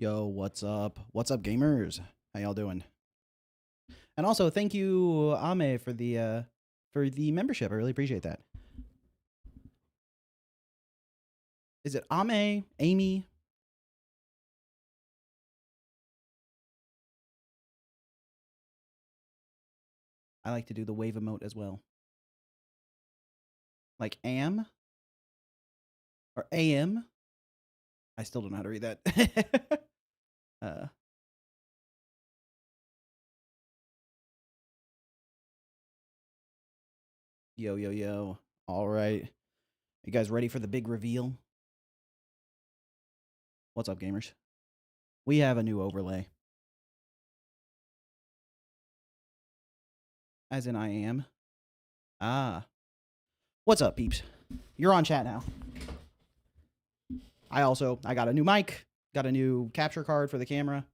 Yo, what's up? What's up, gamers? How y'all doing? And also, thank you, Ame, for the membership. I really appreciate that. Is it Ame? Amy? I like to do the wave emote as well. Like am or am. I still don't know how to read that. uh, yo, yo, yo. All right. You guys ready for the big reveal? What's up, gamers? We have a new overlay. As in I am. Ah. What's up, peeps? You're on chat now. I got a new mic, got a new capture card for the camera.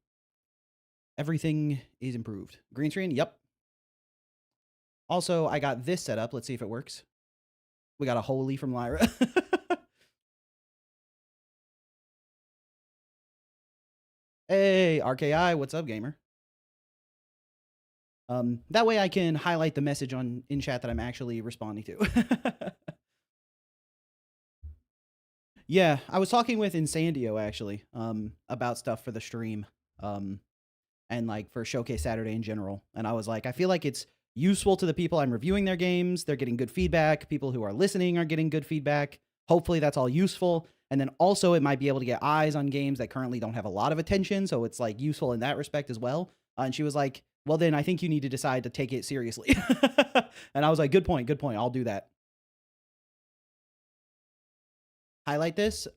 Everything is improved. Green screen? Yep. Also, I got this set up. Let's see if it works. We got a holy from Lyra. Hey, RKI, what's up, gamer? That way I can highlight the message in chat that I'm actually responding to. Yeah, I was talking with Insandio actually, about stuff for the stream, and like for Showcase Saturday in general. And I was like, I feel like it's useful to the people I'm reviewing their games. They're getting good feedback. People who are listening are getting good feedback. Hopefully that's all useful. And then also it might be able to get eyes on games that currently don't have a lot of attention. So it's like useful in that respect as well. And she was like, well, then I think you need to decide to take it seriously. And I was like, good point. Good point. I'll do that. Highlight this.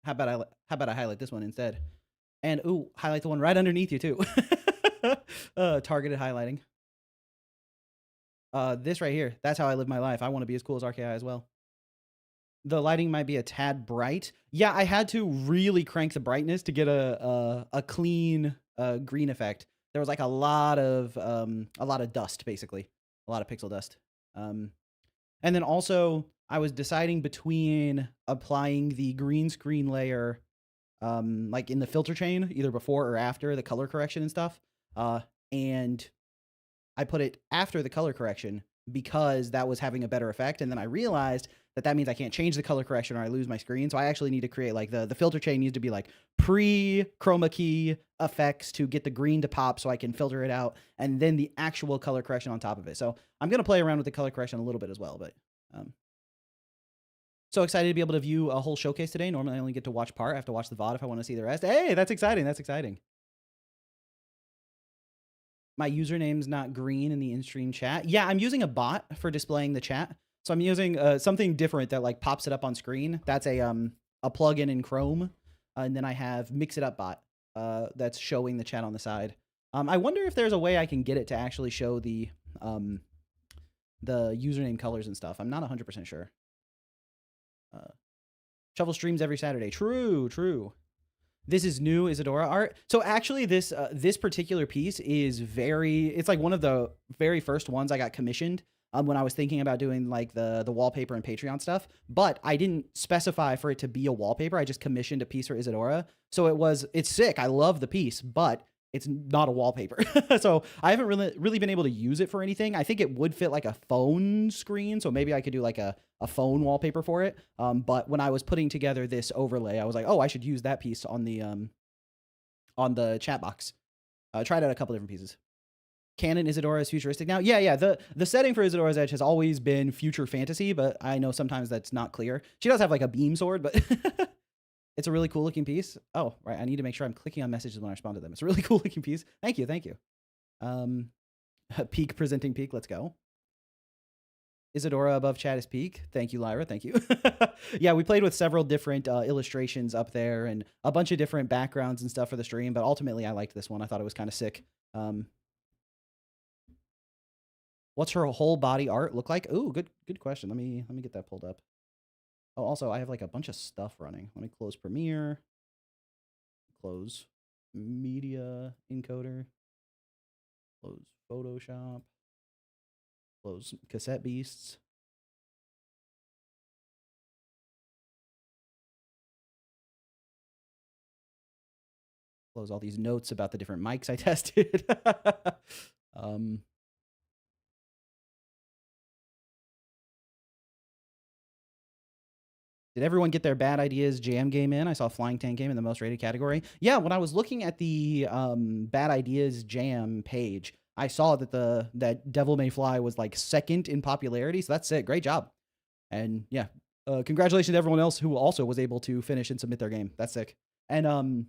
How about I highlight this one instead? And ooh, highlight the one right underneath you too. Targeted highlighting. This right here. That's how I live my life. I want to be as cool as RKI as well. The lighting might be a tad bright. Yeah, I had to really crank the brightness to get a clean green effect. There was like a lot of dust, basically, a lot of pixel dust. And then also I was deciding between applying the green screen layer, like in the filter chain, either before or after the color correction and stuff. And I put it after the color correction because that was having a better effect. And then I realized that means I can't change the color correction or I lose my screen. So I actually need to create like the filter chain needs to be like pre chroma key effects to get the green to pop so I can filter it out, and then the actual color correction on top of it. So I'm going to play around with the color correction a little bit as well, but so excited to be able to view a whole showcase today. Normally I only get to watch part. I have to watch the VOD if I want to see the rest. Hey, that's exciting. That's exciting. My username's not green in the in-stream chat. Yeah, I'm using a bot for displaying the chat. So I'm using something different that like pops it up on screen. That's a plugin in Chrome. And then I have Mix It Up bot that's showing the chat on the side. I wonder if there's a way I can get it to actually show the username colors and stuff. I'm not 100% sure. Shovel streams every Saturday. True, true. This is new Isadora art. So actually this particular piece is it's like one of the very first ones I got commissioned when I was thinking about doing like the wallpaper and Patreon stuff, but I didn't specify for it to be a wallpaper. I just commissioned a piece for Isadora. So it's sick. I love the piece, but it's not a wallpaper. So I haven't really been able to use it for anything. I think it would fit like a phone screen. So maybe I could do like a phone wallpaper for it. But when I was putting together this overlay, I was like, oh, I should use that piece on the chat box. Tried out a couple different pieces. Canon Isadora is futuristic now. Yeah. The setting for Isadora's Edge has always been future fantasy, but I know sometimes that's not clear. She does have like a beam sword, but it's a really cool looking piece. Oh, right. I need to make sure I'm clicking on messages when I respond to them. It's a really cool looking piece. Thank you. Peak presenting peak. Let's go. Isadora above chat is peak. Thank you, Lyra. Thank you. Yeah, we played with several different illustrations up there and a bunch of different backgrounds and stuff for the stream, but ultimately I liked this one. I thought it was kind of sick. What's her whole body art look like? Ooh, good question. Let me get that pulled up. Oh, also I have like a bunch of stuff running. Let me close Premiere. Close Media Encoder. Close Photoshop. Close Cassette Beasts. close all these notes about the different mics I tested. Did everyone get their bad ideas jam game in? I saw Flying Tank game in the most rated category. Yeah, when I was looking at the bad ideas jam page, I saw that that Devil May Fly was like second in popularity. So that's it. Great job. And yeah, congratulations to everyone else who also was able to finish and submit their game. That's sick. And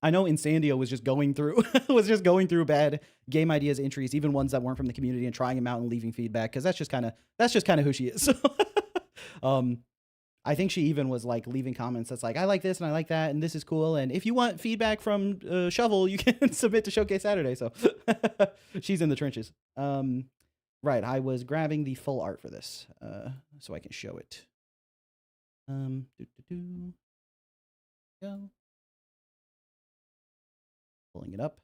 I know Insandio was just going through bad game ideas entries, even ones that weren't from the community, and trying them out and leaving feedback, because that's just kind of who she is. I think she even was like leaving comments that's like, I like this and I like that and this is cool, and if you want feedback from Shovel, you can submit to Showcase Saturday. So she's in the trenches. Right, I was grabbing the full art for this so I can show it. Go. Pulling it up.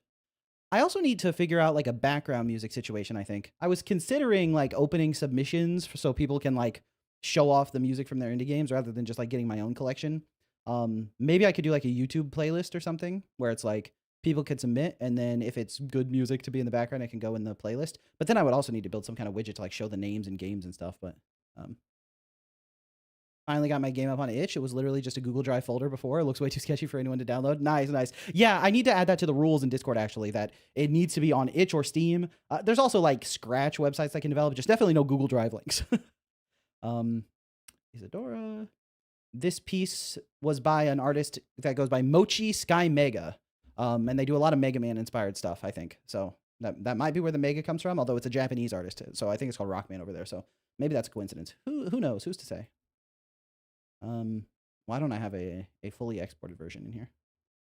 I also need to figure out like a background music situation. I think I was considering like opening submissions so people can like show off the music from their indie games rather than just like getting my own collection. Maybe I could do like a YouTube playlist or something where it's like people could submit, and then if it's good music to be in the background, I can go in the playlist. But then I would also need to build some kind of widget to like show the names and games and stuff. But finally got my game up on itch. It was literally just a Google Drive folder before. It looks way too sketchy for anyone to download. Nice. Yeah, I need to add that to the rules in Discord, actually, that it needs to be on itch or Steam. There's also like Scratch websites I can develop, just definitely no Google Drive links. Isadora. This piece was by an artist that goes by Mochi Sky Mega. And they do a lot of Mega Man inspired stuff, I think. So that might be where the Mega comes from, although it's a Japanese artist. So I think it's called Rockman over there. So maybe that's a coincidence. Who knows? Who's to say? Why don't I have a fully exported version in here?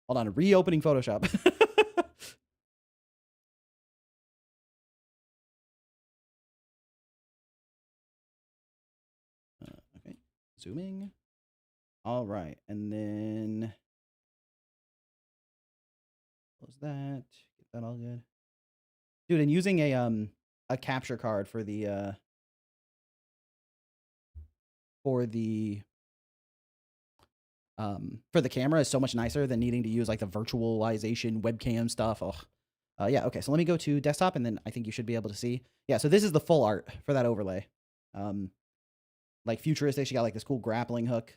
Hold on, reopening Photoshop. Okay, zooming. All right, and then close that. Get that all good, dude. And using a capture card for the camera is so much nicer than needing to use like the virtualization webcam stuff. Oh, yeah. Okay. So let me go to desktop, and then I think you should be able to see. Yeah. So this is the full art for that overlay. Like futuristic. She got like this cool grappling hook.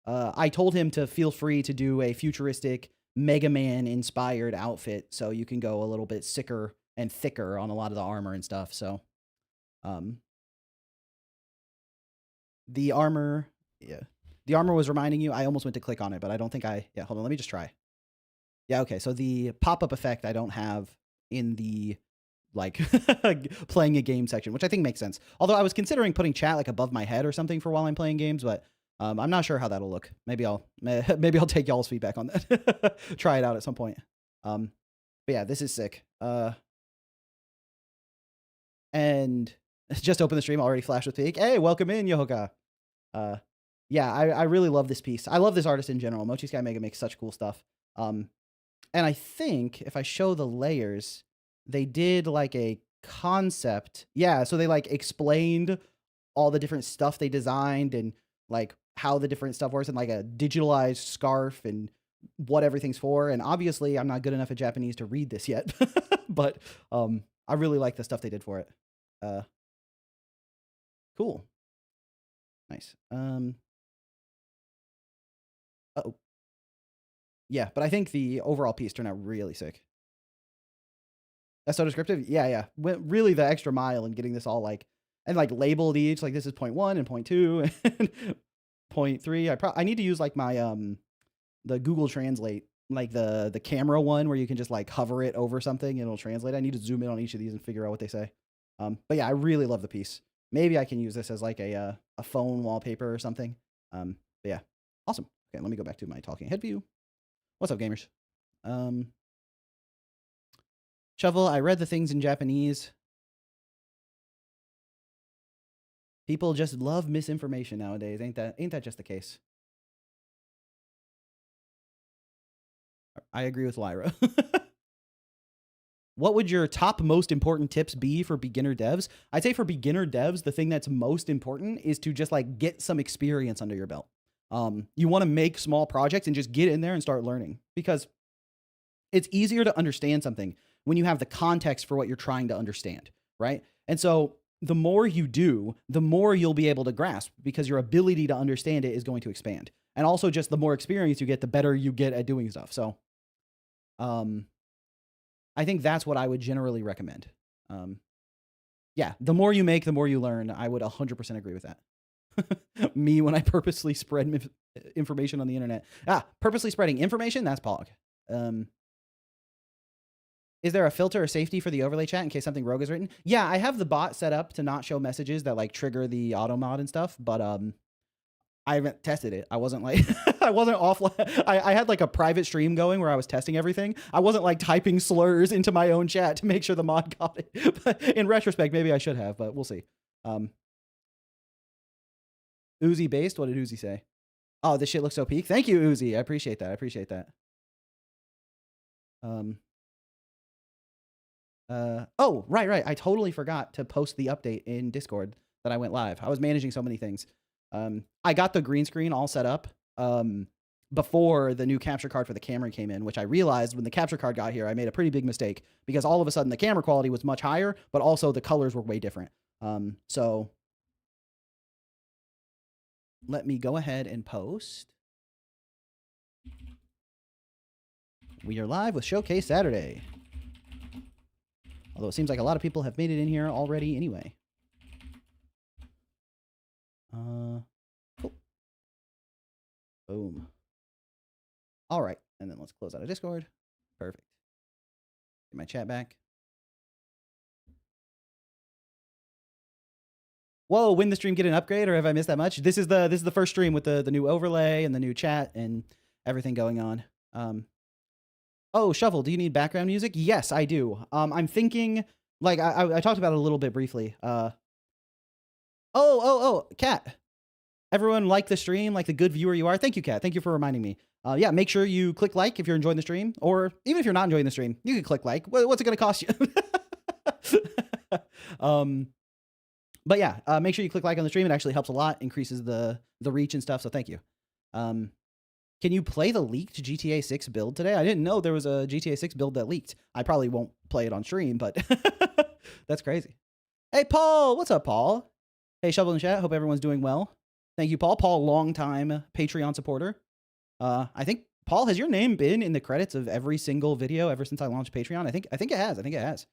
I told him to feel free to do a futuristic Mega Man inspired outfit, so you can go a little bit sicker and thicker on a lot of the armor and stuff. So, the armor, yeah. The armor was reminding you. I almost went to click on it, but I don't think yeah, hold on. Let me just try. Yeah, okay. So the pop-up effect I don't have in the, like, playing a game section, which I think makes sense. Although I was considering putting chat, like, above my head or something for while I'm playing games, but I'm not sure how that'll look. Maybe I'll take y'all's feedback on that. Try it out at some point. But yeah, this is sick. And just open the stream, already flashed with peak. Hey, welcome in, Yohoka. Yeah, I really love this piece. I love this artist in general. Mochi Sky Mega makes such cool stuff. And I think if I show the layers, they did like a concept. Yeah, so they like explained all the different stuff they designed and like how the different stuff works, and like a digitalized scarf and what everything's for. And obviously I'm not good enough at Japanese to read this yet, but I really like the stuff they did for it. Cool. Nice. Uh-oh. Yeah, but I think the overall piece turned out really sick. That's so descriptive. Yeah. Went really the extra mile in getting this all like, and like labeled each, like this is 0.1 and 0.2 and 0.3. I need to use like my the Google Translate, like the camera one where you can just like hover it over something and it'll translate. I need to zoom in on each of these and figure out what they say. But yeah, I really love the piece. Maybe I can use this as like a phone wallpaper or something. But yeah, awesome. Okay, let me go back to my talking head view. What's up, gamers? Shovel, I read the things in Japanese. People just love misinformation nowadays. Ain't that just the case? I agree with Lyra. What would your top most important tips be for beginner devs? I'd say for beginner devs, the thing that's most important is to just like get some experience under your belt. You want to make small projects and just get in there and start learning, because it's easier to understand something when you have the context for what you're trying to understand, right? And so the more you do, the more you'll be able to grasp, because your ability to understand it is going to expand. And also just the more experience you get, the better you get at doing stuff. So I think that's what I would generally recommend. Yeah, the more you make, the more you learn. I would 100% agree with that. Me, when I purposely spread information on the internet. Purposely spreading information? That's Pog. Is there a filter or safety for the overlay chat in case something rogue is written? Yeah, I have the bot set up to not show messages that like trigger the auto mod and stuff, but I haven't tested it. I wasn't like, I wasn't offline. I had like a private stream going where I was testing everything. I wasn't like typing slurs into my own chat to make sure the mod got it. But in retrospect, maybe I should have, but we'll see. Uzi based? What did Uzi say? Oh, this shit looks so peak. Thank you, Uzi. I appreciate that. I appreciate that. Oh, right. I totally forgot to post the update in Discord that I went live. I was managing so many things. I got the green screen all set up before the new capture card for the camera came in, which I realized when the capture card got here, I made a pretty big mistake because all of a sudden the camera quality was much higher, but also the colors were way different. So let me go ahead and post. We are live with Showcase Saturday. Although it seems like a lot of people have made it in here already anyway. Cool. Boom. All right. And then let's close out of Discord. Perfect. Get my chat back. Whoa, when the stream get an upgrade, or have I missed that much? This is the first stream with the new overlay and the new chat and everything going on. Oh, Shovel, do you need background music? Yes, I do. I'm thinking, like, I talked about it a little bit briefly. Kat. Everyone like the stream, like the good viewer you are. Thank you, Kat. Thank you for reminding me. Yeah, make sure you click like if you're enjoying the stream, or even if you're not enjoying the stream, you can click like. What's it going to cost you? But yeah, make sure you click like on the stream. It actually helps a lot, increases the reach and stuff. So thank you. Can you play the leaked GTA 6 build today? I didn't know there was a GTA 6 build that leaked. I probably won't play it on stream, but that's crazy. Hey, Paul. What's up, Paul? Hey, Shovel in chat. Hope everyone's doing well. Thank you, Paul. Paul, longtime Patreon supporter. I think, Paul, has your name been in the credits of every single video ever since I launched Patreon? I think it has.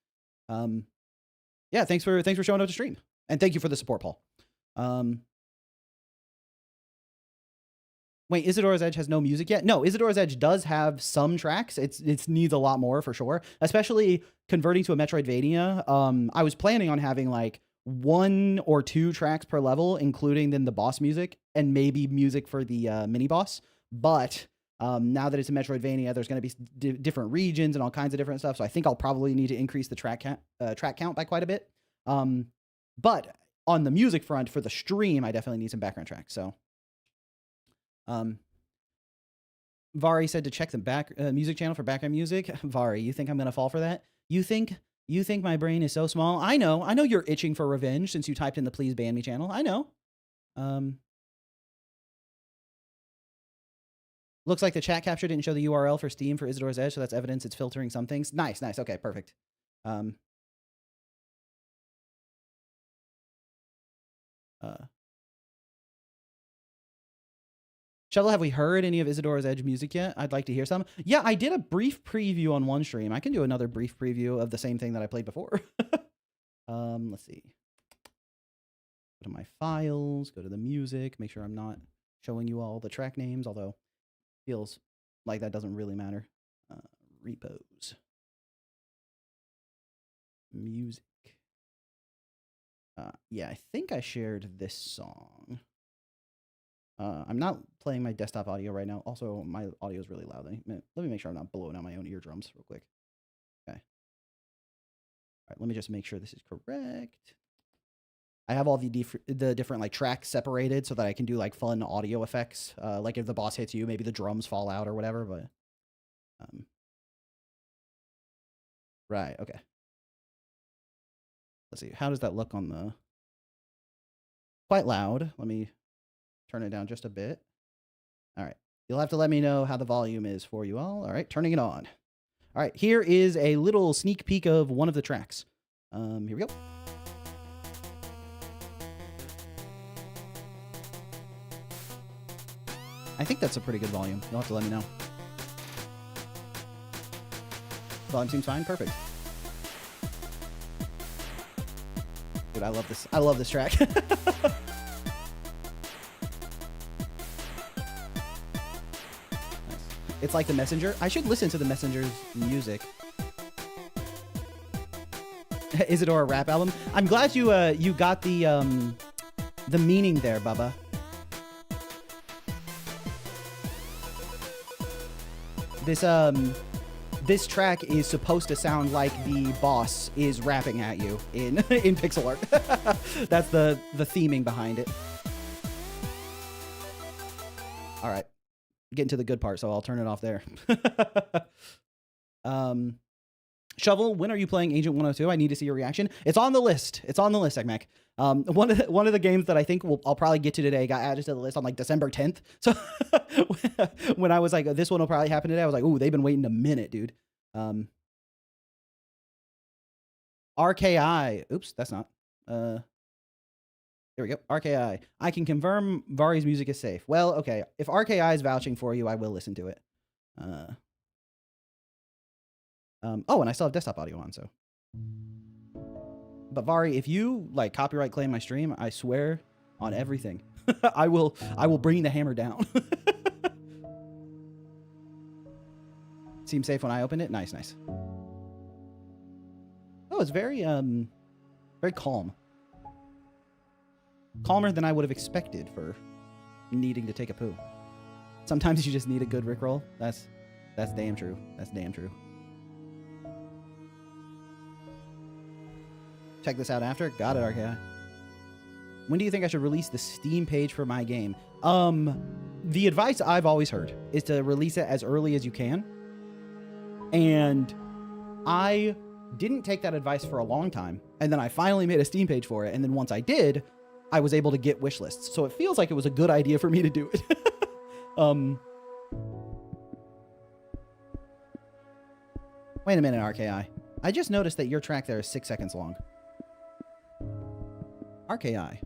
Yeah, thanks for showing up to stream. And thank you for the support, Paul. Wait, Isadora's Edge has no music yet? No, Isadora's Edge does have some tracks. It needs a lot more for sure, especially converting to a Metroidvania. I was planning on having like 1 or 2 tracks per level, including then the boss music and maybe music for the mini boss. But now that it's a Metroidvania, there's going to be different regions and all kinds of different stuff. So I think I'll probably need to increase the track count by quite a bit. But on the music front for the stream, I definitely need some background tracks. So. Vari said to check the music channel for background music. Vari, you think I'm gonna fall for that? You think my brain is so small? I know you're itching for revenge since you typed in the please ban me channel. I know. Looks like the chat capture didn't show the URL for Steam for Isadora's Edge, so that's evidence it's filtering some things. Nice. Okay, perfect. Shovel, have we heard any of Isadora's Edge music yet? I'd like to hear some. Yeah, I did a brief preview on one stream. I can do another brief preview of the same thing that I played before. Let's see. Go to my files, go to the music, make sure I'm not showing you all the track names, although feels like that doesn't really matter. Repos. Music. Yeah, I think I shared this song. I'm not playing my desktop audio right now. Also, my audio is really loud. Let me make sure I'm not blowing out my own eardrums real quick. Okay. All right, let me just make sure this is correct. I have all the different like tracks separated so that I can do like fun audio effects. Like if the boss hits you, maybe the drums fall out or whatever. But right, okay. Let's see. How does that look on the? Quite loud. Let me turn it down just a bit. All right. You'll have to let me know how the volume is for you all. All right. Turning it on. All right, here is a little sneak peek of one of the tracks. Here we go. I think that's a pretty good volume. You'll have to let me know. Volume seems fine. Perfect. Dude, I love this. I love this track. Nice. It's like The Messenger. I should listen to The Messenger's music. Isadora rap album. I'm glad you you got the meaning there, Bubba. This track is supposed to sound like the boss is rapping at you in in pixel art. That's the theming behind it. All right, getting to the good part, so I'll turn it off there. Shovel, when are you playing Agent 102? I need to see your reaction. It's on the list. It's on the list, Egmac. One of the games that I think I'll probably get to today got added to the list on like December 10th. So when I was like, this one will probably happen today, I was like, ooh, they've been waiting a minute, dude. RKI. Oops, that's not. Here we go. RKI. I can confirm Vari's music is safe. Well, okay. If RKI is vouching for you, I will listen to it. Oh, and I still have desktop audio on, so. But Vari, if you like copyright claim my stream, I swear on everything, I will bring the hammer down. Seems safe when I opened it. Nice, nice. Oh, it's very very calm. Calmer than I would have expected for needing to take a poo. Sometimes you just need a good Rickroll. That's damn true. That's damn true. Check this out after. Got it, RKI. When do you think I should release the Steam page for my game? The advice I've always heard is to release it as early as you can. And I didn't take that advice for a long time. And then I finally made a Steam page for it. And then once I did, I was able to get wish lists. So it feels like it was a good idea for me to do it. Wait a minute, RKI. I just noticed that your track there is 6 seconds long. RKI.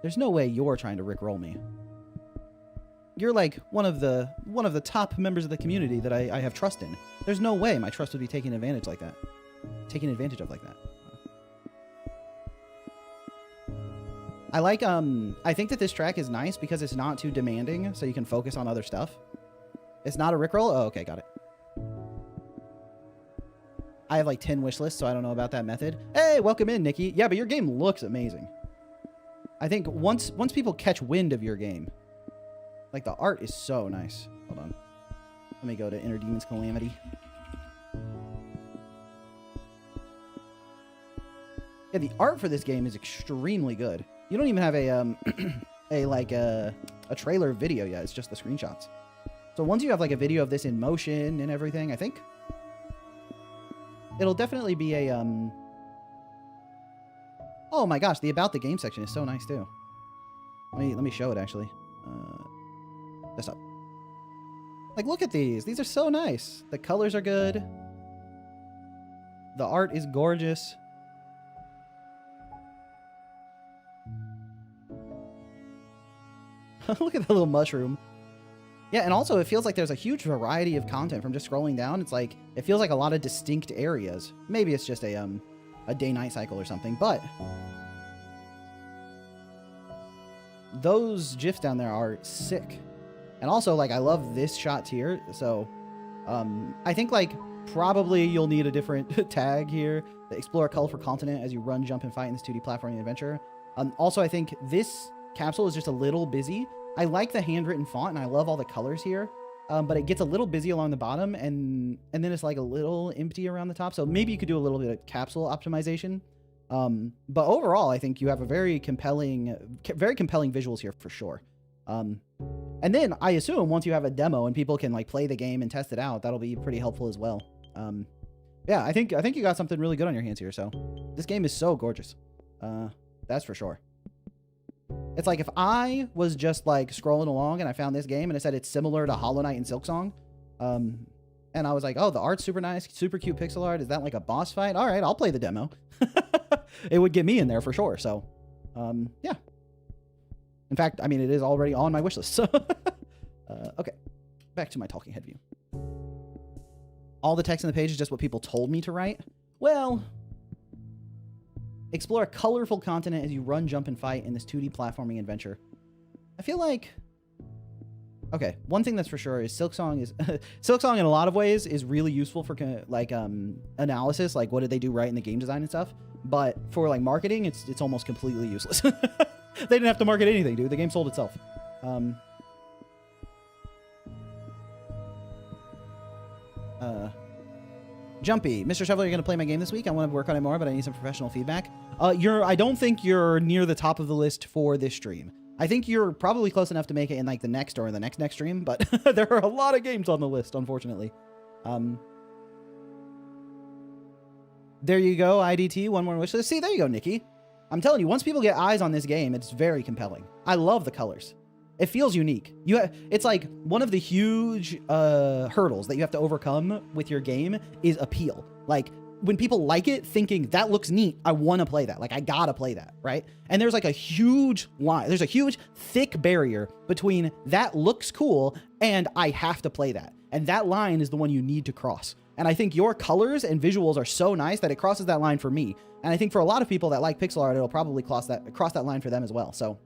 There's no way you're trying to Rickroll me. You're like one of the top members of the community that I have trust in. There's no way my trust would be taken advantage like that. Taken advantage of like that. I like I think that this track is nice because it's not too demanding, so you can focus on other stuff. It's not a Rickroll? Oh, okay, got it. I have like 10 wish lists, so I don't know about that method. Hey, welcome in, Nikki. Yeah, but your game looks amazing. I think once people catch wind of your game, like the art is so nice. Hold on. Let me go to Inner Demon's Calamity. Yeah, the art for this game is extremely good. You don't even have a trailer video yet. It's just the screenshots. So once you have like a video of this in motion and everything, I think it'll definitely be a oh my gosh, the about the game section is so nice too. Let me show it actually. Desktop. Like, look at these. These are so nice. The colors are good. The art is gorgeous. Look at the little mushroom. Yeah, and also it feels like there's a huge variety of content from just scrolling down. It's like, it feels like a lot of distinct areas. Maybe it's just a day-night cycle or something, but those GIFs down there are sick. And also, like, I love this shot here. So, I think, like, probably you'll need a different tag here. Explore a colorful continent as you run, jump, and fight in this 2D platforming adventure. Also, I think this capsule is just a little busy. I like the handwritten font, and I love all the colors here. But it gets a little busy along the bottom, and then it's, like, a little empty around the top. So maybe you could do a little bit of capsule optimization. But overall, I think you have a very compelling visuals here for sure. And then I assume once you have a demo and people can like play the game and test it out, that'll be pretty helpful as well. Yeah, I think you got something really good on your hands here. So this game is so gorgeous. That's for sure. It's like if I was just like scrolling along and I found this game and it said it's similar to Hollow Knight and Silksong, And I was like, oh, the art's super nice, super cute pixel art. Is that like a boss fight? All right, I'll play the demo. It would get me in there for sure. So, yeah. In fact, I mean, it is already on my wish list. So, okay, back to my talking head view. All the text on the page is just what people told me to write. Well, explore a colorful continent as you run, jump, and fight in this 2D platforming adventure. I feel like... Okay, one thing that's for sure is Silksong is... Silksong in a lot of ways is really useful for, like, analysis, like what did they do right in the game design and stuff. But for, like, marketing, it's almost completely useless. They didn't have to market anything, dude. The game sold itself. Jumpy. Mr. Shoveler, you're going to play my game this week? I want to work on it more, but I need some professional feedback. I don't think you're near the top of the list for this stream. I think you're probably close enough to make it in like the next or the next stream, but there are a lot of games on the list, unfortunately. There you go, IDT, one more wish list. See, there you go, Nikki. I'm telling you, once people get eyes on this game, it's very compelling. I love the colors. It feels unique. It's like one of the huge hurdles that you have to overcome with your game is appeal. Like when people like it, thinking that looks neat, I want to play that. Like I gotta play that, right? And there's like a huge line. There's a huge thick barrier between that looks cool and I have to play that. And that line is the one you need to cross. And I think your colors and visuals are so nice that it crosses that line for me. And I think for a lot of people that like pixel art, it'll probably cross that line for them as well. So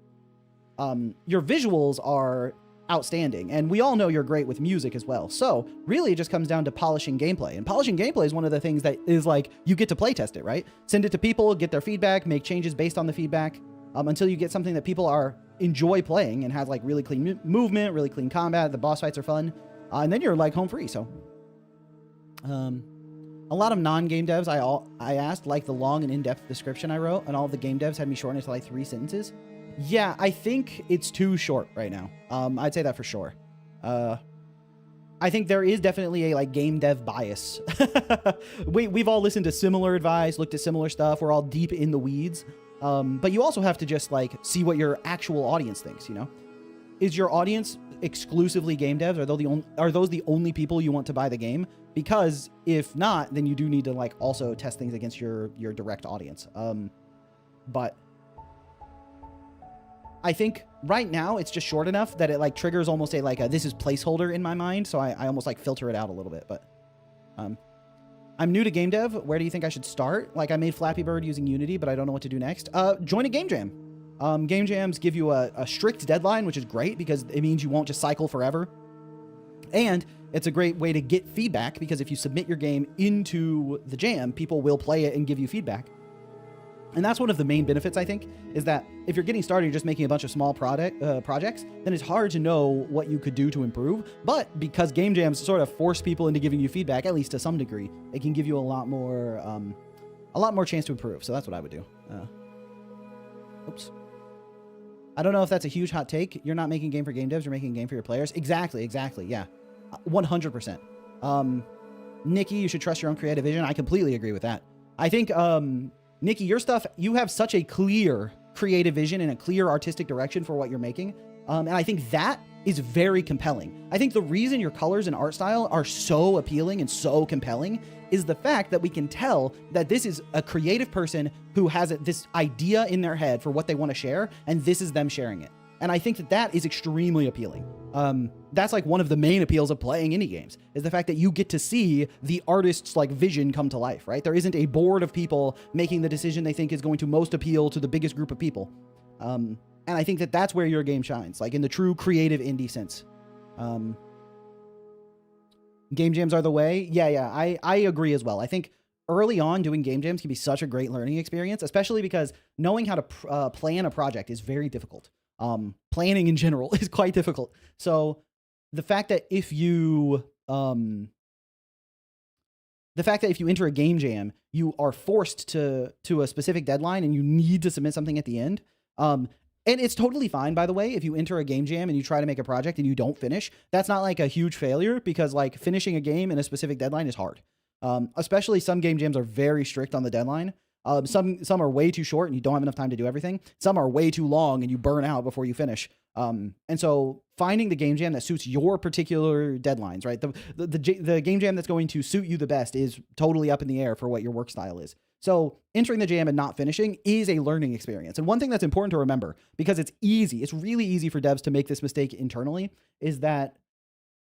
your visuals are outstanding, and we all know you're great with music as well. So really it just comes down to polishing gameplay, and polishing gameplay is one of the things that is like, you get to play test it, right? Send it to people, get their feedback, make changes based on the feedback, until you get something that people enjoy playing and has like really clean movement, really clean combat, the boss fights are fun, and then you're like home free. So a lot of non-game devs I asked like the long and in-depth description I wrote, and all of the game devs had me shorten it to like 3 sentences. Yeah, I think it's too short right now. I'd say that for sure. I think there is definitely a like game dev bias. We've all listened to similar advice, looked at similar stuff. We're all deep in the weeds. But you also have to just like see what your actual audience thinks, you know? Is your audience exclusively game devs? Are those the only people you want to buy the game? Because if not, then you do need to like also test things against your direct audience. But I think right now it's just short enough that it like triggers almost a like a this is placeholder in my mind, so I almost like filter it out a little bit. But I'm new to game dev. Where do you think I should start? Like I made Flappy Bird using Unity, but I don't know what to do next. Join a game jam. Game jams give you a strict deadline, which is great because it means you won't just cycle forever. And it's a great way to get feedback because if you submit your game into the jam, people will play it and give you feedback. And that's one of the main benefits, I think, is that if you're getting started, you're just making a bunch of small projects, then it's hard to know what you could do to improve. But because game jams sort of force people into giving you feedback, at least to some degree, it can give you a lot more chance to improve. So that's what I would do. Oops. I don't know if that's a huge hot take. You're not making a game for game devs. You're making a game for your players. Exactly. Yeah. 100%. Nikki, you should trust your own creative vision. I completely agree with that. I think, Nikki, your stuff, you have such a clear creative vision and a clear artistic direction for what you're making. And I think that is very compelling. I think the reason your colors and art style are so appealing and so compelling is the fact that we can tell that this is a creative person who has this idea in their head for what they want to share, and this is them sharing it. And I think that is extremely appealing. That's like one of the main appeals of playing indie games is the fact that you get to see the artist's like vision come to life, right? There isn't a board of people making the decision they think is going to most appeal to the biggest group of people. And I think that that's where your game shines, like in the true creative indie sense. Game jams are the way. Yeah, I agree as well. I think early on doing game jams can be such a great learning experience, especially because knowing how to plan a project is very difficult. Planning in general is quite difficult. So the fact that if you enter a game jam, you are forced to a specific deadline and you need to submit something at the end. And it's totally fine, by the way, if you enter a game jam and you try to make a project and you don't finish. That's not like a huge failure because like finishing a game in a specific deadline is hard. Especially some game jams are very strict on the deadline. Some are way too short and you don't have enough time to do everything. Some are way too long and you burn out before you finish. And so finding the game jam that suits your particular deadlines, right? The game jam that's going to suit you the best is totally up in the air for what your work style is. So entering the jam and not finishing is a learning experience. And one thing that's important to remember, because it's really easy for devs to make this mistake internally, is that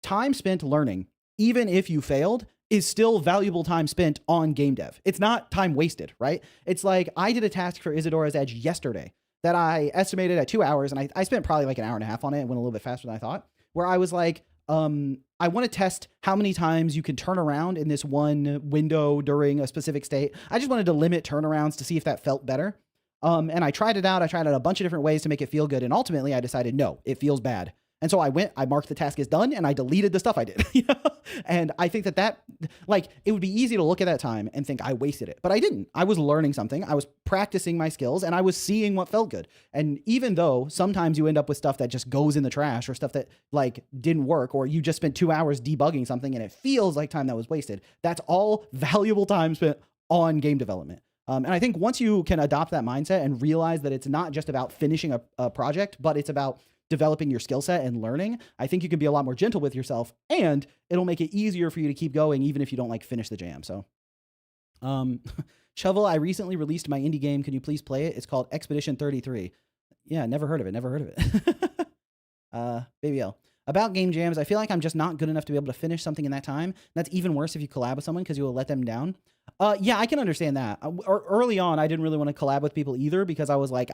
time spent learning, even if you failed, is still valuable time spent on game dev. It's not time wasted, right? It's like I did a task for Isadora's Edge yesterday that I estimated at 2 hours, and I spent probably like an hour and a half on it. It went a little bit faster than I thought, where I was like, I want to test how many times you can turn around in this one window during a specific state. I just wanted to limit turnarounds to see if that felt better. And I tried it out. I tried out a bunch of different ways to make it feel good. And ultimately I decided, no, it feels bad. And so I marked the task as done, and I deleted the stuff I did. And I think that like, it would be easy to look at that time and think I wasted it, but I didn't. I was learning something. I was practicing my skills, and I was seeing what felt good. And even though sometimes you end up with stuff that just goes in the trash, or stuff that like didn't work, or you just spent 2 hours debugging something and it feels like time that was wasted, that's all valuable time spent on game development. And I think once you can adopt that mindset and realize that it's not just about finishing a project, but it's about developing your skill set and learning, I think you can be a lot more gentle with yourself, and it'll make it easier for you to keep going even if you don't like finish the jam. So, Shovel, I recently released my indie game. Can you please play it? It's called Expedition 33. Yeah, never heard of it. Baby L. About game jams, I feel like I'm just not good enough to be able to finish something in that time. That's even worse if you collab with someone because you will let them down. Yeah, I can understand that. Early on, I didn't really want to collab with people either because I was like,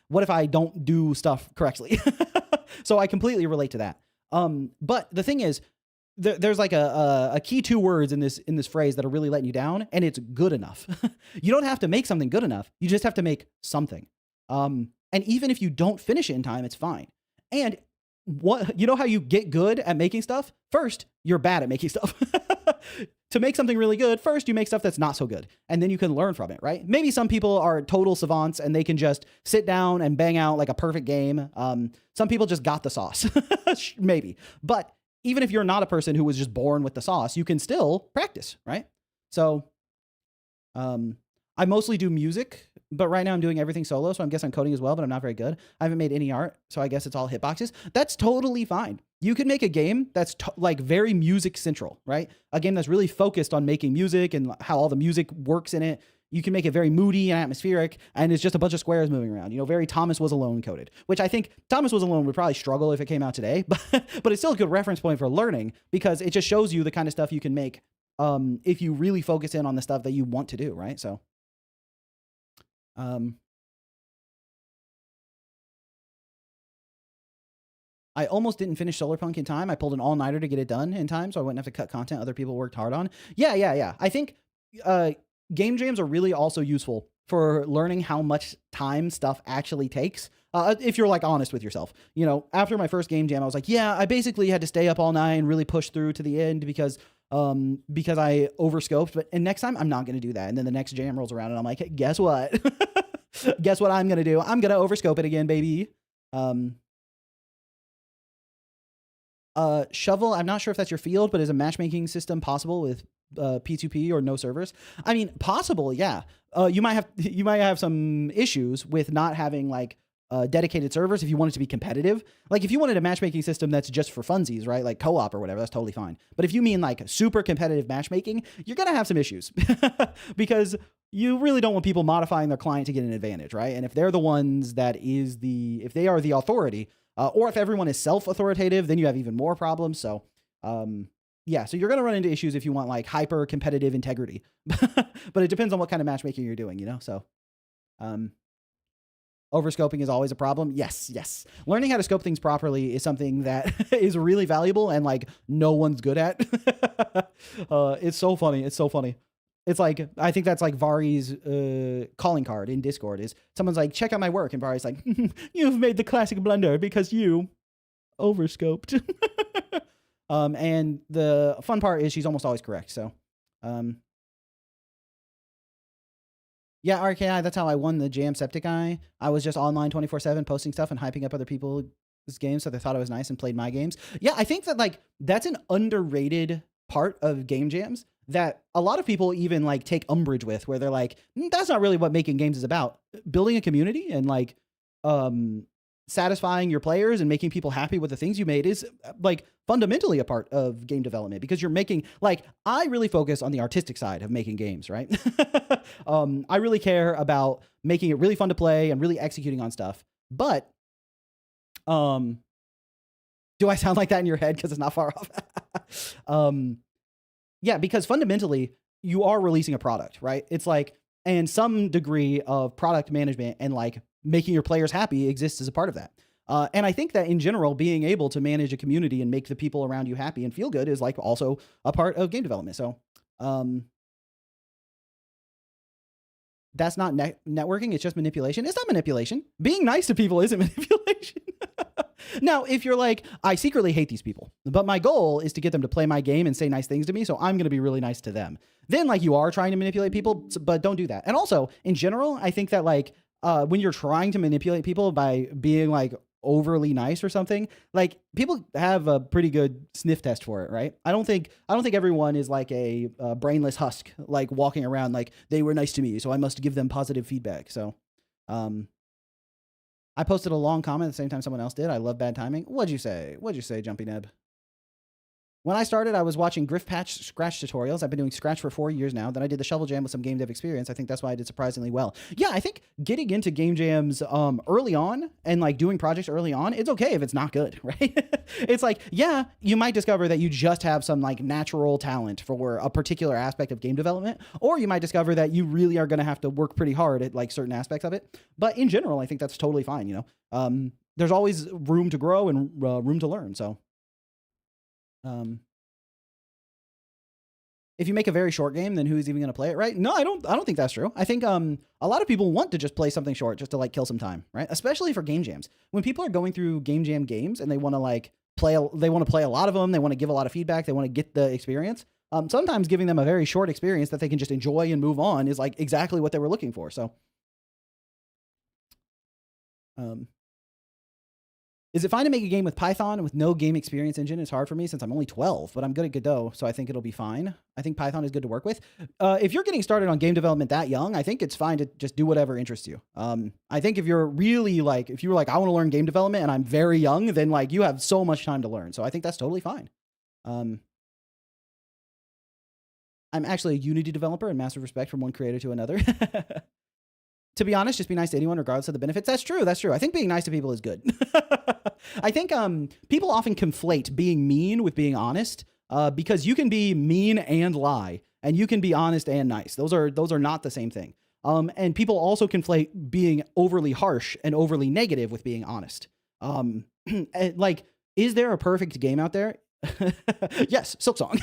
what if I don't do stuff correctly? So I completely relate to that. But the thing is, there's like a key 2 words in this phrase that are really letting you down, and it's good enough. You don't have to make something good enough. You just have to make something. And even if you don't finish it in time, it's fine. And you know how you get good at making stuff? First, you're bad at making stuff. To make something really good, first you make stuff that's not so good, and then you can learn from it, right? Maybe some people are total savants and they can just sit down and bang out like a perfect game. Some people just got the sauce, maybe. But even if you're not a person who was just born with the sauce, you can still practice, right? So I mostly do music, but right now I'm doing everything solo, so I guess I'm coding as well, but I'm not very good. I haven't made any art, so I guess it's all hitboxes. That's totally fine. You could make a game that's like very music central, right? A game that's really focused on making music and how all the music works in it. You can make it very moody and atmospheric, and it's just a bunch of squares moving around. You know, very Thomas Was Alone coded, which I think Thomas Was Alone would probably struggle if it came out today, but it's still a good reference point for learning because it just shows you the kind of stuff you can make if you really focus in on the stuff that you want to do, right? So, I almost didn't finish Solarpunk in time. I pulled an all-nighter to get it done in time, so I wouldn't have to cut content other people worked hard on. Yeah. I think game jams are really also useful for learning how much time stuff actually takes. If you're like honest with yourself, you know, after my first game jam, I was like, yeah, I basically had to stay up all night and really push through to the end because I overscoped. And next time I'm not going to do that. And then the next jam rolls around and I'm like, hey, guess what? Guess what I'm going to do? I'm going to overscope it again, baby. Shovel, I'm not sure if that's your field, but is a matchmaking system possible with P2P or no servers? I mean, possible, yeah. You might have some issues with not having like dedicated servers if you want it to be competitive. Like if you wanted a matchmaking system that's just for funsies, right? Like co-op or whatever, that's totally fine. But if you mean like super competitive matchmaking, you're going to have some issues because you really don't want people modifying their client to get an advantage, right? And if they're the ones if they are the authority, or if everyone is self-authoritative, then you have even more problems. So, yeah, so you're going to run into issues if you want like hyper competitive integrity, but it depends on what kind of matchmaking you're doing, you know? So, overscoping is always a problem. Yes. Learning how to scope things properly is something that is really valuable and like no one's good at. It's so funny. It's like, I think that's like Vari's calling card in Discord is someone's like, check out my work. And Vari's like, you've made the classic blunder because you overscoped. And the fun part is she's almost always correct. So, yeah, RKI, that's how I won the Jam Septic Eye. I was just online 24/7 posting stuff and hyping up other people's games so they thought I was nice and played my games. Yeah, I think that like that's an underrated part of game jams that a lot of people even like take umbrage with, where they're like, that's not really what making games is about. Building a community and like satisfying your players and making people happy with the things you made is like fundamentally a part of game development, because you're making, like, I really focus on the artistic side of making games, right? I really care about making it really fun to play and really executing on stuff. But do I sound like that in your head because it's not far off? Yeah, because fundamentally you are releasing a product, right? It's like, and some degree of product management and like making your players happy exists as a part of that. And I think that in general, being able to manage a community and make the people around you happy and feel good is like also a part of game development. So that's not networking. It's just manipulation. It's not manipulation. Being nice to people isn't manipulation. Now, if you're like, I secretly hate these people, but my goal is to get them to play my game and say nice things to me, so I'm going to be really nice to them, then like you are trying to manipulate people, but don't do that. And also, in general, I think that like when you're trying to manipulate people by being like overly nice or something, like people have a pretty good sniff test for it, right? I don't think everyone is like a brainless husk, like walking around like they were nice to me, so I must give them positive feedback. So, I posted a long comment at the same time someone else did. I love bad timing. What'd you say? Jumpy Neb? When I started, I was watching Griff Patch Scratch tutorials. I've been doing Scratch for 4 years now. Then I did the Shovel Jam with some game dev experience. I think that's why I did surprisingly well. Yeah, I think getting into game jams early on and like doing projects early on, it's okay if it's not good, right? It's like, yeah, you might discover that you just have some like natural talent for a particular aspect of game development, or you might discover that you really are going to have to work pretty hard at like certain aspects of it. But in general, I think that's totally fine, you know? There's always room to grow and room to learn, so... if you make a very short game, then who's even going to play it, right? No, I don't think that's true. I think a lot of people want to just play something short just to like kill some time, right? Especially for game jams. When people are going through game jam games and they want to like play a lot of them, they want to give a lot of feedback, they want to get the experience. Sometimes giving them a very short experience that they can just enjoy and move on is like exactly what they were looking for. So, is it fine to make a game with Python with no game experience engine? It's hard for me since I'm only 12, but I'm good at Godot, so I think it'll be fine. I think Python is good to work with. If you're getting started on game development that young, I think it's fine to just do whatever interests you. I think if you're really like, if you were like, I want to learn game development and I'm very young, then like you have so much time to learn. So I think that's totally fine. I'm actually a Unity developer, and massive respect from one creator to another. To be honest, just be nice to anyone regardless of the benefits. That's true. That's true. I think being nice to people is good. I think people often conflate being mean with being honest, because you can be mean and lie, and you can be honest and nice. Those are not the same thing. And people also conflate being overly harsh and overly negative with being honest. Like, is there a perfect game out there? Yes, Silksong.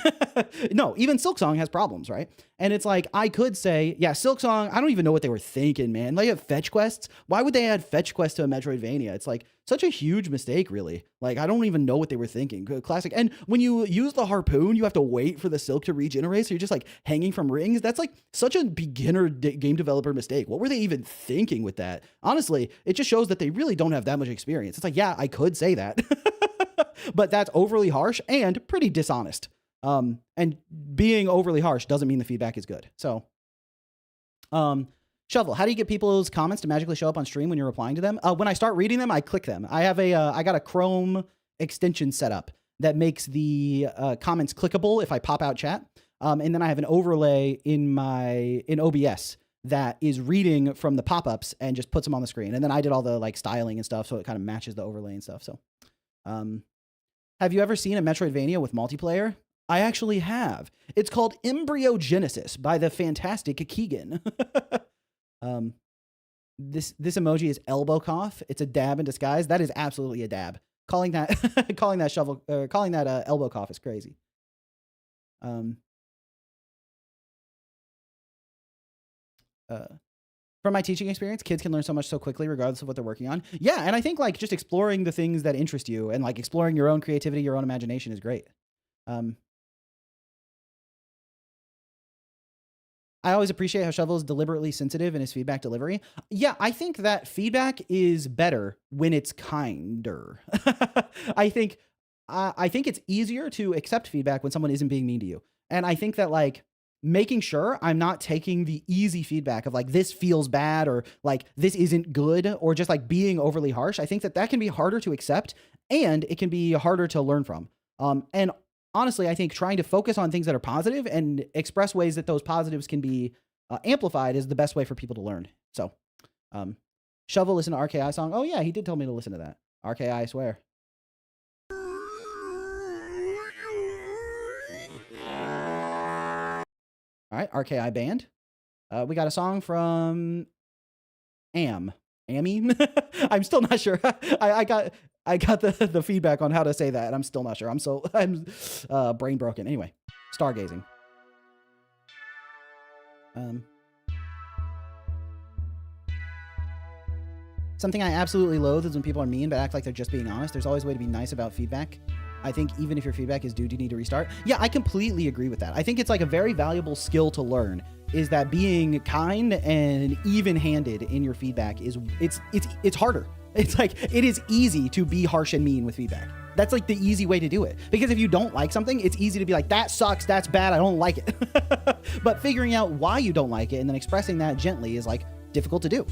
No, even Silksong has problems, right? And it's like, I could say, yeah, Silksong, I don't even know what they were thinking, man. They have fetch quests. Why would they add fetch quests to a Metroidvania? It's like such a huge mistake, really. Like, I don't even know what they were thinking. Classic. And when you use the harpoon, you have to wait for the silk to regenerate, so you're just like hanging from rings. That's like such a beginner game developer mistake. What were they even thinking with that? Honestly, it just shows that they really don't have that much experience. It's like, yeah, I could say that. But that's overly harsh and pretty dishonest. And being overly harsh doesn't mean the feedback is good. So, Shovel, how do you get people's comments to magically show up on stream when you're replying to them? When I start reading them, I click them. I have I got a Chrome extension set up that makes the comments clickable if I pop out chat. And then I have an overlay in OBS that is reading from the pop-ups and just puts them on the screen. And then I did all the like styling and stuff, so it kind of matches the overlay and stuff. So, have you ever seen a Metroidvania with multiplayer? I actually have. It's called Embryo Genesis by the fantastic Keegan. This emoji is elbow cough. It's a dab in disguise. That is absolutely a dab. Calling that elbow cough is crazy. From my teaching experience, kids can learn so much so quickly regardless of what they're working on. Yeah, and I think like just exploring the things that interest you and like exploring your own creativity, your own imagination is great. I always appreciate how Shovel is deliberately sensitive in his feedback delivery. Yeah, I think that feedback is better when it's kinder. I think it's easier to accept feedback when someone isn't being mean to you. And I think that like making sure I'm not taking the easy feedback of like, this feels bad, or like, this isn't good, or just like being overly harsh. I think that that can be harder to accept, and it can be harder to learn from. And honestly, I think trying to focus on things that are positive and express ways that those positives can be amplified is the best way for people to learn. So, Shovel, listen to RKI song. Oh yeah, he did tell me to listen to that. RKI, I swear. All right, RKI band. We got a song from Amy. I'm still not sure. I got the feedback on how to say that, and I'm still not sure. I'm brain broken. Anyway, stargazing. Something I absolutely loathe is when people are mean but act like they're just being honest. There's always a way to be nice about feedback. I think even if your feedback is, dude, you need to restart. Yeah, I completely agree with that. I think it's like a very valuable skill to learn, is that being kind and even-handed in your feedback is, it's harder. It's like, it is easy to be harsh and mean with feedback. That's like the easy way to do it. Because if you don't like something, it's easy to be like, that sucks, that's bad, I don't like it. But figuring out why you don't like it and then expressing that gently is like difficult to do.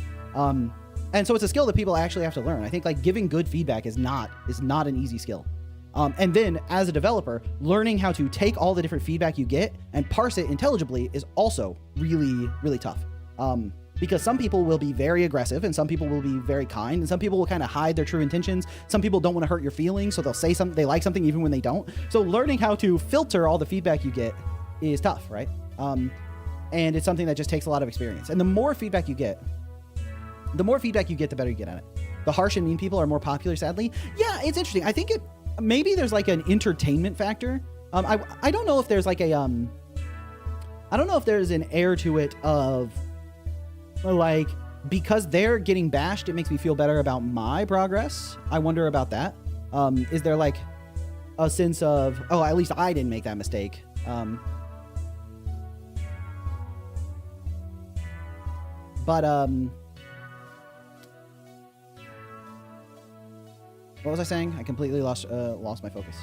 And so it's a skill that people actually have to learn. I think like giving good feedback is not an easy skill. And then as a developer, learning how to take all the different feedback you get and parse it intelligibly is also really, really tough. Because some people will be very aggressive, and some people will be very kind, and some people will kind of hide their true intentions. Some people don't want to hurt your feelings, so they'll say something, they like something even when they don't. So learning how to filter all the feedback you get is tough, right? And it's something that just takes a lot of experience. And the more feedback you get, the better you get at it. The harsh and mean people are more popular, sadly. Yeah, it's interesting. I think maybe there's like an entertainment factor. I don't know if there's like a, I don't know if there's an air to it of like, because they're getting bashed, it makes me feel better about my progress. I wonder about that. Is there like a sense of, oh, at least I didn't make that mistake. What was I saying? I completely lost my focus.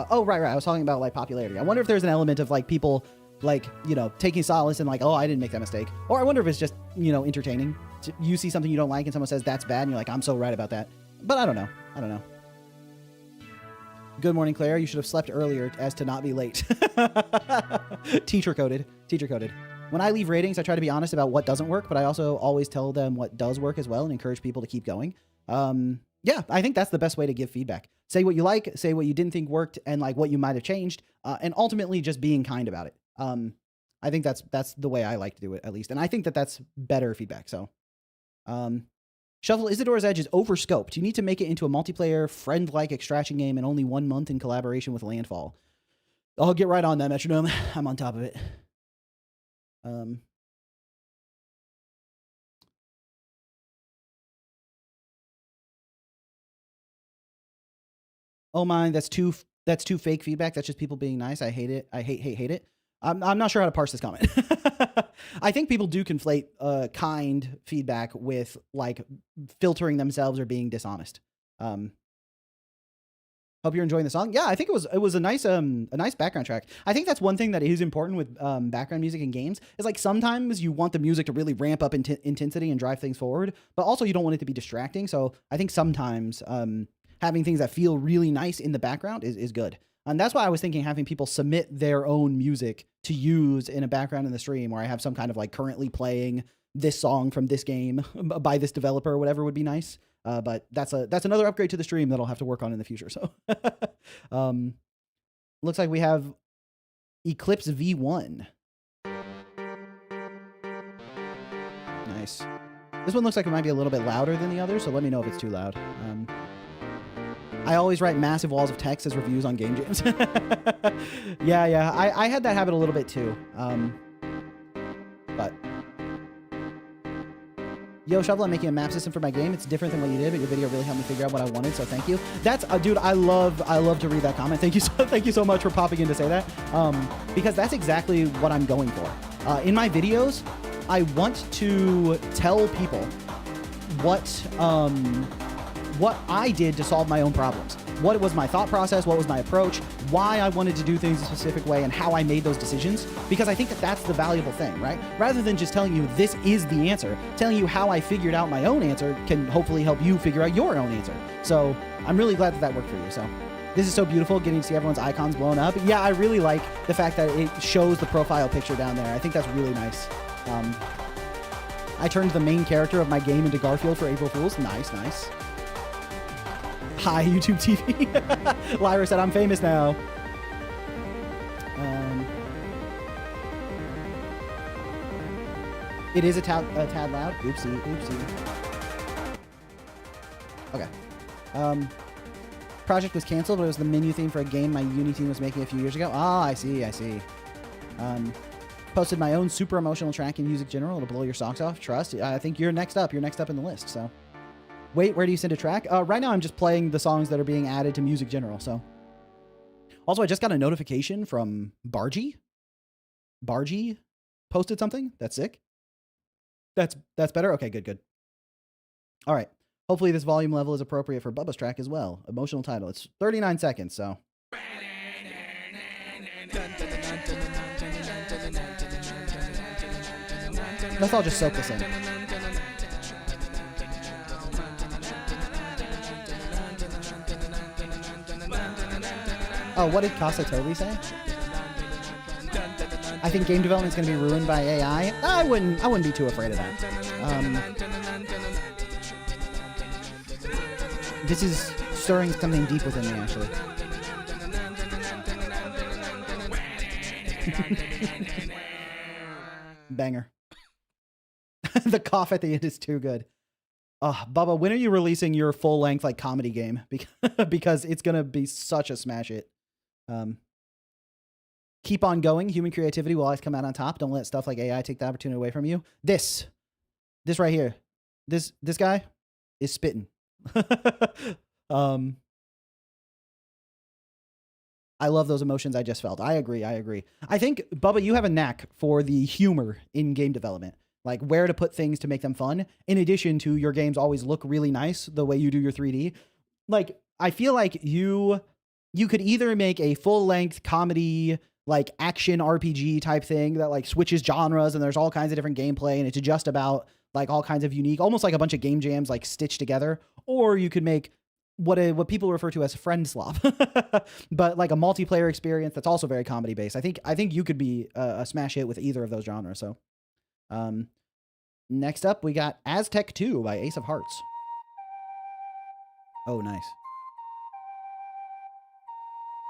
Oh, right. I was talking about like popularity. I wonder if there's an element of like people like, you know, taking solace in like, oh, I didn't make that mistake. Or I wonder if it's just, you know, entertaining. You see something you don't like and someone says that's bad and you're like, I'm so right about that. But I don't know. Good morning, Claire. You should have slept earlier as to not be late. Teacher coded. When I leave ratings, I try to be honest about what doesn't work, but I also always tell them what does work as well and encourage people to keep going. Yeah, I think that's the best way to give feedback. Say what you like, say what you didn't think worked, and like what you might have changed, and ultimately just being kind about it. I think that's the way I like to do it, at least. And I think that that's better feedback. So, Shuffle, Isadora's Edge is overscoped. You need to make it into a multiplayer, friend-like extraction game in only 1 month in collaboration with Landfall. I'll get right on that, Metronome. I'm on top of it. Oh my, that's too fake feedback. That's just people being nice. I hate it. I hate it. I'm not sure how to parse this comment. I think people do conflate kind feedback with like filtering themselves or being dishonest. Hope you're enjoying the song. Yeah, I think it was a nice background track. I think that's one thing that is important with background music in games is like sometimes you want the music to really ramp up intensity and drive things forward, but also you don't want it to be distracting. So I think sometimes having things that feel really nice in the background is good. And that's why I was thinking having people submit their own music to use in a background in the stream where I have some kind of like currently playing this song from this game by this developer or whatever would be nice. But that's another upgrade to the stream that I'll have to work on in the future. So looks like we have Eclipse V1. Nice. This one looks like it might be a little bit louder than the others, so let me know if it's too loud. I always write massive walls of text as reviews on game jams. Yeah. I had that habit a little bit too. But yo, Shovel, I'm making a map system for my game. It's different than what you did, but your video really helped me figure out what I wanted, so thank you. That's dude, I love to read that comment. Thank you so much for popping in to say that. Because that's exactly what I'm going for. In my videos, I want to tell people what what I did to solve my own problems. What was my thought process? What was my approach? Why I wanted to do things a specific way and how I made those decisions. Because I think that that's the valuable thing, right? Rather than just telling you this is the answer, telling you how I figured out my own answer can hopefully help you figure out your own answer. So I'm really glad that that worked for you. So this is so beautiful, getting to see everyone's icons blown up. Yeah, I really like the fact that it shows the profile picture down there. I think that's really nice. I turned the main character of my game into Garfield for April Fools. Nice, nice. Hi, YouTube TV. Lyra said, I'm famous now. It is a tad loud. Oopsie, oopsie. Okay. Project was canceled, but it was the menu theme for a game my uni team was making a few years ago. Ah, I see, I see. Posted my own super emotional track in Music General. It'll blow your socks off. Trust. I think you're next up. You're next up in the list, so. Wait, where do you send a track? Right now I'm just playing the songs that are being added to Music General, so. Also, I just got a notification from Bargy. Bargy posted something. That's sick. That's better? Okay, good, good. All right. Hopefully this volume level is appropriate for Bubba's track as well. Emotional title. It's 39 seconds, so. Let's all just soak this in. Oh, what did Casa Toby say? I think game development is going to be ruined by AI. I wouldn't be too afraid of that. This is stirring something deep within me, actually. Banger. The cough at the end is too good. Bubba, when are you releasing your full-length like comedy game? Because it's gonna be such a smash hit. Keep on going. Human creativity will always come out on top. Don't let stuff like AI take the opportunity away from you. This right here, this guy is spitting. I love those emotions I just felt. I agree. I think, Bubba, you have a knack for the humor in game development. Like where to put things to make them fun. In addition to your games always look really nice the way you do your 3D. Like, I feel like you could either make a full-length comedy, like action RPG type thing that like switches genres and there's all kinds of different gameplay and it's just about like all kinds of unique, almost like a bunch of game jams like stitched together. Or you could make what people refer to as friend slop, but like a multiplayer experience that's also very comedy based. I think you could be a smash hit with either of those genres. So, next up we got Aztec 2 by Ace of Hearts. Oh, nice.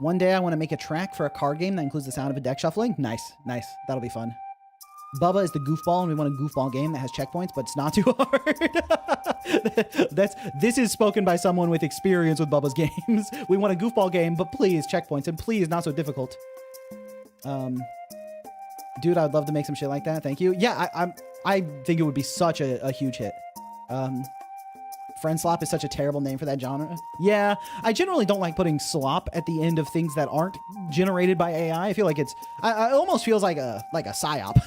One day I want to make a track for a card game that includes the sound of a deck shuffling. Nice. That'll be fun. Bubba is the goofball, and we want a goofball game that has checkpoints, but it's not too hard. This is spoken by someone with experience with Bubba's games. We want a goofball game, but please checkpoints, and please not so difficult. Dude, I'd love to make some shit like that. Thank you. Yeah, I think it would be such a huge hit. Friend slop is such a terrible name for that genre. Yeah, I generally don't like putting slop at the end of things that aren't generated by AI. I feel like it almost feels like a psyop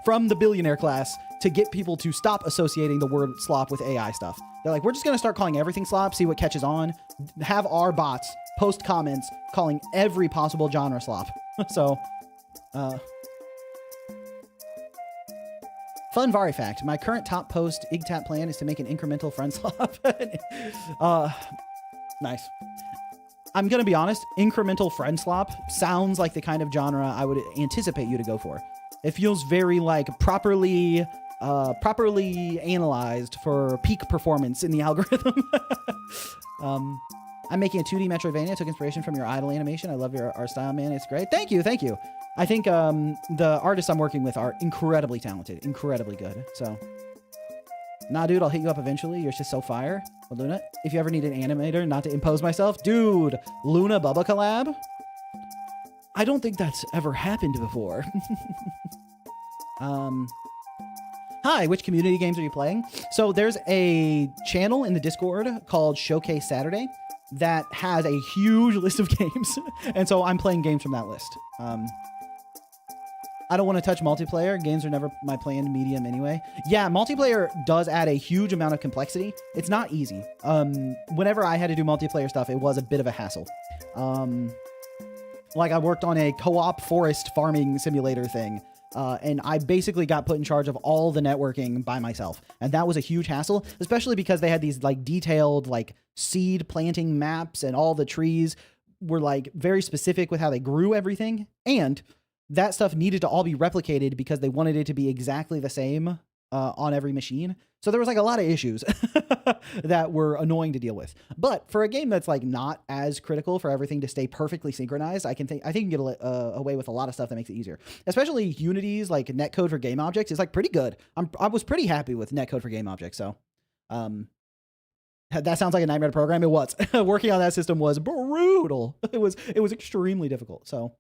from the billionaire class to get people to stop associating the word slop with AI stuff. They're like, we're just going to start calling everything slop, see what catches on, have our bots post comments calling every possible genre slop. So, fun Vari fact. My current top post IGTAP plan is to make an incremental friend slop. Nice. I'm going to be honest. Incremental friend slop sounds like the kind of genre I would anticipate you to go for. It feels very like properly analyzed for peak performance in the algorithm. I'm making a 2D Metroidvania. Took inspiration from your idle animation. I love your art style, man. It's great. Thank you. I think the artists I'm working with are incredibly talented, incredibly good. So, nah, dude, I'll hit you up eventually. You're just so fire. Well, Luna, if you ever need an animator, not to impose myself, dude, Luna Bubba collab? I don't think that's ever happened before. Hi, which community games are you playing? So there's a channel in the Discord called Showcase Saturday that has a huge list of games. And so I'm playing games from that list. I don't want to touch multiplayer. Games are never my planned medium anyway. Yeah, multiplayer does add a huge amount of complexity. It's not easy. Whenever I had to do multiplayer stuff, it was a bit of a hassle. Like I worked on a co-op forest farming simulator thing. And I basically got put in charge of all the networking by myself. And that was a huge hassle, especially because they had these like detailed like seed planting maps, and all the trees were like very specific with how they grew everything. And that stuff needed to all be replicated because they wanted it to be exactly the same on every machine. So there was like a lot of issues that were annoying to deal with. But for a game that's like not as critical for everything to stay perfectly synchronized, I think you can get away with a lot of stuff that makes it easier. Especially Unity's like netcode for game objects is like pretty good. I was pretty happy with netcode for game objects. So that sounds like a nightmare to program. It was. Working on that system was brutal. It was extremely difficult. So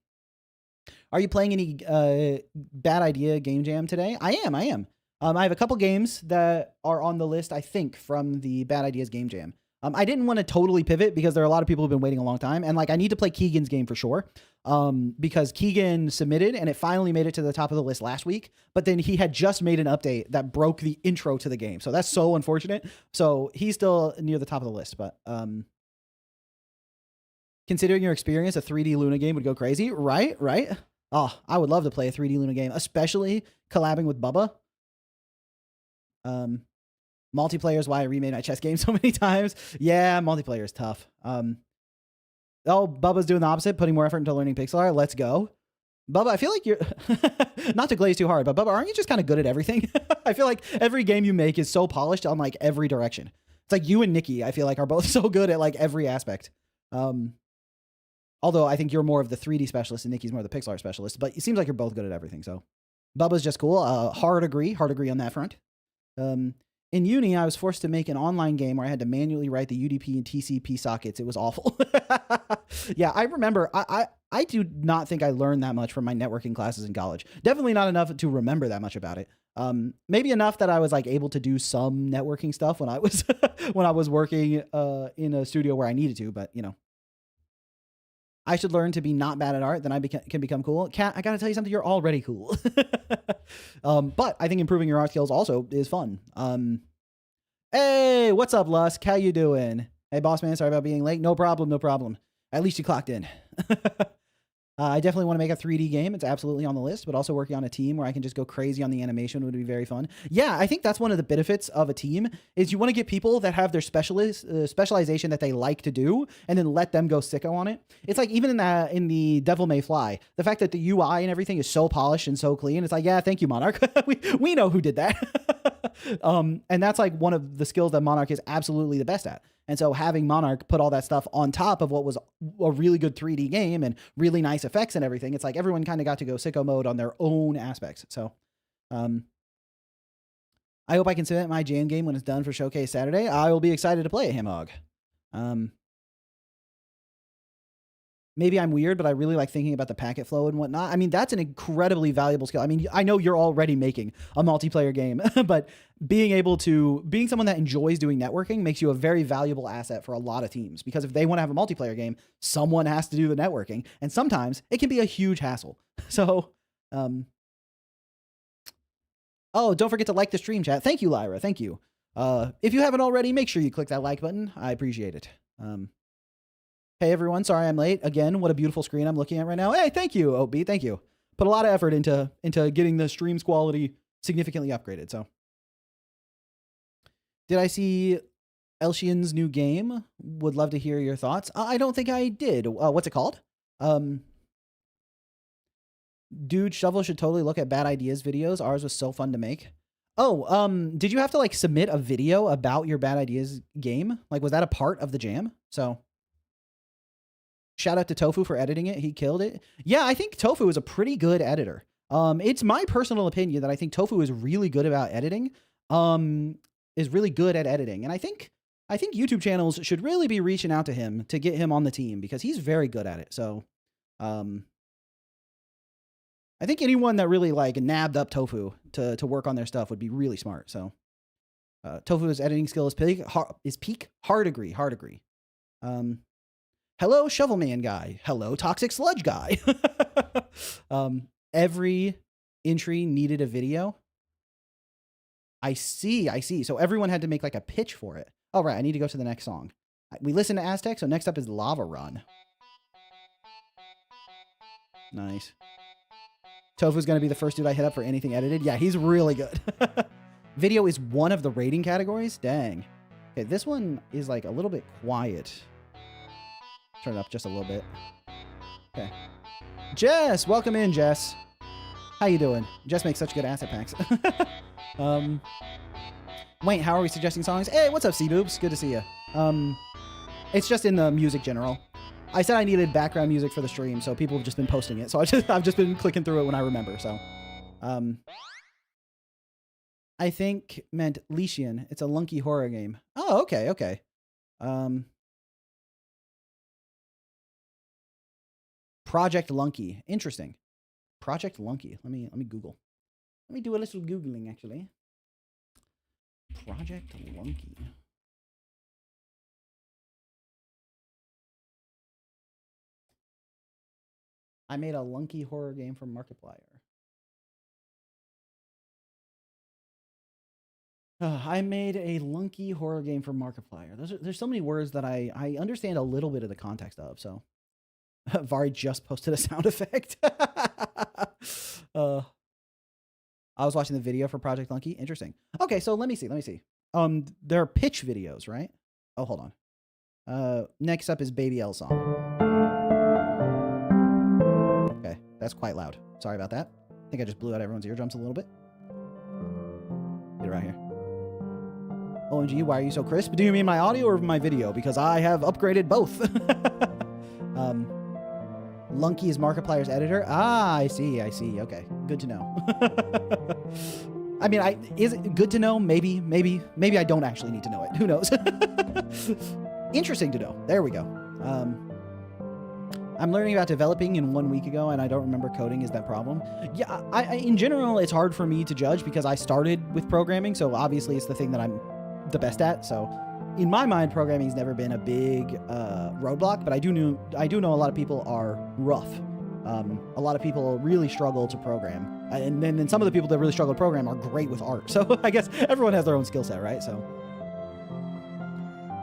are you playing any Bad Idea Game Jam today? I am. I have a couple games that are on the list, I think, from the Bad Ideas Game Jam. I didn't want to totally pivot because there are a lot of people who've been waiting a long time. And like, I need to play Keegan's game for sure. Because Keegan submitted and it finally made it to the top of the list last week. But then he had just made an update that broke the intro to the game. So that's so unfortunate. So he's still near the top of the list. But considering your experience, a 3D Luna game would go crazy. Right? Oh, I would love to play a 3D Luna game, especially collabing with Bubba. Multiplayer is why I remade my chess game so many times. Yeah, multiplayer is tough. Oh, Bubba's doing the opposite, putting more effort into learning pixel art. Let's go. Bubba, I feel like you're not to glaze too hard, but Bubba, aren't you just kind of good at everything? I feel like every game you make is so polished on like every direction. It's like you and Nikki, I feel like, are both so good at like every aspect. Although I think you're more of the 3D specialist and Nikki's more of the pixel art specialist, but it seems like you're both good at everything. So Bubba's just cool. Hard agree on that front. In uni, I was forced to make an online game where I had to manually write the UDP and TCP sockets. It was awful. Yeah, I remember. I do not think I learned that much from my networking classes in college. Definitely not enough to remember that much about it. Maybe enough that I was like able to do some networking stuff when I was when I was working in a studio where I needed to. But you know, I should learn to be not bad at art, then I can become cool. Kat, I gotta tell you something, you're already cool. But I think improving your art skills also is fun. Hey, what's up, Lusk? How you doing? Hey, boss man, sorry about being late. No problem. At least you clocked in. I definitely want to make a 3D game. It's absolutely on the list, but also working on a team where I can just go crazy on the animation would be very fun. Yeah, I think that's one of the benefits of a team is you want to get people that have their specialization that they like to do and then let them go sicko on it. It's like even in the Devil May Fly, the fact that the UI and everything is so polished and so clean. It's like, yeah, thank you, Monarch. we know who did that. And that's like one of the skills that Monarch is absolutely the best at. And so having Monarch put all that stuff on top of what was a really good 3D game and really nice effects and everything, it's like everyone kind of got to go sicko mode on their own aspects. So I hope I can submit my Jan game when it's done for Showcase Saturday. I will be excited to play it, Hamhog. Maybe I'm weird, but I really like thinking about the packet flow and whatnot. I mean, that's an incredibly valuable skill. I mean, I know you're already making a multiplayer game, but being someone that enjoys doing networking makes you a very valuable asset for a lot of teams, because if they want to have a multiplayer game, someone has to do the networking, and sometimes it can be a huge hassle. So, oh, don't forget to like the stream, chat. Thank you, Lyra. Thank you. If you haven't already, make sure you click that like button. I appreciate it. Hey everyone, sorry I'm late. Again, what a beautiful screen I'm looking at right now. Hey, thank you, OB, thank you. Put a lot of effort into getting the stream's quality significantly upgraded. So, did I see Elshian's new game? Would love to hear your thoughts. I don't think I did. What's it called? Dude, Shovel should totally look at Bad Ideas videos. Ours was so fun to make. Oh, did you have to like submit a video about your Bad Ideas game? Like, was that a part of the jam? So. Shout out to Tofu for editing it. He killed it. Yeah, I think Tofu is a pretty good editor. It's my personal opinion that I think Tofu is really good about editing. Is really good at editing. And I think YouTube channels should really be reaching out to him to get him on the team because he's very good at it. So, I think anyone that really like nabbed up Tofu to work on their stuff would be really smart. So, Tofu's editing skill is peak. Hard agree. Hello, Shovelman guy. Hello, Toxic Sludge guy. Every entry needed a video. I see. So everyone had to make like a pitch for it. Oh, right. I need to go to the next song. We listened to Aztec, so next up is Lava Run. Nice. Tofu's going to be the first dude I hit up for anything edited. Yeah, he's really good. Video is one of the rating categories? Dang. Okay, this one is like a little bit quiet. Turn it up just a little bit. Okay. Jess! Welcome in, Jess. How you doing? Jess makes such good asset packs. Wait, how are we suggesting songs? Hey, what's up, C-Boobs? Good to see you. It's just in the music general. I said I needed background music for the stream, so people have just been posting it. So I've just been clicking through it when I remember. So, I think meant Leashian. It's a lunky horror game. Oh, okay. Project Lunky. Interesting. Project Lunky. Let me Google. Let me do a little Googling, actually. Project Lunky. I made a lunky horror game for Markiplier. I made a lunky horror game for Markiplier. There's so many words that I understand a little bit of the context of, so. Vari just posted a sound effect. I was watching the video for Project Lunky. Interesting. Okay, so let me see. There are pitch videos, right? Oh, hold on. Next up is Baby L song. Okay, that's quite loud. Sorry about that. I think I just blew out everyone's eardrums a little bit. Get it right here. OMG, why are you so crisp? Do you mean my audio or my video? Because I have upgraded both. Lunky is Markiplier's editor. Ah, I see. Okay, good to know. I mean, is it good to know? Maybe I don't actually need to know it. Who knows? Interesting to know. There we go. I'm learning about developing in 1 week ago, and I don't remember coding. Is that problem? Yeah, I in general, it's hard for me to judge because I started with programming, so obviously it's the thing that I'm the best at. So in my mind, programming has never been a big roadblock, but I do know a lot of people are rough. A lot of people really struggle to program, and then some of the people that really struggle to program are great with art. So I guess everyone has their own skill set, right? So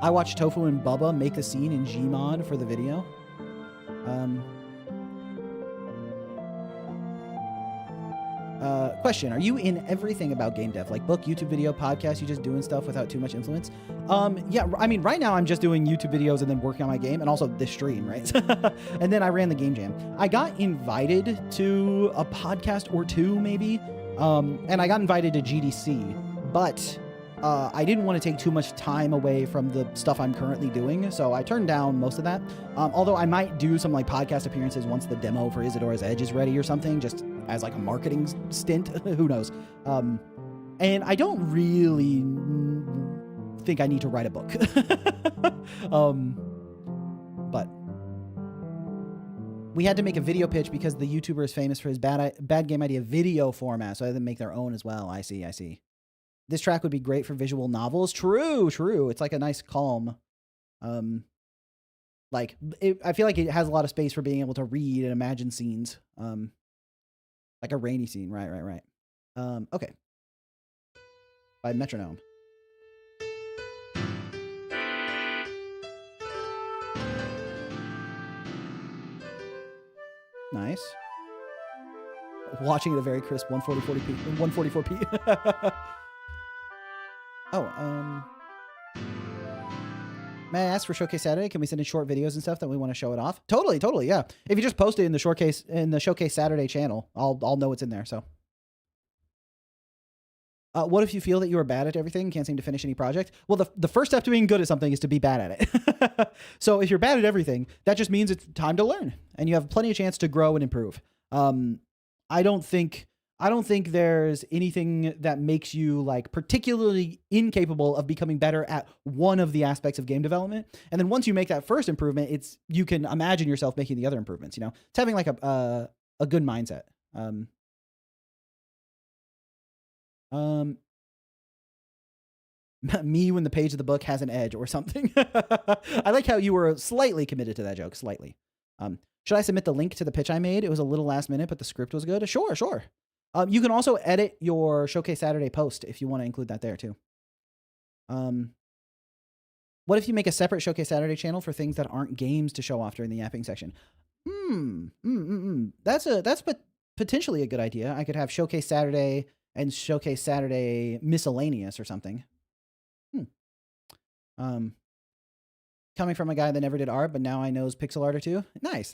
I watched Tofu and Bubba make the scene in Gmod for the video. Question, are you in everything about game dev? Like book, YouTube video, podcast, you just doing stuff without too much influence? Yeah, I mean, right now I'm just doing YouTube videos and then working on my game and also this stream, right? And then I ran the game jam. I got invited to a podcast or two maybe, and I got invited to GDC, but I didn't want to take too much time away from the stuff I'm currently doing, so I turned down most of that. Although I might do some like podcast appearances once the demo for Isadora's Edge is ready or something, just as like a marketing stint. Who knows? And I don't really think I need to write a book. But we had to make a video pitch because the YouTuber is famous for his bad game idea video format, so I had to make their own as well. I see. This track would be great for visual novels. True. It's like a nice calm. I feel like it has a lot of space for being able to read and imagine scenes. Like a rainy scene. Right. Okay. By Metronome. Nice. Watching at a very crisp 144p. May I ask for Showcase Saturday? Can we send in short videos and stuff that we want to show it off? Totally, yeah. If you just post it in the Showcase Saturday channel, I'll know it's in there. So, what if you feel that you are bad at everything and can't seem to finish any project? Well, the first step to being good at something is to be bad at it. So if you're bad at everything, that just means it's time to learn, and you have plenty of chance to grow and improve. I don't think there's anything that makes you like particularly incapable of becoming better at one of the aspects of game development. And then once you make that first improvement, you can imagine yourself making the other improvements. You know, it's having like a good mindset. Me when the page of the book has an edge or something. I like how you were slightly committed to that joke. Slightly. Should I submit the link to the pitch I made? It was a little last minute, but the script was good. Sure. You can also edit your Showcase Saturday post if you want to include that there too. What if you make a separate Showcase Saturday channel for things that aren't games to show off during the yapping section? That's potentially a good idea. I could have Showcase Saturday and Showcase Saturday miscellaneous or something. Coming from a guy that never did art, but now I knows pixel art or two. Nice.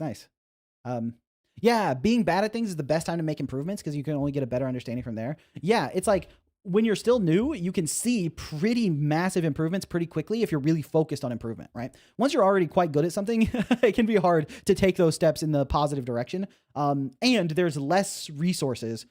Yeah, being bad at things is the best time to make improvements because you can only get a better understanding from there. Yeah, it's like when you're still new, you can see pretty massive improvements pretty quickly if you're really focused on improvement, right? Once you're already quite good at something, it can be hard to take those steps in the positive direction. And there's less resources.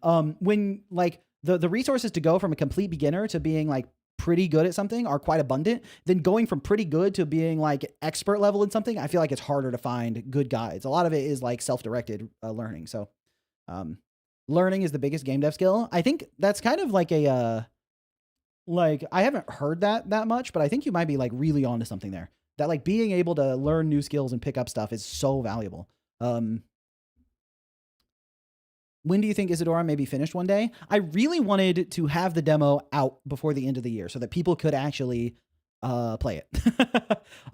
When like the resources to go from a complete beginner to being like pretty good at something are quite abundant, then going from pretty good to being like expert level in something, I feel like it's harder to find good guides. A lot of it is like self-directed learning. So learning is the biggest game dev skill. I think that's kind of like a like I haven't heard that much, but I think you might be like really onto something there. That like being able to learn new skills and pick up stuff is so valuable. When do you think Isadora may be finished one day? I really wanted to have the demo out before the end of the year so that people could actually play it.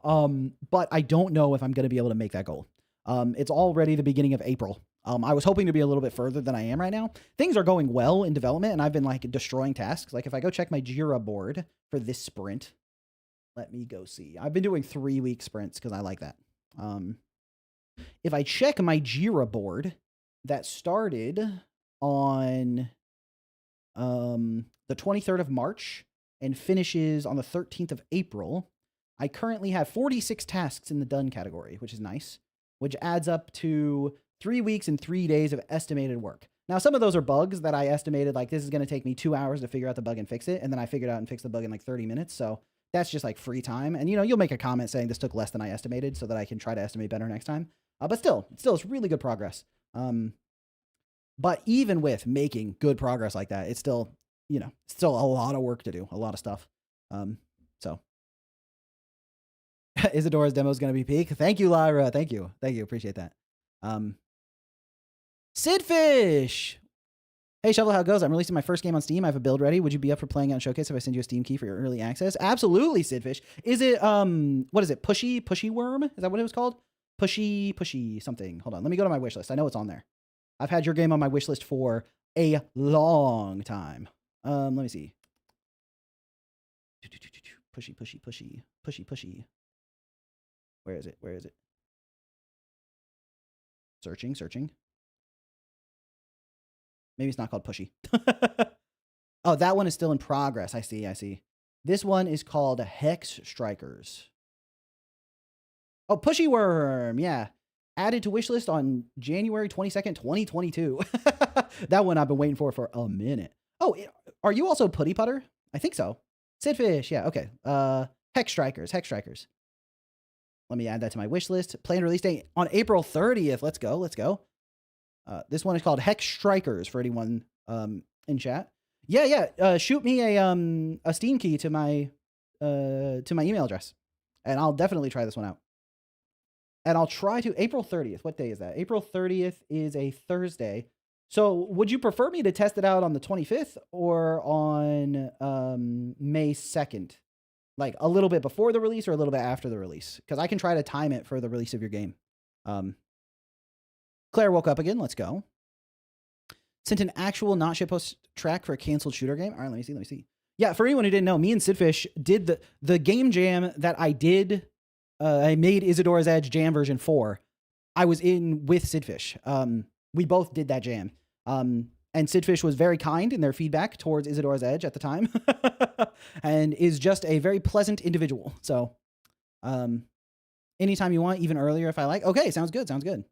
But I don't know if I'm going to be able to make that goal. It's already the beginning of April. I was hoping to be a little bit further than I am right now. Things are going well in development, and I've been like destroying tasks. Like if I go check my Jira board for this sprint, let me go see. I've been doing 3-week sprints because I like that. If I check my Jira board, that started on the 23rd of March and finishes on the 13th of April. I currently have 46 tasks in the done category, which is nice, which adds up to 3 weeks and 3 days of estimated work. Now, some of those are bugs that I estimated, like this is going to take me 2 hours to figure out the bug and fix it. And then I figured out and fixed the bug in like 30 minutes. So that's just like free time. And, you know, you'll make a comment saying this took less than I estimated so that I can try to estimate better next time. But still, it's really good progress. But even with making good progress like that, it's still, you know, still a lot of work to do, a lot of stuff. So Isadora's demo is going to be peak. Thank you, Lyra. Thank you. Appreciate that. Sidfish. Hey, Shovel, how it goes? I'm releasing my first game on Steam. I have a build ready. Would you be up for playing on Showcase if I send you a Steam key for your early access? Absolutely, Sidfish. Is it, what is it? Pushy Worm? Is that what it was called? Pushy something. Hold on. Let me go to my wish list. I know it's on there. I've had your game on my wish list for a long time. Let me see. Pushy. Where is it? Searching. Maybe it's not called Pushy. Oh, that one is still in progress. I see. This one is called Hex Strikers. Oh, Pushy Worm. Yeah. Added to wishlist on January 22nd, 2022. That one I've been waiting for a minute. Oh, are you also Putty Putter? I think so. Sidfish. Yeah. Okay. Hex Strikers. Let me add that to my wish list. Planned release date on April 30th. Let's go. This one is called Hex Strikers for anyone in chat. Yeah. Shoot me a Steam key to my email address, and I'll definitely try this one out. And I'll try to April 30th. What day is that? April 30th is a Thursday. So would you prefer me to test it out on the 25th or on May 2nd? Like a little bit before the release or a little bit after the release? Because I can try to time it for the release of your game. Claire woke up again. Let's go. Sent an actual not shitpost track for a canceled shooter game. All right, let me see. Yeah, for anyone who didn't know, me and Sidfish did the game jam that I did. I made Isadora's Edge Jam version 4. I was in with Sidfish. We both did that jam. And Sidfish was very kind in their feedback towards Isadora's Edge at the time. And is just a very pleasant individual. So anytime you want, even earlier if I like. Okay, sounds good.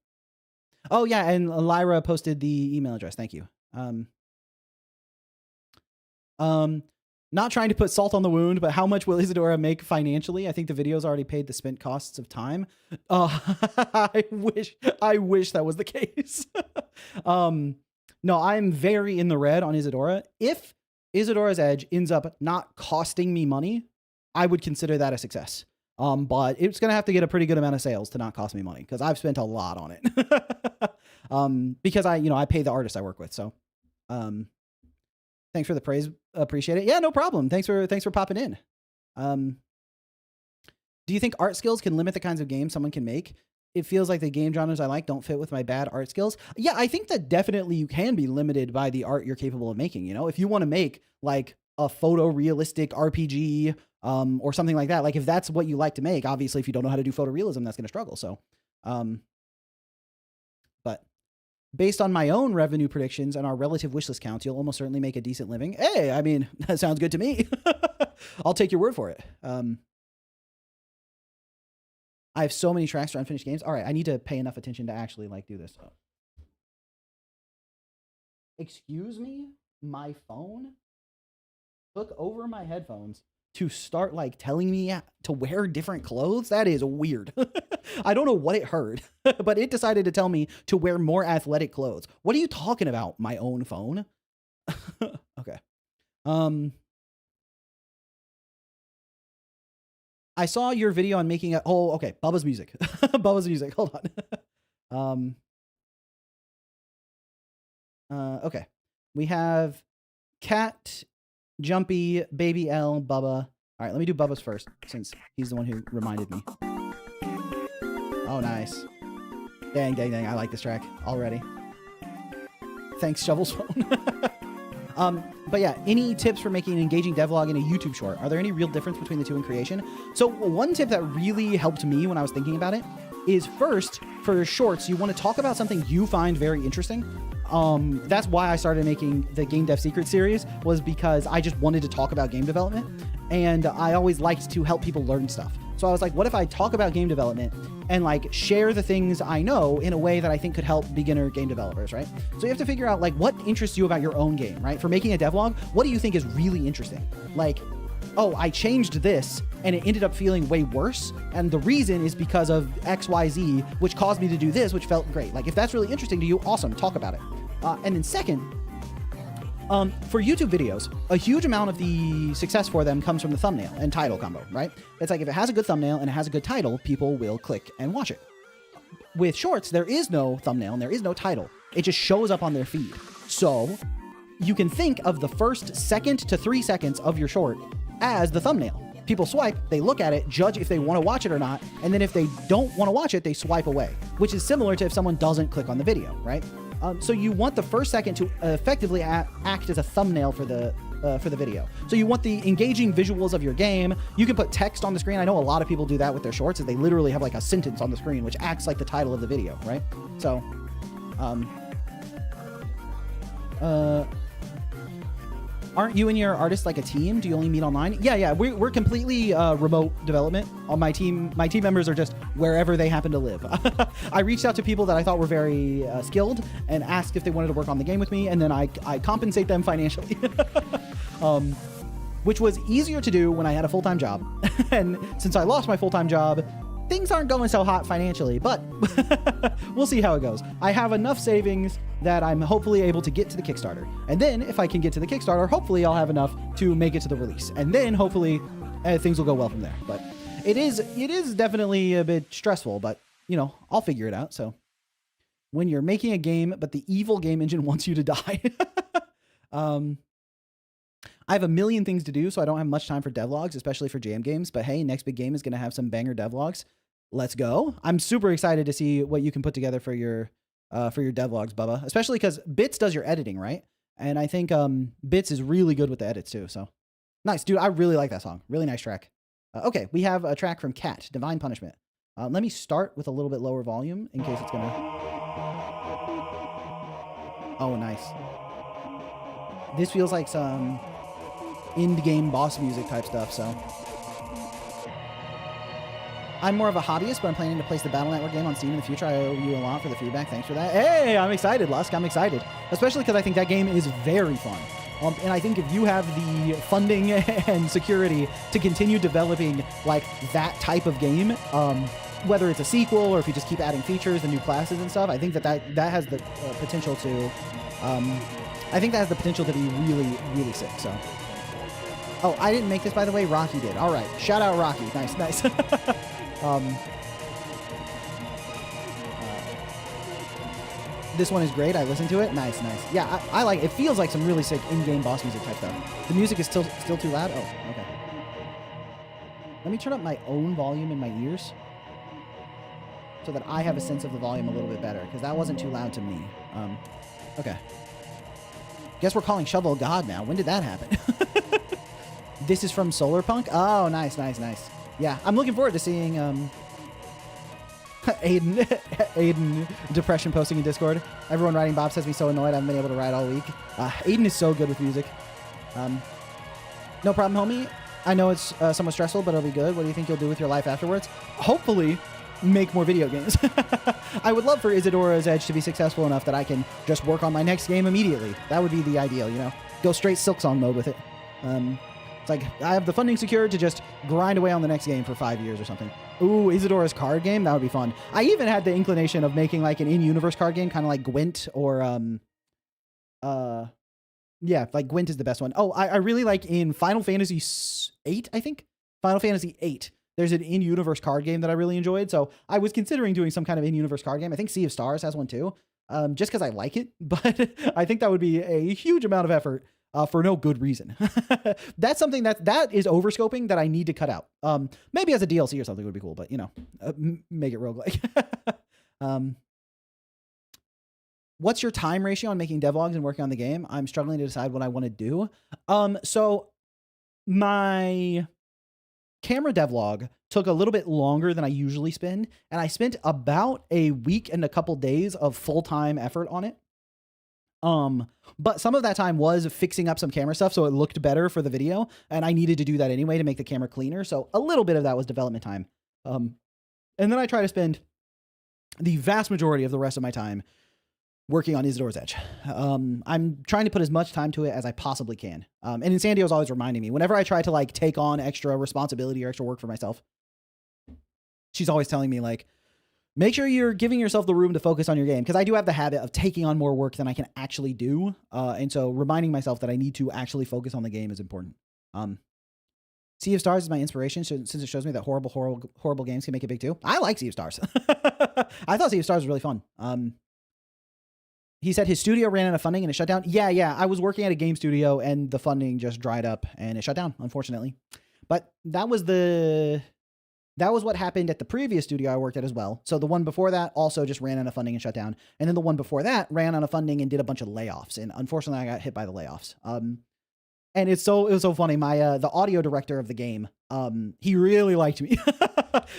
Oh, yeah, and Lyra posted the email address. Thank you. Not trying to put salt on the wound, but how much will Isadora make financially? I think the video's already paid the spent costs of time. I wish that was the case. No, I'm very in the red on Isadora. If Isadora's Edge ends up not costing me money, I would consider that a success. But it's going to have to get a pretty good amount of sales to not cost me money because I've spent a lot on it. because I pay the artists I work with. So, thanks for the praise. Appreciate it. Yeah, no problem. Thanks for popping in. Do you think art skills can limit the kinds of games someone can make? It feels like the game genres I like don't fit with my bad art skills. Yeah, I think that definitely you can be limited by the art you're capable of making. If you want to make like a photorealistic RPG, or something like that, like if that's what you like to make, obviously if you don't know how to do photorealism, that's going to struggle. So, but based on my own revenue predictions and our relative wishlist counts, you'll almost certainly make a decent living. Hey, I mean, that sounds good to me. I'll take your word for it. I have so many tracks for unfinished games. All right, I need to pay enough attention to actually like do this. Excuse me, my phone took over my headphones to start like telling me to wear different clothes. That is weird. I don't know what it heard, but it decided to tell me to wear more athletic clothes. What are you talking about? My own phone? Okay. I saw your video on making okay, Bubba's music. Bubba's music. Hold on. Okay. We have Cat, Jumpy, Baby L, Bubba. All right, let me do Bubba's first, since he's the one who reminded me. Oh, nice. Dang, dang, dang. I like this track already. Thanks, Shovel's phone. But yeah, any tips for making an engaging devlog in a YouTube short? Are there any real difference between the two in creation? So one tip that really helped me when I was thinking about it is, first, for shorts, you want to talk about something you find very interesting. That's why I started making the Game Dev Secret series, was because I just wanted to talk about game development, and I always liked to help people learn stuff. So I was like, what if I talk about game development and like share the things I know in a way that I think could help beginner game developers, right? So you have to figure out like what interests you about your own game, right? For making a devlog, what do you think is really interesting? Like, oh, I changed this and it ended up feeling way worse, and the reason is because of XYZ, which caused me to do this, which felt great. Like, if that's really interesting to you, awesome, talk about it. And then second, for YouTube videos, a huge amount of the success for them comes from the thumbnail and title combo, right? It's like if it has a good thumbnail and it has a good title, people will click and watch it. With shorts, there is no thumbnail and there is no title. It just shows up on their feed. So you can think of the first 2 to 3 seconds of your short as the thumbnail. People swipe, they look at it, judge if they want to watch it or not, and then if they don't want to watch it, they swipe away, which is similar to if someone doesn't click on the video, right? So you want the first second to effectively act as a thumbnail for the video. So you want the engaging visuals of your game. You can put text on the screen. I know a lot of people do that with their shorts, is they literally have like a sentence on the screen, which acts like the title of the video, right? So, aren't you and your artist like a team? Do you only meet online? Yeah, we're completely remote development. My team members are just wherever they happen to live. I reached out to people that I thought were very skilled and asked if they wanted to work on the game with me, and then I compensate them financially. Which was easier to do when I had a full-time job. And since I lost my full-time job, things aren't going so hot financially, but we'll see how it goes. I have enough savings that I'm hopefully able to get to the Kickstarter. And then if I can get to the Kickstarter, hopefully I'll have enough to make it to the release. And then hopefully things will go well from there. But it is definitely a bit stressful, but you know, I'll figure it out. So when you're making a game, but the evil game engine wants you to die. I have a million things to do, so I don't have much time for devlogs, especially for jam games. But hey, next big game is going to have some banger devlogs. Let's go. I'm super excited to see what you can put together for your devlogs, Bubba, especially because Bits does your editing, right? And I think Bits is really good with the edits too. So nice, dude. I really like that song. Really nice track. Okay, we have a track from Cat, Divine Punishment. Let me start with a little bit lower volume in case it's going to... Oh, nice. This feels like some end-game boss music type stuff, so... I'm more of a hobbyist, but I'm planning to place the Battle Network game on Steam in the future. I owe you a lot for the feedback. Thanks for that. Hey, I'm excited, Lusk. I'm excited. Especially because I think that game is very fun. And I think if you have the funding and security to continue developing like that type of game, whether it's a sequel or if you just keep adding features and new classes and stuff, I think that has the potential to... I think that has the potential to be really, really sick, so... Oh, I didn't make this, by the way. Rocky did. All right. Shout out Rocky. Nice, nice. This one is great. I listened to it. Nice, nice. Yeah, I like it. It feels like some really sick in-game boss music type stuff. The music is still too loud. Oh, okay. Let me turn up my own volume in my ears so that I have a sense of the volume a little bit better, because that wasn't too loud to me. Okay. Guess we're calling Shovel God now. When did that happen? This is from Solarpunk? Oh, nice, nice, nice. Yeah, I'm looking forward to seeing Aiden depression posting in Discord. Everyone writing Bob says me so annoyed I haven't been able to write all week. Aiden is so good with music. No problem, homie. I know it's somewhat stressful, but it'll be good. What do you think you'll do with your life afterwards? Hopefully, make more video games. I would love for Isadora's Edge to be successful enough that I can just work on my next game immediately. That would be the ideal, you know? Go straight Silksong mode with it. It's like, I have the funding secured to just grind away on the next game for 5 years or something. Ooh, Isadora's card game? That would be fun. I even had the inclination of making like an in-universe card game, kind of like Gwent or, yeah, like Gwent is the best one. Oh, I really like in Final Fantasy VIII, I think? Final Fantasy VIII. There's an in-universe card game that I really enjoyed, so I was considering doing some kind of in-universe card game. I think Sea of Stars has one too, just because I like it, but I think that would be a huge amount of effort. For no good reason. That's something that is overscoping that I need to cut out. Maybe as a DLC or something would be cool, but you know, make it roguelike. What's your time ratio on making devlogs and working on the game? I'm struggling to decide what I want to do. So my camera devlog took a little bit longer than I usually spend, and I spent about a week and a couple days of full-time effort on it. But some of that time was fixing up some camera stuff so it looked better for the video, and I needed to do that anyway to make the camera cleaner. So a little bit of that was development time. And then I try to spend the vast majority of the rest of my time working on Isadora's Edge. I'm trying to put as much time to it as I possibly can. And Insandio is always reminding me whenever I try to like take on extra responsibility or extra work for myself, she's always telling me like, make sure you're giving yourself the room to focus on your game, because I do have the habit of taking on more work than I can actually do. And so reminding myself that I need to actually focus on the game is important. Sea of Stars is my inspiration since it shows me that horrible games can make it big too. I like Sea of Stars. I thought Sea of Stars was really fun. He said his studio ran out of funding and it shut down. Yeah. I was working at a game studio and the funding just dried up and it shut down, unfortunately. But that was what happened at the previous studio I worked at as well. So the one before that also just ran out of funding and shut down. And then the one before that ran out of funding and did a bunch of layoffs. And unfortunately, I got hit by the layoffs. And it was so funny. My the audio director of the game, he really liked me.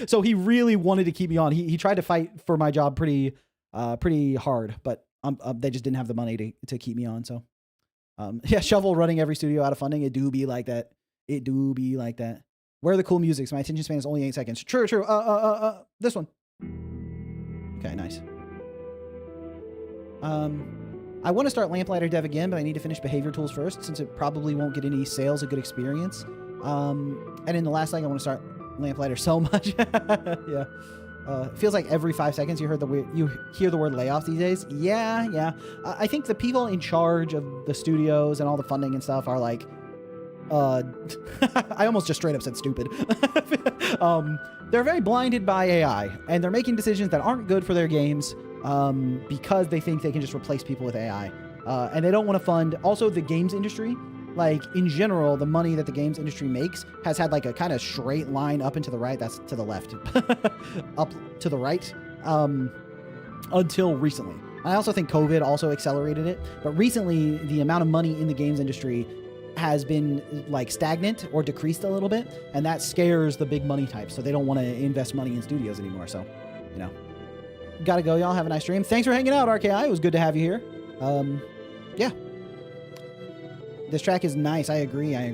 So he really wanted to keep me on. He tried to fight for my job pretty hard, but they just didn't have the money to keep me on. So yeah, Shovel running every studio out of funding. It do be like that. It do be like that. Where are the cool musics? My attention span is only 8 seconds. True. This one. Okay, nice. I want to start Lamplighter dev again, but I need to finish Behavior Tools first, since it probably won't get any sales, a good experience. And in the last leg, I want to start Lamplighter so much. Yeah. It feels like every 5 seconds you hear the word layoff these days. Yeah. I think the people in charge of the studios and all the funding and stuff are like, I almost just straight up said stupid. They're very blinded by AI, and they're making decisions that aren't good for their games because they think they can just replace people with AI. And they don't want to fund also the games industry. Like in general, the money that the games industry makes has had like a kind of straight line up and to the right. That's to the left, up to the right, until recently. I also think COVID also accelerated it. But recently, the amount of money in the games industry has been like stagnant or decreased a little bit, and that scares the big money types, so they don't want to invest money in studios anymore. So, you know, gotta go, y'all. Have a nice stream. Thanks for hanging out, RKI. It was good to have you here. Yeah, this track is nice. I agree. I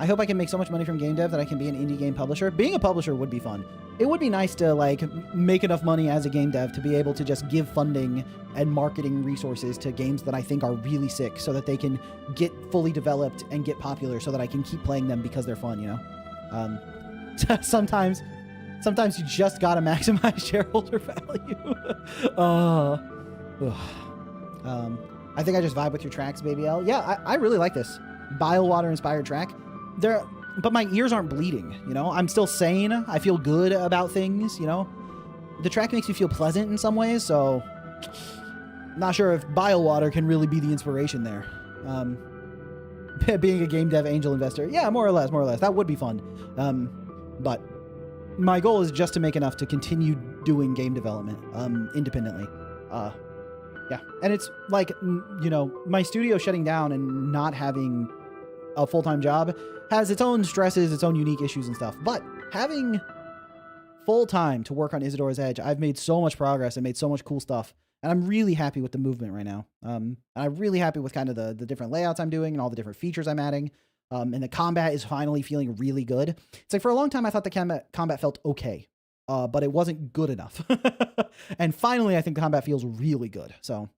hope I can make so much money from game dev that I can be an indie game publisher. Being a publisher would be fun. It would be nice to like make enough money as a game dev to be able to just give funding and marketing resources to games that I think are really sick, so that they can get fully developed and get popular, so that I can keep playing them because they're fun, you know? Sometimes you just gotta maximize shareholder value. I think I just vibe with your tracks, Baby L. Yeah, I really like this Bilewater inspired track. But my ears aren't bleeding, you know? I'm still sane. I feel good about things, you know? the track makes me feel pleasant in some ways, so not sure if bile water can really be the inspiration there. Being a game dev angel investor, yeah, more or less, that would be fun. But my goal is just to make enough to continue doing game development independently. Yeah, and it's like, you know, my studio shutting down and not having a full-time job has its own stresses, its own unique issues and stuff. But having full-time to work on Isadora's Edge, I've made so much progress and made so much cool stuff. And I'm really happy with the movement right now. And I'm really happy with kind of the different layouts I'm doing and all the different features I'm adding. And the combat is finally feeling really good. It's like for a long time, I thought the combat felt okay, but it wasn't good enough. And finally, I think the combat feels really good. So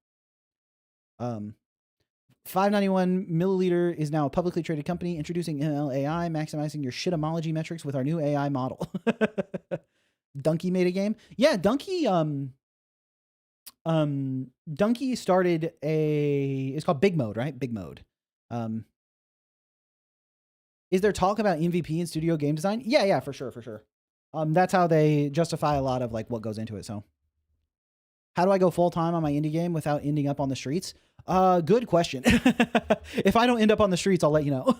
591 milliliter is now a publicly traded company introducing ML AI, maximizing your shitomology metrics with our new AI model. Dunkey made a game. Yeah, Dunkey started it's called Big Mode, right? Big Mode. Is there talk about MVP in studio game design? Yeah, for sure. That's how they justify a lot of like what goes into it. So how do I go full time on my indie game without ending up on the streets? Good question. If I don't end up on the streets, I'll let you know.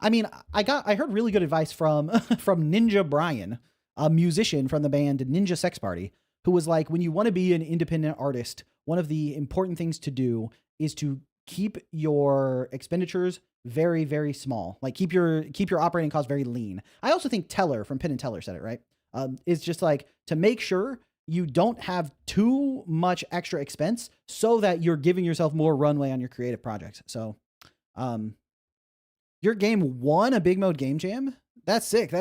I mean, I heard really good advice from Ninja Brian, a musician from the band Ninja Sex Party, who was like, when you want to be an independent artist, one of the important things to do is to keep your expenditures very, very small. Like keep your operating costs very lean. I also think Teller from Penn and Teller said it, right? It's just like to make sure you don't have too much extra expense so that you're giving yourself more runway on your creative projects. So, your game won a Big Mode Game Jam? That's sick.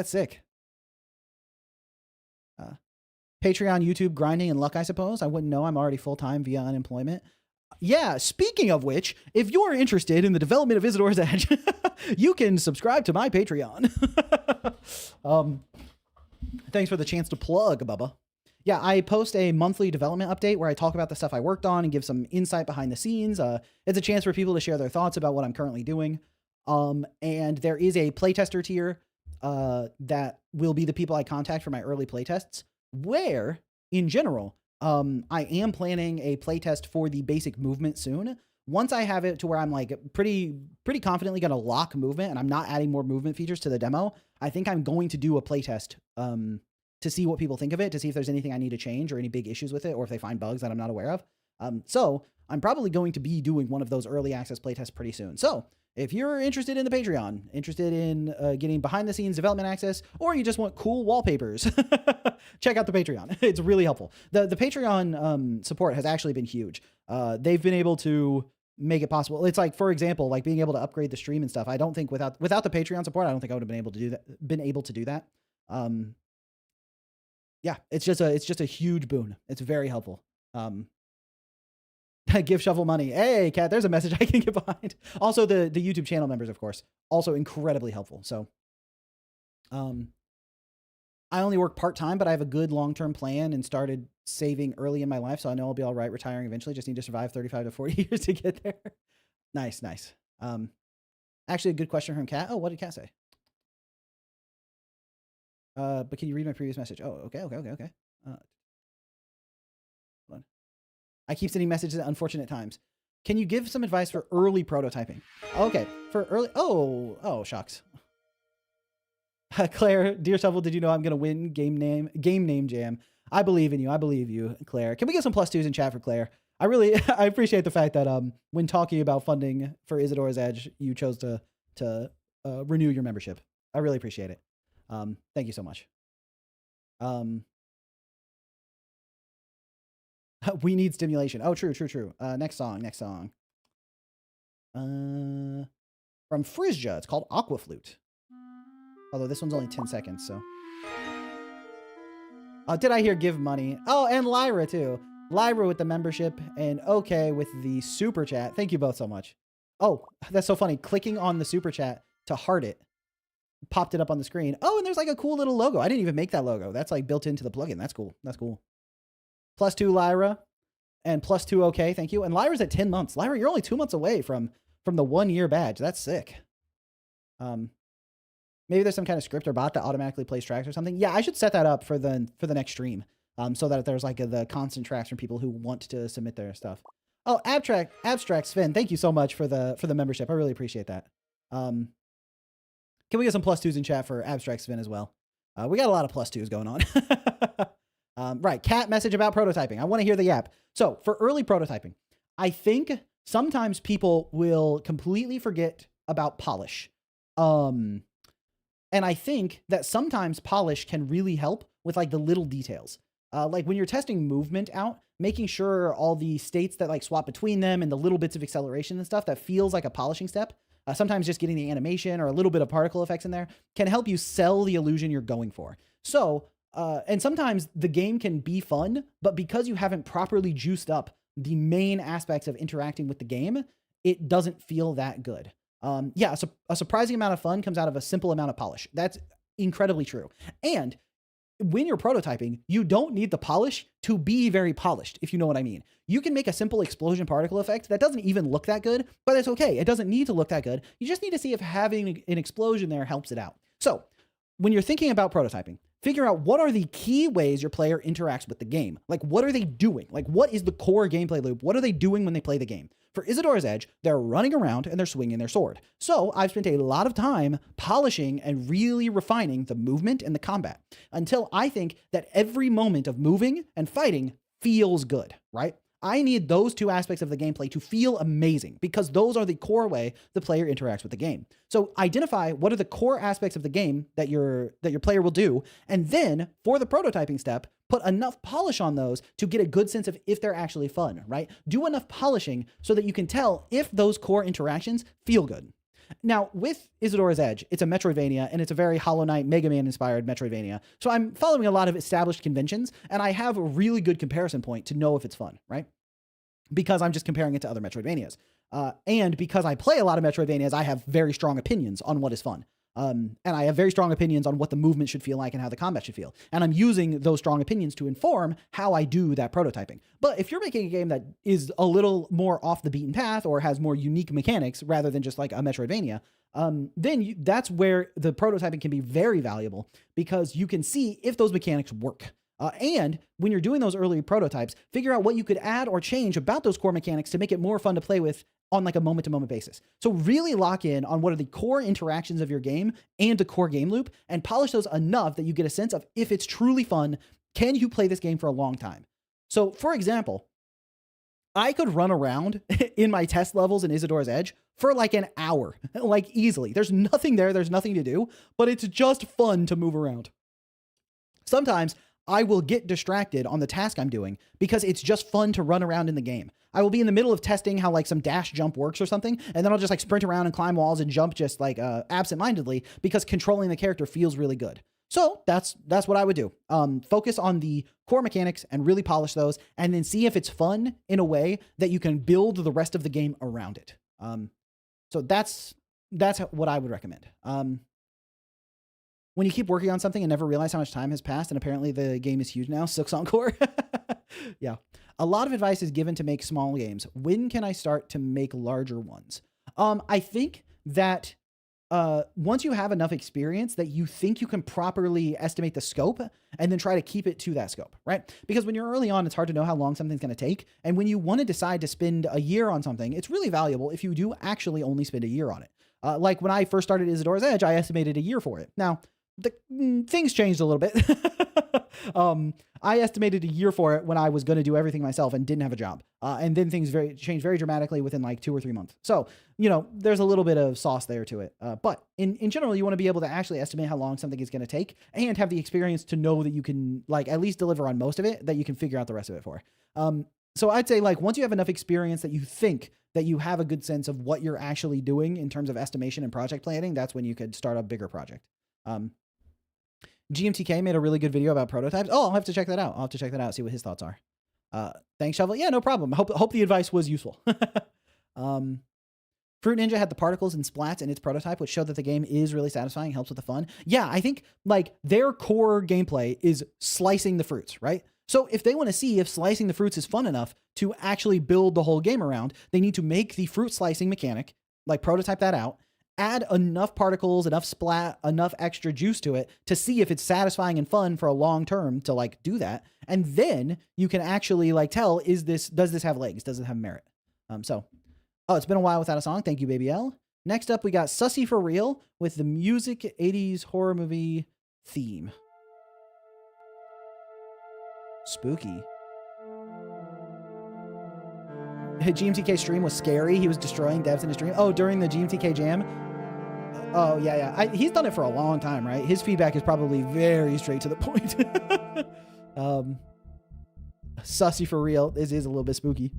Patreon, YouTube, grinding, and luck, I suppose. I wouldn't know. I'm already full-time via unemployment. Yeah, speaking of which, if you're interested in the development of Isadora's Edge, you can subscribe to my Patreon. Thanks for the chance to plug, Bubba. Yeah, I post a monthly development update where I talk about the stuff I worked on and give some insight behind the scenes. It's a chance for people to share their thoughts about what I'm currently doing. And there is a playtester tier that will be the people I contact for my early playtests, where, in general, I am planning a playtest for the basic movement soon. Once I have it to where I'm like pretty confidently going to lock movement and I'm not adding more movement features to the demo, I think I'm going to do a playtest to see what people think of it, to see if there's anything I need to change or any big issues with it, or if they find bugs that I'm not aware of. So I'm probably going to be doing one of those early access playtests pretty soon. So if you're interested in the Patreon, interested in getting behind the scenes development access, or you just want cool wallpapers, check out the Patreon. It's really helpful. The Patreon support has actually been huge. They've been able to make it possible. It's like, for example, like being able to upgrade the stream and stuff. I don't think without the Patreon support, I don't think I would have been able to do that. Yeah, it's just a huge boon. It's very helpful. Give Shovel money. Hey, Kat, there's a message I can get behind. Also, the YouTube channel members, of course, also incredibly helpful. So, I only work part-time, but I have a good long-term plan and started saving early in my life. So I know I'll be all right retiring eventually. Just need to survive 35 to 40 years to get there. Nice. Actually, a good question from Kat. Oh, what did Kat say? But can you read my previous message? Oh, okay. Hold on. I keep sending messages at unfortunate times. Can you give some advice for early prototyping? Okay, for early. Oh, shucks. Claire, dear Shovel, did you know I'm gonna win game name jam? I believe in you. I believe you, Claire. Can we get some +2s in chat for Claire? I appreciate the fact that when talking about funding for Isadora's Edge, you chose to renew your membership. I really appreciate it. Thank you so much. We need stimulation. Oh, true. Next song. From Frizja. It's called Aqua Flute. Although this one's only 10 seconds, so. Did I hear give money? Oh, and Lyra too. Lyra with the membership and okay with the super chat. Thank you both so much. Oh, that's so funny. Clicking on the super chat to heart it popped it up on the screen. Oh, and there's like a cool little logo. I didn't even make that logo. That's like built into the plugin. That's cool. +2 Lyra and +2 okay. Thank you. And Lyra's at 10 months. Lyra, you're only 2 months away from the 1 year badge. That's sick. Maybe there's some kind of script or bot that automatically plays tracks or something. Yeah, I should set that up for the next stream, so that there's like the constant tracks from people who want to submit their stuff. Oh, abstract Sven, thank you so much for the membership. I really appreciate that. Can we get some +2s in chat for abstract Sven as well? We got a lot of +2s going on. Right, cat message about prototyping. I want to hear the app. So for early prototyping, I think sometimes people will completely forget about polish. And I think that sometimes polish can really help with like the little details. Like when you're testing movement out, making sure all the states that like swap between them and the little bits of acceleration and stuff that feels like a polishing step. Sometimes just getting the animation or a little bit of particle effects in there can help you sell the illusion you're going for. So, and sometimes the game can be fun, but because you haven't properly juiced up the main aspects of interacting with the game, it doesn't feel that good. Yeah, a surprising amount of fun comes out of a simple amount of polish. That's incredibly true. And when you're prototyping, you don't need the polish to be very polished, if you know what I mean. You can make a simple explosion particle effect that doesn't even look that good, but it's okay. It doesn't need to look that good. You just need to see if having an explosion there helps it out. So when you're thinking about prototyping, figure out what are the key ways your player interacts with the game. Like, what are they doing? Like, what is the core gameplay loop? What are they doing when they play the game? For Isadora's Edge, they're running around and they're swinging their sword. So I've spent a lot of time polishing and really refining the movement and the combat until I think that every moment of moving and fighting feels good, right? I need those two aspects of the gameplay to feel amazing because those are the core way the player interacts with the game. So identify what are the core aspects of the game that your player will do, and then for the prototyping step, put enough polish on those to get a good sense of if they're actually fun, right? Do enough polishing so that you can tell if those core interactions feel good. Now, with Isadora's Edge, it's a Metroidvania, and it's a very Hollow Knight, Mega Man-inspired Metroidvania. So I'm following a lot of established conventions, and I have a really good comparison point to know if it's fun, right? Because I'm just comparing it to other Metroidvanias. And because I play a lot of Metroidvanias, I have very strong opinions on what is fun. And I have very strong opinions on what the movement should feel like and how the combat should feel. And I'm using those strong opinions to inform how I do that prototyping. But if you're making a game that is a little more off the beaten path or has more unique mechanics rather than just like a Metroidvania, then that's where the prototyping can be very valuable because you can see if those mechanics work. And when you're doing those early prototypes, figure out what you could add or change about those core mechanics to make it more fun to play with on like a moment-to-moment basis. So really lock in on what are the core interactions of your game and the core game loop and polish those enough that you get a sense of if it's truly fun, can you play this game for a long time? So for example, I could run around in my test levels in Isadora's Edge for like an hour, like easily. There's nothing there, there's nothing to do, but it's just fun to move around. Sometimes I will get distracted on the task I'm doing because it's just fun to run around in the game. I will be in the middle of testing how like some dash jump works or something, and then I'll just like sprint around and climb walls and jump just like absent-mindedly because controlling the character feels really good. So that's what I would do. Focus on the core mechanics and really polish those, and then see if it's fun in a way that you can build the rest of the game around it. So that's what I would recommend. When you keep working on something and never realize how much time has passed, and apparently the game is huge now, Silks Encore. Yeah. A lot of advice is given to make small games. When can I start to make larger ones? I think that once you have enough experience that you think you can properly estimate the scope and then try to keep it to that scope, right? Because when you're early on, it's hard to know how long something's going to take. And when you want to decide to spend a year on something, it's really valuable if you do actually only spend a year on it. Like when I first started Isadora's Edge, I estimated a year for it. Now, things changed a little bit. I estimated a year for it when I was going to do everything myself and didn't have a job. And then things changed very dramatically within like 2 or 3 months. So, you know, there's a little bit of sauce there to it. But in general, you want to be able to actually estimate how long something is going to take and have the experience to know that you can like at least deliver on most of it, that you can figure out the rest of it for. So I'd say like once you have enough experience that you think that you have a good sense of what you're actually doing in terms of estimation and project planning, that's when you could start a bigger project. GMTK made a really good video about prototypes. Oh, I'll have to check that out. See what his thoughts are. Thanks, Shovel. Yeah, no problem. Hope the advice was useful. Fruit Ninja had the particles and splats in its prototype, which showed that the game is really satisfying, helps with the fun. Yeah, I think like their core gameplay is slicing the fruits, right? So if they want to see if slicing the fruits is fun enough to actually build the whole game around, they need to make the fruit slicing mechanic, like prototype that out, add enough particles, enough splat, enough extra juice to it to see if it's satisfying and fun for a long term to like do that. And then you can actually like tell, does this have legs? Does it have merit? Oh, it's been a while without a song. Thank you, Baby L. Next up, we got Sussy for Real with the music 80s horror movie theme. Spooky. GMTK stream was scary. He was destroying devs in his stream. Oh, during the GMTK jam? Oh, yeah. He's done it for a long time, right? His feedback is probably very straight to the point. Sussy for Real. This is a little bit spooky.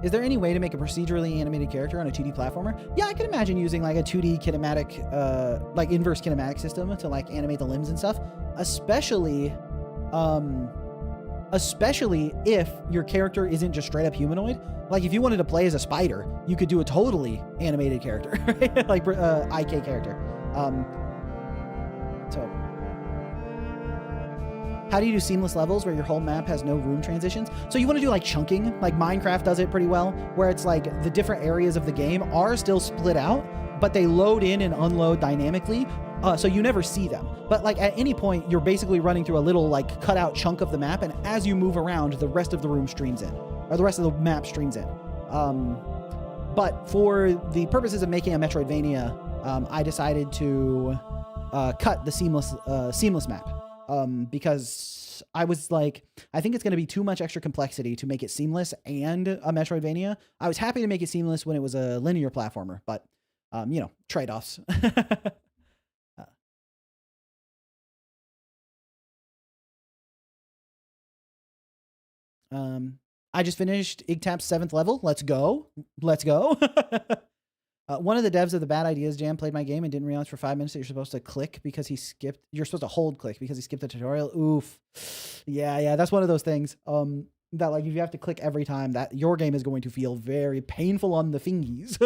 Is there any way to make a procedurally animated character on a 2D platformer? Yeah, I can imagine using like a 2D kinematic, like inverse kinematic system to like animate the limbs and stuff, especially if your character isn't just straight up humanoid. Like if you wanted to play as a spider, you could do a totally animated character, right? Like IK character. So how do you do seamless levels where your whole map has no room transitions? So you want to do like chunking, like Minecraft does it pretty well, where it's like the different areas of the game are still split out, but they load in and unload dynamically. So you never see them. But like at any point, you're basically running through a little like cutout chunk of the map. And as you move around, the rest of the room streams in, or the rest of the map streams in. But for the purposes of making a Metroidvania, I decided to cut the seamless map. Because I was like, I think it's going to be too much extra complexity to make it seamless and a Metroidvania. I was happy to make it seamless when it was a linear platformer, but, you know, trade-offs. I just finished Igtap's 7th level. Let's go. Let's go. One of the devs of the Bad Ideas Jam played my game and didn't realize for 5 minutes that you're supposed to click because you're supposed to hold click because he skipped the tutorial. Oof. Yeah. That's one of those things, that like, if you have to click every time, that your game is going to feel very painful on the fingies.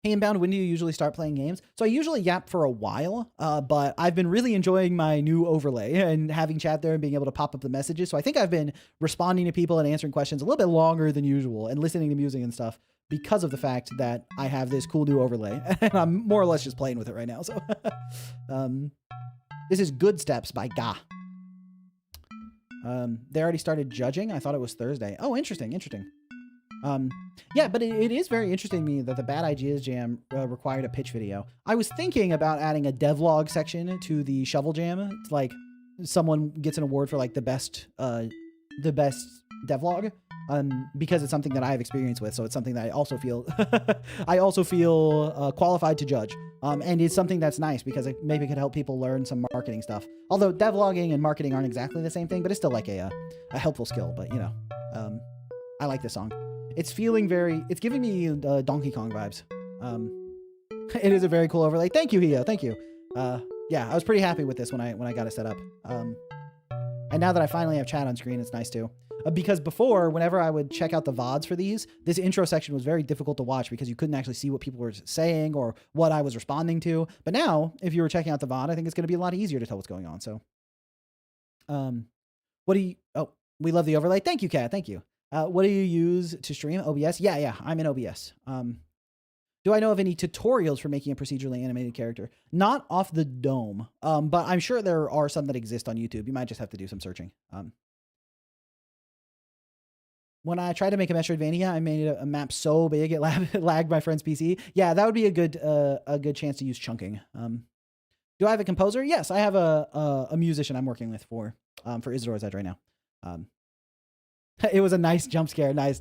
Hey, Inbound, when do you usually start playing games? So I usually yap for a while, but I've been really enjoying my new overlay and having chat there and being able to pop up the messages. So I think I've been responding to people and answering questions a little bit longer than usual and listening to music and stuff because of the fact that I have this cool new overlay and I'm more or less just playing with it right now. So this is Good Steps by Ga. They already started judging. I thought it was Thursday. Oh, interesting. Yeah, but it is very interesting to me that the Bad Ideas Jam required a pitch video. I was thinking about adding a devlog section to the Shovel Jam. It's like someone gets an award for like the best devlog, because it's something that I have experience with. So it's something that I also feel qualified to judge. And it's something that's nice because it maybe could help people learn some marketing stuff. Although devlogging and marketing aren't exactly the same thing, but it's still like a helpful skill. But you know, I like this song. It's giving me Donkey Kong vibes. It is a very cool overlay. Thank you, Hio. Thank you. Yeah, I was pretty happy with this when I got it set up. And now that I finally have chat on screen, it's nice too. Because before, whenever I would check out the VODs for these, this intro section was very difficult to watch because you couldn't actually see what people were saying or what I was responding to. But now, if you were checking out the VOD, I think it's going to be a lot easier to tell what's going on. So, we love the overlay. Thank you, Kat. Thank you. What do you use to stream? OBS? Yeah, I'm in OBS. Do I know of any tutorials for making a procedurally animated character? Not off the dome, but I'm sure there are some that exist on YouTube. You might just have to do some searching. When I tried to make a Metroidvania, I made a map so big it lagged my friend's PC. Yeah, that would be a good chance to use chunking. Do I have a composer? Yes, I have a musician I'm working with for Isadora's Edge right now. It was a nice jump scare. Nice.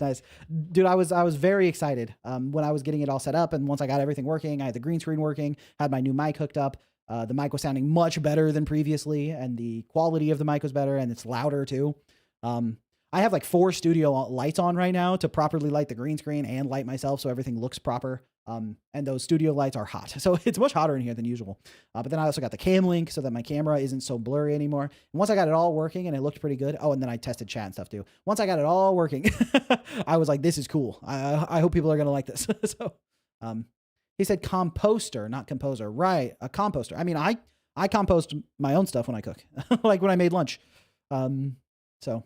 Dude, I was very excited when I was getting it all set up. And once I got everything working, I had the green screen working, had my new mic hooked up. The mic was sounding much better than previously, and the quality of the mic was better, and it's louder too. I have like 4 studio lights on right now to properly light the green screen and light myself so everything looks proper. And those studio lights are hot. So it's much hotter in here than usual. But then I also got the cam link so that my camera isn't so blurry anymore. And once I got it all working and it looked pretty good. Oh, and then I tested chat and stuff too. Once I got it all working, I was like, this is cool. I hope people are going to like this. So, he said composter, not composer. Right. A composter. I mean, I compost my own stuff when I cook, like when I made lunch. So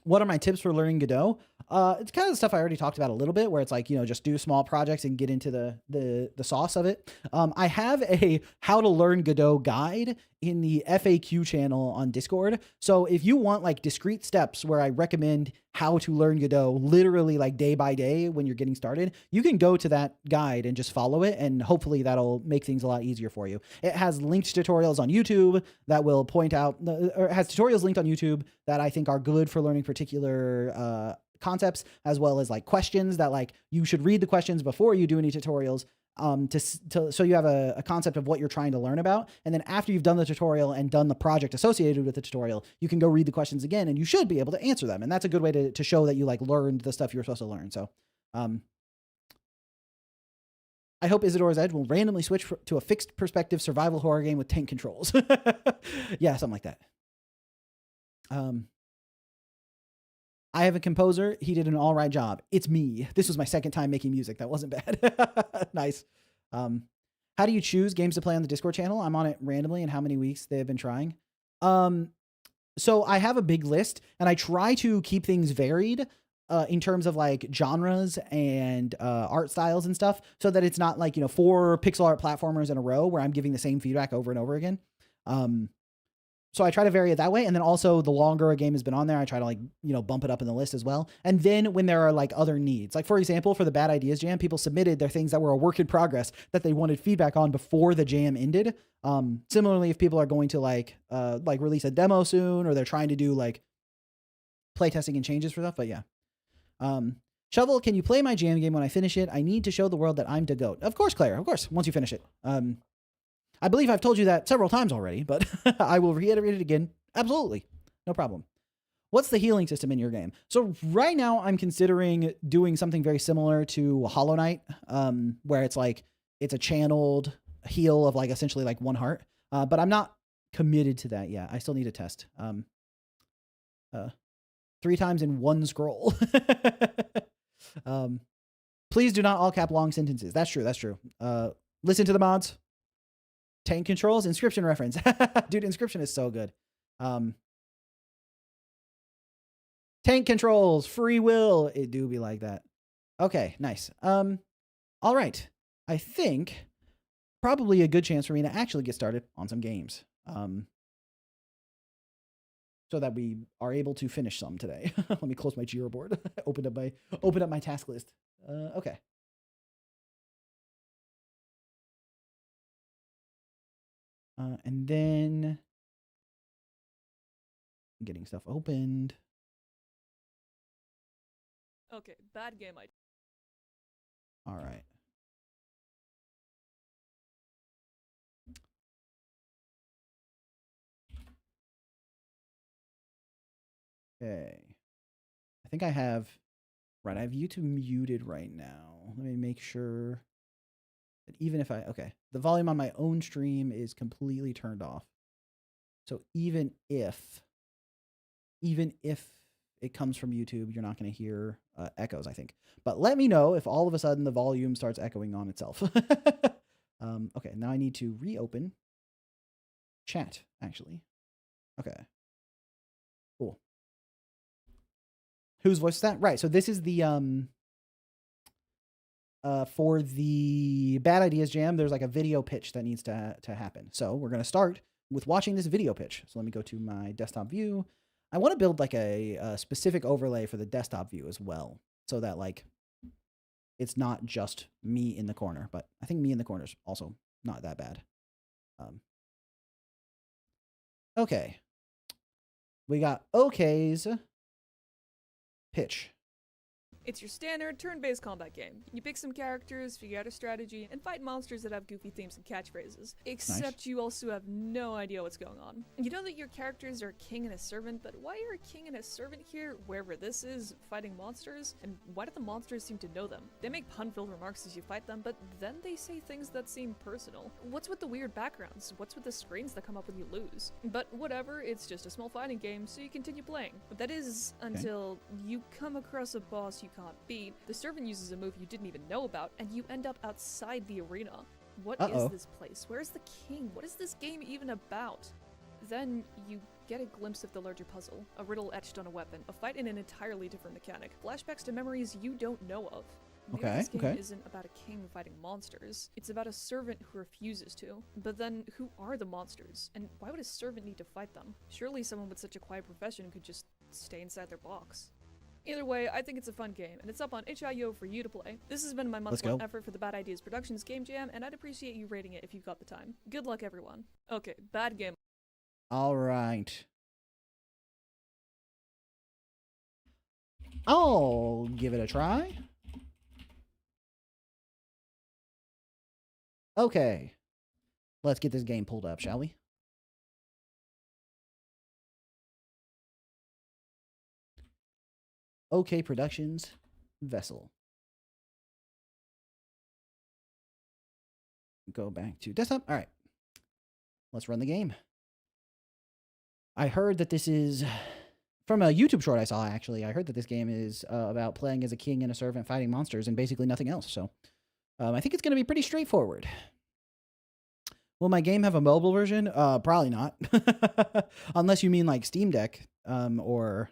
what are my tips for learning Godot? It's kind of the stuff I already talked about a little bit, where it's like, you know, just do small projects and get into the sauce of it. I have a how to learn Godot guide in the FAQ channel on Discord. So if you want like discrete steps where I recommend how to learn Godot literally like day by day when you're getting started, you can go to that guide and just follow it, and hopefully that'll make things a lot easier for you. It has linked tutorials on YouTube that will point out, or has tutorials linked on YouTube that I think are good for learning particular concepts, as well as like questions that like you should read the questions before you do any tutorials, so you have a concept of what you're trying to learn about. And then after you've done the tutorial and done the project associated with the tutorial, you can go read the questions again, and you should be able to answer them. And that's a good way to show that you like learned the stuff you were supposed to learn. So I hope Isadora's Edge will randomly switch to a fixed perspective survival horror game with tank controls. Yeah, something like that. I have a composer. He did an all right job. It's me. This was my second time making music. That wasn't bad. Nice. How do you choose games to play on the Discord channel? I'm on it randomly, and how many weeks they've been trying. So I have a big list, and I try to keep things varied in terms of like genres and art styles and stuff, so that it's not like, you know, 4 pixel art platformers in a row where I'm giving the same feedback over and over again. So I try to vary it that way. And then also the longer a game has been on there, I try to like, you know, bump it up in the list as well. And then when there are like other needs, like for example, for the Bad Ideas Jam, people submitted their things that were a work in progress that they wanted feedback on before the jam ended. Similarly, if people are going to like release a demo soon, or they're trying to do like playtesting and changes for stuff. But yeah. Shovel, can you play my jam game when I finish it? I need to show the world that I'm the GOAT. Of course, Claire. Of course. Once you finish it. I believe I've told you that several times already, but I will reiterate it again. Absolutely. No problem. What's the healing system in your game? So right now I'm considering doing something very similar to Hollow Knight, where it's like, it's a channeled heal of like essentially like 1 heart. But I'm not committed to that yet. I still need to test. 3 times in 1 scroll. Please do not all cap long sentences. That's true. That's true. Listen to the mods. Tank controls, Inscription reference. Dude, Inscription is so good. Tank controls, free will. It do be like that. Okay, nice. All right. I think probably a good chance for me to actually get started on some games. So that we are able to finish some today. Let me close my Jira board. Open up my task list. Okay. And then getting stuff opened. Okay, bad game idea. All right. Okay. I think I have YouTube muted right now. Let me make sure that even if okay, the volume on my own stream is completely turned off. So even if it comes from YouTube, you're not going to hear echoes, I think. But let me know if all of a sudden the volume starts echoing on itself. Okay, now I need to reopen chat, actually. Okay. Cool. Whose voice is that? Right, so this is the for the Bad Ideas Jam, there's like a video pitch that needs to happen. So we're going to start with watching this video pitch. So let me go to my desktop view. I want to build like a specific overlay for the desktop view as well, so that like it's not just me in the corner, but I think me in the corner is also not that bad. Okay. We got OK's pitch. It's your standard turn-based combat game. You pick some characters, figure out a strategy, and fight monsters that have goofy themes and catchphrases. Except Nice. You also have no idea what's going on. You know that your characters are a king and a servant, but why are a king and a servant here, wherever this is, fighting monsters? And why do the monsters seem to know them? They make pun-filled remarks as you fight them, but then they say things that seem personal. What's with the weird backgrounds? What's with the screens that come up when you lose? But whatever, it's just a small fighting game, so you continue playing. But that is until you come across a boss you can't beat, the servant uses a move you didn't even know about, and you end up outside the arena. What is this place? Where's the king? What is this game even about? Then you get a glimpse of the larger puzzle, a riddle etched on a weapon, a fight in an entirely different mechanic, flashbacks to memories you don't know of. Maybe this game isn't about a king fighting monsters, it's about a servant who refuses to. But then, who are the monsters? And why would a servant need to fight them? Surely someone with such a quiet profession could just stay inside their box. Either way, I think it's a fun game, and it's up on itch.io for you to play. This has been my month-long effort for the Bad Ideas Productions Game Jam, and I'd appreciate you rating it if you've got the time. Good luck, everyone. Okay, bad game. Alright. I'll give it a try. Okay. Let's get this game pulled up, shall we? OK Productions, Vessel. Go back to desktop. All right. Let's run the game. I heard that this is, from a YouTube short I saw, actually, I heard that this game is about playing as a king and a servant fighting monsters and basically nothing else. So I think it's going to be pretty straightforward. Will my game have a mobile version? Probably not. Unless you mean like Steam Deck or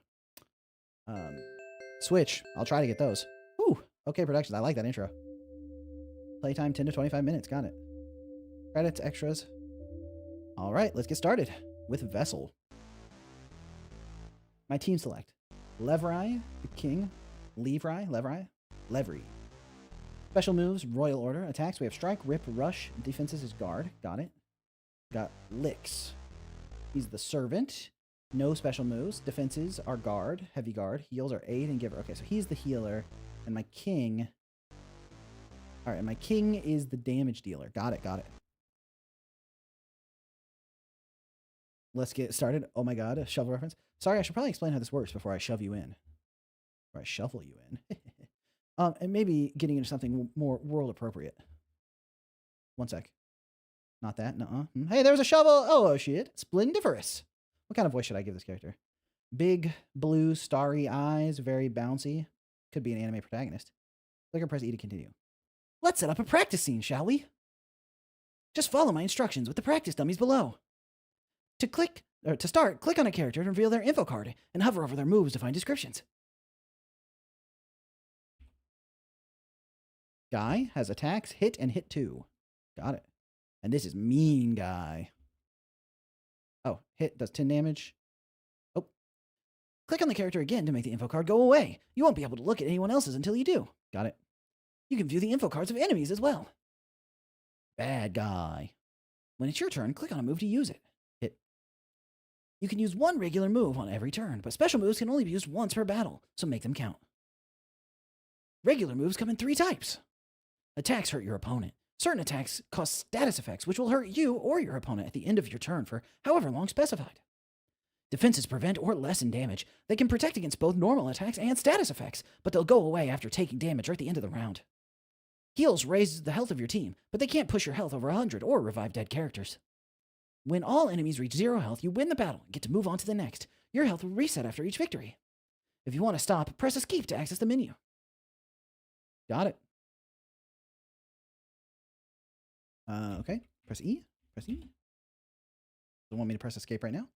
Switch. I'll try to get those. Ooh, OK Productions. I like that intro. Playtime 10 to 25 minutes. Got it. Credits, extras. All right, let's get started with Vessel. My team select. Levri, the king. Levri. Special moves, royal order. Attacks, we have strike, rip, rush. Defenses is guard. Got it. Got licks. He's the servant. No special moves. Defenses are guard, heavy guard. Heals are aid and giver. Okay, so he's the healer. And my king... All right, my king is the damage dealer. Got it. Let's get started. Oh my god, a shovel reference. Sorry, I should probably explain how this works before I shove you in. Or I shuffle you in. And maybe getting into something more world appropriate. One sec. Not that, nuh-uh. Hey, there's a shovel! Oh, shit. Splendiferous. What kind of voice should I give this character? Big, blue, starry eyes, very bouncy. Could be an anime protagonist. Click or press E to continue. Let's set up a practice scene, shall we? Just follow my instructions with the practice dummies below. To start, click on a character to reveal their info card and hover over their moves to find descriptions. Guy has attacks, hit, and hit 2. Got it. And this is mean guy. Oh, hit does 10 damage. Oh. Click on the character again to make the info card go away. You won't be able to look at anyone else's until you do. Got it. You can view the info cards of enemies as well. Bad guy. When it's your turn, click on a move to use it. Hit. You can use one regular move on every turn, but special moves can only be used once per battle, so make them count. Regular moves come in 3 types. Attacks hurt your opponent. Certain attacks cause status effects, which will hurt you or your opponent at the end of your turn for however long specified. Defenses prevent or lessen damage. They can protect against both normal attacks and status effects, but they'll go away after taking damage or at the end of the round. Heals raise the health of your team, but they can't push your health over 100 or revive dead characters. When all enemies reach 0 health, you win the battle and get to move on to the next. Your health will reset after each victory. If you want to stop, press escape to access the menu. Got it. Okay. Press E. Press E. Don't want me to press escape right now.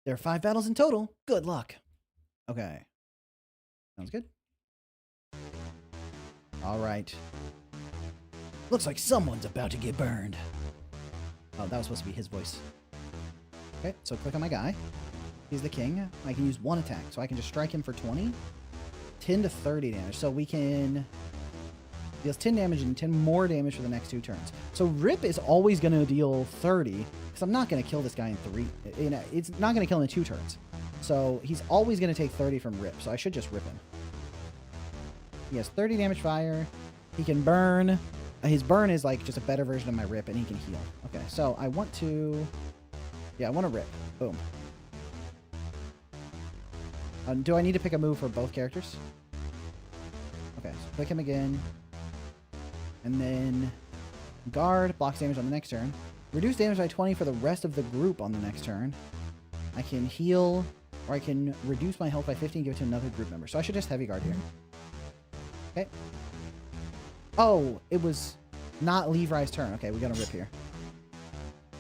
There are 5 battles in total. Good luck. Okay. Sounds good. All right. Looks like someone's about to get burned. Oh, that was supposed to be his voice. Okay, so click on my guy. He's the king. I can use 1 attack, so I can just strike him for 20. 10 to 30 damage. So we can... Deals 10 damage and 10 more damage for the next 2 turns. So Rip is always going to deal 30, because I'm not going to kill this guy in 3. It's not going to kill him in 2 turns. So he's always going to take 30 from Rip, so I should just rip him. He has 30 damage fire. He can burn. His burn is like just a better version of my Rip, and he can heal. Okay, so I want to... Yeah, I want to Rip. Boom. Do I need to pick a move for both characters? Okay, so click him again. And then guard, blocks damage on the next turn. Reduce damage by 20 for the rest of the group on the next turn. I can heal, or I can reduce my health by 50 and give it to another group member. So I should just heavy guard here. Okay. Oh, it was not Levi's turn. Okay, we got to Rip here.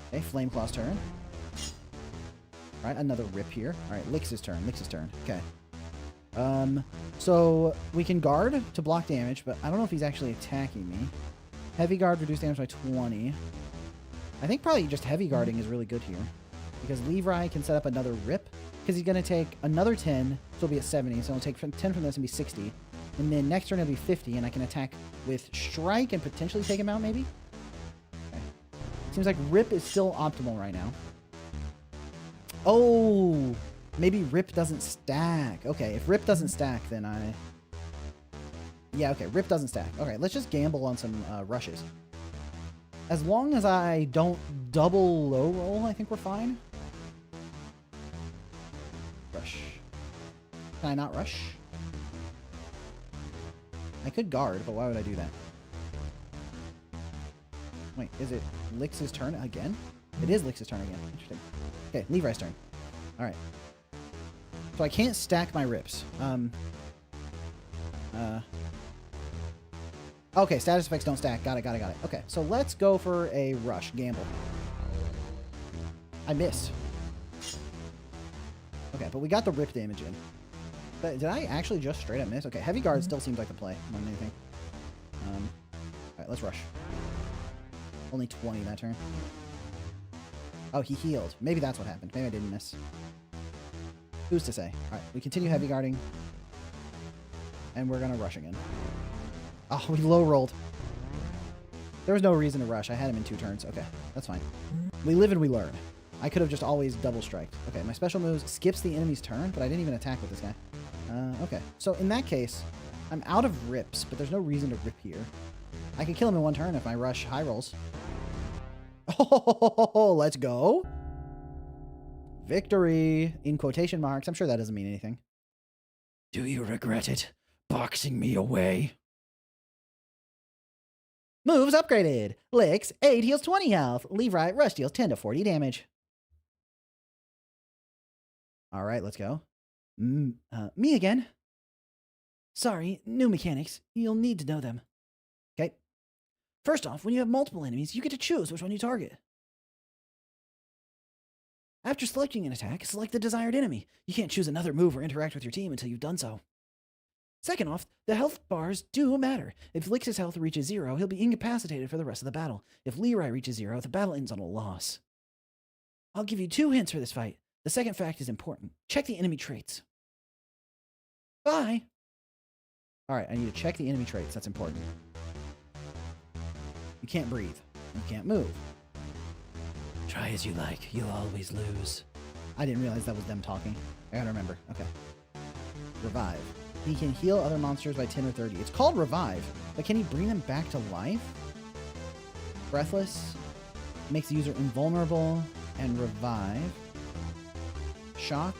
Okay, Flameclaw's turn. All right, another Rip here. All right, Lix's turn. Lix's turn. Okay. So we can guard to block damage, but I don't know if he's actually attacking me. Heavy guard, reduce damage by 20. I think probably just heavy guarding is really good here. Because Levi can set up another Rip. Because he's going to take another 10, so he'll be at 70. So he'll take 10 from this and be 60. And then next turn it'll be 50, and I can attack with Strike and potentially take him out, maybe? Okay. Seems like Rip is still optimal right now. Oh! Maybe Rip doesn't stack. Okay, if Rip doesn't stack, then I... Yeah, okay, Rip doesn't stack. Okay, let's just gamble on some rushes. As long as I don't double low roll, I think we're fine. Rush. Can I not rush? I could guard, but why would I do that? Wait, is it Lix's turn again? It is Lix's turn again. Interesting. Okay, Levi's turn. Alright. So I can't stack my rips. Okay, status effects don't stack. Got it, got it, got it. Okay, so let's go for a rush. Gamble. I missed. Okay, but we got the rip damage in. But did I actually just straight up miss? Okay, heavy guard still seems like the play more than anything. Alright, let's rush. Only 20 that turn. Oh, he healed. Maybe that's what happened. Maybe I didn't miss. Who's to say? Alright, we continue heavy guarding. And we're gonna rush again. Oh, we low rolled. There was no reason to rush. I had him in 2 turns. Okay, that's fine. We live and we learn. I could have just always double striked. Okay, my special moves skips the enemy's turn, but I didn't even attack with this guy. Okay, so in that case, I'm out of rips, but there's no reason to rip here. I can kill him in 1 turn if I rush high rolls. Oh, let's go. Victory in quotation marks. I'm sure that doesn't mean anything. Do you regret it? Boxing me away. Moves upgraded. Lix, 8 heals 20 health. Levi, rush deals 10 to 40 damage. All right, let's go. Me again. Sorry, new mechanics. You'll need to know them. Okay. First off, when you have multiple enemies, you get to choose which one you target. After selecting an attack, select the desired enemy. You can't choose another move or interact with your team until you've done so. Second off, the health bars do matter. If Lix's health reaches 0, he'll be incapacitated for the rest of the battle. If Leroy reaches 0, the battle ends on a loss. I'll give you 2 hints for this fight. The second fact is important. Check the enemy traits. Bye! Alright, I need to check the enemy traits. That's important. You can't breathe. You can't move. Try as you like. You'll always lose. I didn't realize that was them talking. I gotta remember. Okay. Revive. He can heal other monsters by 10 or 30. It's called Revive, but can he bring them back to life? Breathless. Makes the user invulnerable and revive. Shock.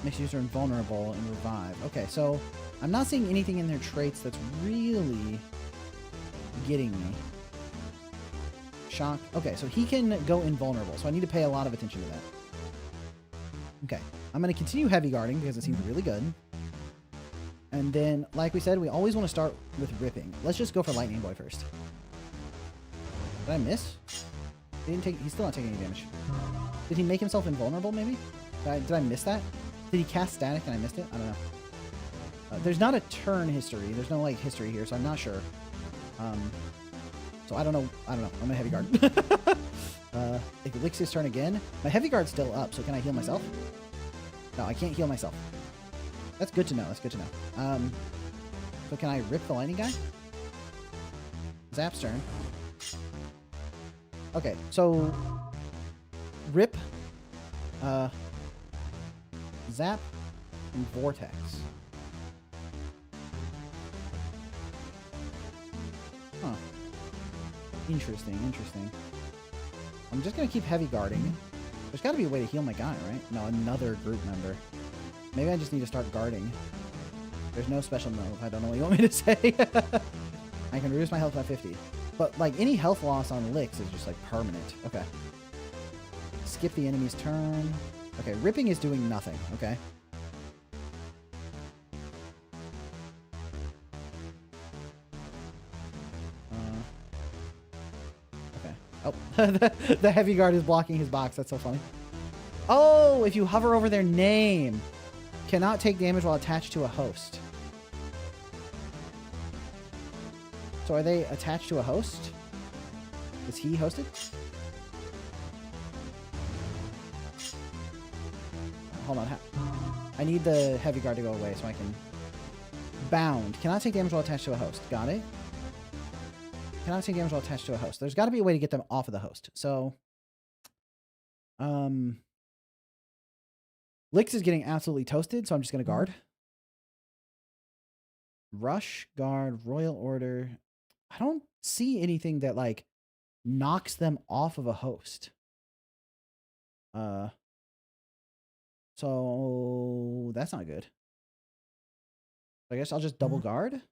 Makes the user invulnerable and revive. Okay, so I'm not seeing anything in their traits that's really getting me. Shock. Okay, so he can go invulnerable, so I need to pay a lot of attention to that. Okay, I'm going to continue heavy guarding because it seems really good. And then, like we said, we always want to start with ripping. Let's just go for Lightning Boy first. Did I miss? He didn't take. He's still not taking any damage. Did he make himself invulnerable, maybe? Did I miss that? Did he cast static and I missed it? I don't know. There's not a turn history. There's no, like, history here, so I'm not sure. So I don't know. I'm gonna heavy guard. If it licks his turn again, my heavy guard's still up, so can I heal myself? No, I can't heal myself. That's good to know. That's good to know. So can I rip the lightning guy? Zap's turn. Okay, so rip, zap, and vortex. Huh. Interesting, interesting. I'm just gonna keep heavy guarding. There's gotta be a way to heal my guy, right? No, another group member. Maybe I just need to start guarding. There's no special move. I don't know what you want me to say. I can reduce my health by 50. But, like, any health loss on licks is just, like, permanent. Okay. Skip the enemy's turn. Okay, ripping is doing nothing. Okay. Okay. Oh, the heavy guard is blocking his box. That's so funny. Oh, if you hover over their name, cannot take damage while attached to a host. So are they attached to a host? Is he hosted? Hold on. I need the heavy guard to go away so I can... Bound. Cannot take damage while attached to a host. Got it. Cannot take damage while attached to a host. There's got to be a way to get them off of the host. So... Lix is getting absolutely toasted, so I'm just going to guard. Rush, guard, royal order. I don't see anything that, like, knocks them off of a host. So that's not good. I guess I'll just double guard.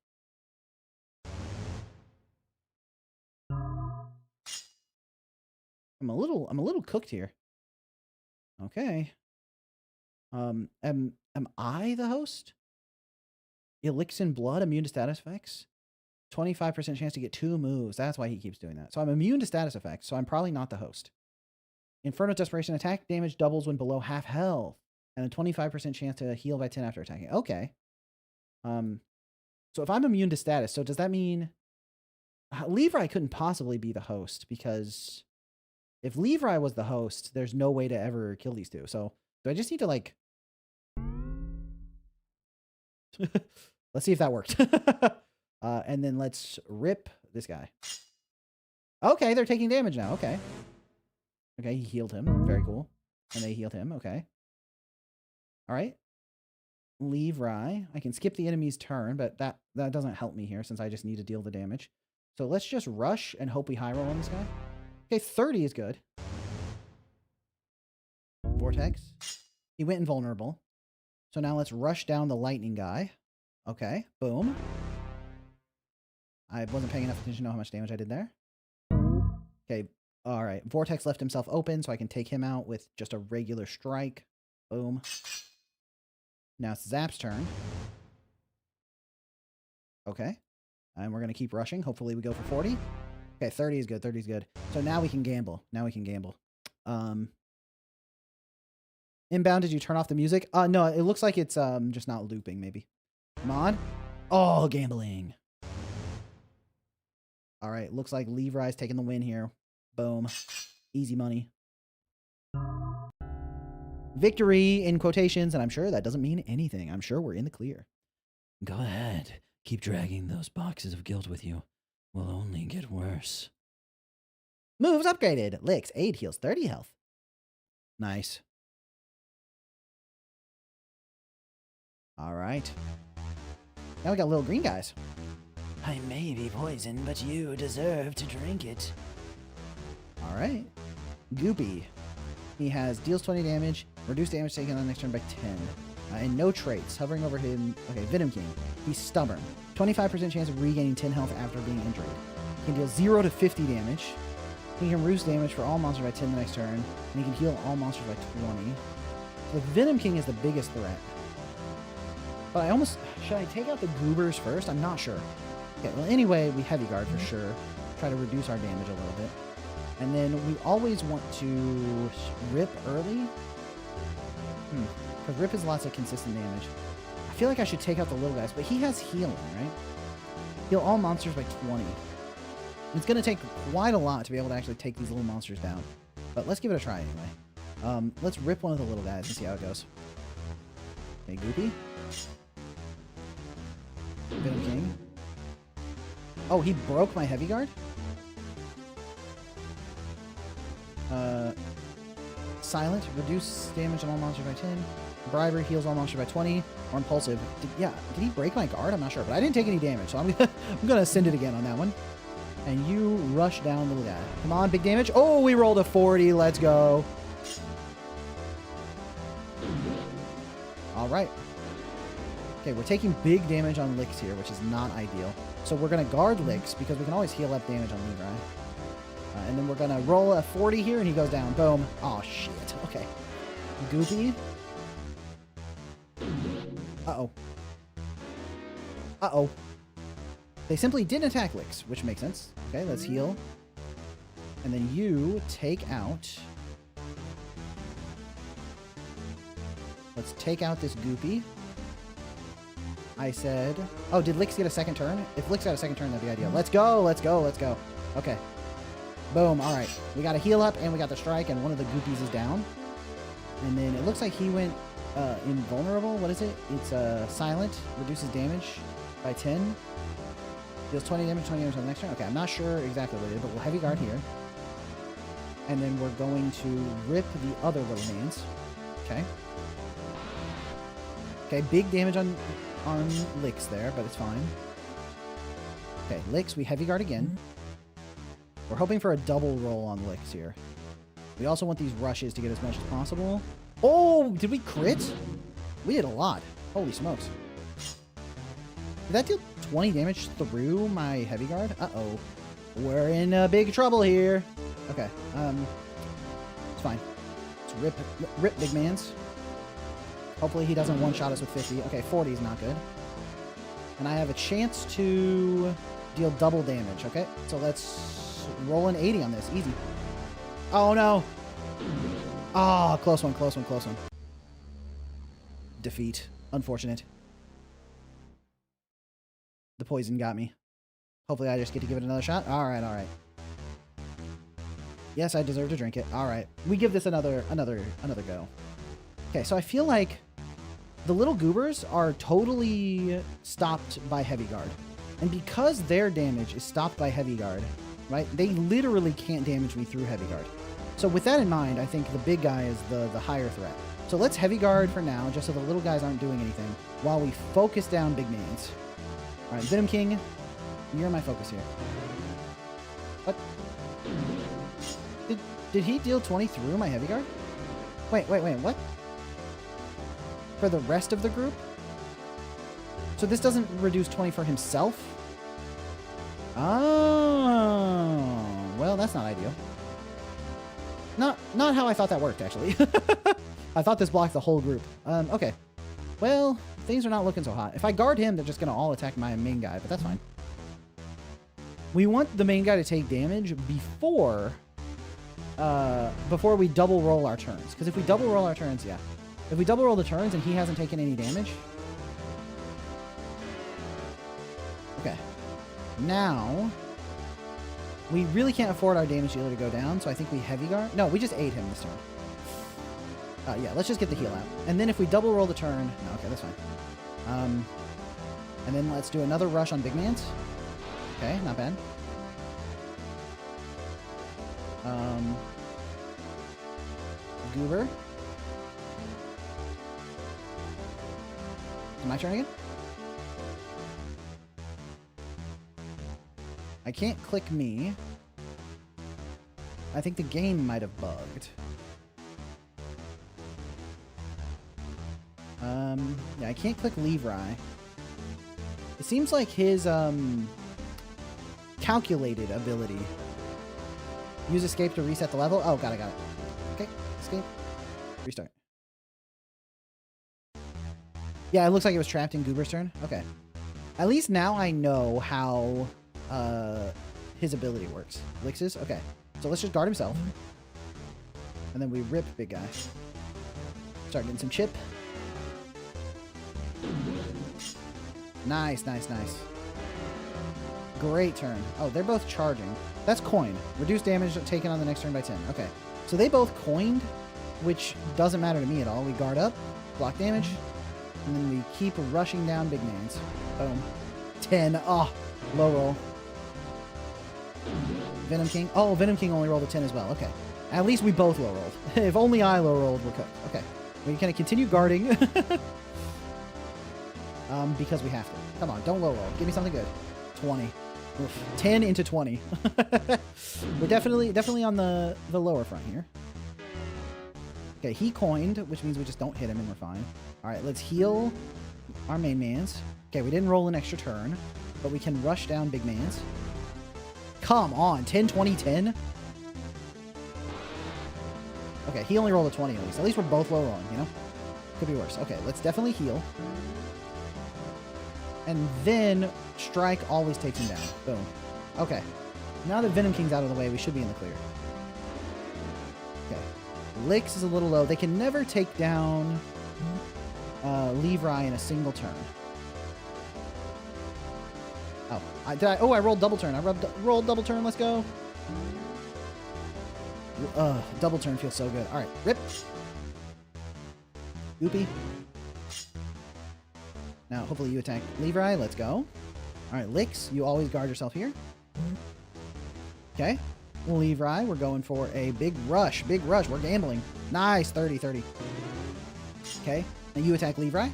I'm a little cooked here. Okay. Am I the host? Elixir blood, immune to status effects. 25% chance to get 2 moves. That's why he keeps doing that. So I'm immune to status effects, so I'm probably not the host. Inferno Desperation, attack damage doubles when below half health. And a 25% chance to heal by 10 after attacking. Okay. So if I'm immune to status, so does that mean... Levi couldn't possibly be the host, because if Levi was the host, there's no way to ever kill these two. So do I just need to, like... Let's see if that worked. And then let's rip this guy. Okay, they're taking damage now. Okay. Okay, he healed him. Very cool. And they healed him. Okay. All right. Levi. I can skip the enemy's turn, but that doesn't help me here since I just need to deal the damage. So let's just rush and hope we high roll on this guy. Okay, 30 is good. Vortex. He went invulnerable. So now let's rush down the lightning guy. Okay, boom. I wasn't paying enough attention to know how much damage I did there. Okay, all right. Vortex left himself open, so I can take him out with just a regular strike. Boom. Now it's Zap's turn. Okay. And we're going to keep rushing. Hopefully we go for 40. Okay, 30 is good. 30 is good. So now we can gamble. Now we can gamble. Inbound, did you turn off the music? No, it looks like it's just not looping, maybe. Mod? Oh, gambling. All right, looks like Levi's taking the win here. Boom. Easy money. Victory in quotations, and I'm sure that doesn't mean anything. I'm sure we're in the clear. Go ahead. Keep dragging those boxes of guilt with you. Will only get worse. Moves upgraded. Licks. Aid heals 30 health. Nice. All right. Now we got little green guys. I may be poisoned, but you deserve to drink it. All right. Goopy. He has deals 20 damage, reduced damage taken on the next turn by 10. And no traits. Hovering over him. Okay, Venom King. He's stubborn. 25% chance of regaining 10 health after being injured. He can deal 0 to 50 damage. He can reduce damage for all monsters by 10 the next turn. And he can heal all monsters by 20. So Venom King is the biggest threat. But I almost... Should I take out the goobers first? I'm not sure. Okay, well, anyway, we heavy guard for sure. Try to reduce our damage a little bit. And then we always want to rip early. Because rip is lots of consistent damage. I feel like I should take out the little guys, but he has healing, right? Heal all monsters by 20. It's going to take quite a lot to be able to actually take these little monsters down. But let's give it a try anyway. Let's rip one of the little guys and see how it goes. Okay, Goopy. Venom King. Oh, he broke my heavy guard? Silent. Reduce damage on all monsters by 10. Bribery heals all monsters by 20. Or Impulsive. Did he break my guard? I'm not sure. But I didn't take any damage, so I'm gonna send it again on that one. And you rush down, little guy. Come on, big damage. Oh, we rolled a 40. Let's go. All right. Okay, we're taking big damage on Licks here, which is not ideal. So we're going to guard Licks because we can always heal up damage on Levi. And then we're going to roll a 40 here, and he goes down. Boom. Oh, shit. Okay. Goopy. Uh-oh. Uh-oh. They simply didn't attack Licks, which makes sense. Okay, let's heal. And then you take out... Let's take out this Goopy. I said... Oh, did Licks get a second turn? If Licks got a second turn, that'd be ideal. Let's go, let's go, let's go. Okay. Boom, alright. We got a heal up, and we got the strike, and one of the Goopies is down. And then it looks like he went invulnerable. What is it? It's silent. Reduces damage by 10. Deals 20 damage on the next turn. Okay, I'm not sure exactly what it is, but we'll heavy guard here. And then we're going to rip the other little mans. Okay. Okay, big damage on Licks there, but it's fine. Okay, Licks, we heavy guard again. We're hoping for a double roll on Licks here. We also want these rushes to get as much as possible. Oh, did we crit? We did a lot. Holy smokes. Did that deal 20 damage through my heavy guard? Uh-oh. We're in big trouble here. Okay, it's fine. Let's rip big mans. Hopefully he doesn't one-shot us with 50. Okay, 40 is not good. And I have a chance to deal double damage, okay? So let's roll an 80 on this. Easy. Oh, no. Ah, oh, close one, close one, close one. Defeat. Unfortunate. The poison got me. Hopefully I just get to give it another shot. All right, all right. Yes, I deserve to drink it. All right. We give this another go. Okay, so I feel like the little goobers are totally stopped by heavy guard. And because their damage is stopped by heavy guard, right, they literally can't damage me through heavy guard. So with that in mind, I think the big guy is the higher threat. So let's heavy guard for now, just so the little guys aren't doing anything, while we focus down big mans. All right, Venom King, you're my focus here. What? Did he deal 20 through my heavy guard? Wait, what? For the rest of the group? So this doesn't reduce 20 for himself? Oh, well, that's not ideal. Not how I thought that worked, actually. I thought this blocked the whole group. Okay. Well, things are not looking so hot. If I guard him, they're just going to all attack my main guy, but that's fine. We want the main guy to take damage before we double roll our turns. Because if we double roll our turns, yeah. If we double roll the turns and he hasn't taken any damage... Okay. Now... We really can't afford our damage dealer to go down, so I think we heavy guard. No, we just ate him this turn. Yeah, let's just get the heal out. And then if we double roll the turn... No, okay, that's fine. And then let's do another rush on big mans. Okay, not bad. Goober. My turn again? I can't click me. I think the game might have bugged. Yeah, I can't click Levi. It seems like his, calculated ability. Use escape to reset the level. Oh, got it. Okay, escape. Restart. Yeah, it looks like it was trapped in Goober's turn. Okay. At least now I know how his ability works. Lix's? Okay. So let's just guard himself. And then we rip big guy. Start getting some chip. Nice. Great turn. Oh, they're both charging. That's coin. Reduce damage taken on the next turn by 10. Okay. So they both coined, which doesn't matter to me at all. We guard up, block damage, and then we keep rushing down big mans. Boom. 10. Oh, low roll. Venom King. Oh, Venom King only rolled a 10 as well. Okay. At least we both low rolled. If only I low rolled, we're cooked. Okay. We can continue guarding. Because we have to. Come on, don't low roll. Give me something good. 20. Oof. 10 into 20. We're definitely on the lower front here. Okay, he coined, which means we just don't hit him and we're fine. All right, let's heal our main mans. Okay, we didn't roll an extra turn, but we can rush down big mans. Come on, 10, 20, 10. Okay, he only rolled a 20 at least. At least we're both low rolling, you know? Could be worse. Okay, let's definitely heal. And then strike always takes him down. Boom. Okay. Now that Venom King's out of the way, we should be in the clear. Okay. Licks is a little low. They can never take down Levi in a single turn. Oh, I rolled double turn. I rolled double turn. Let's go. Double turn feels so good. All right, rip. Goopy. Now, hopefully you attack Levi. Let's go. All right, Licks, you always guard yourself here. Okay. Levi, we're going for a big rush. Big rush. We're gambling. Nice. 30-30. Okay. Now you attack Levi.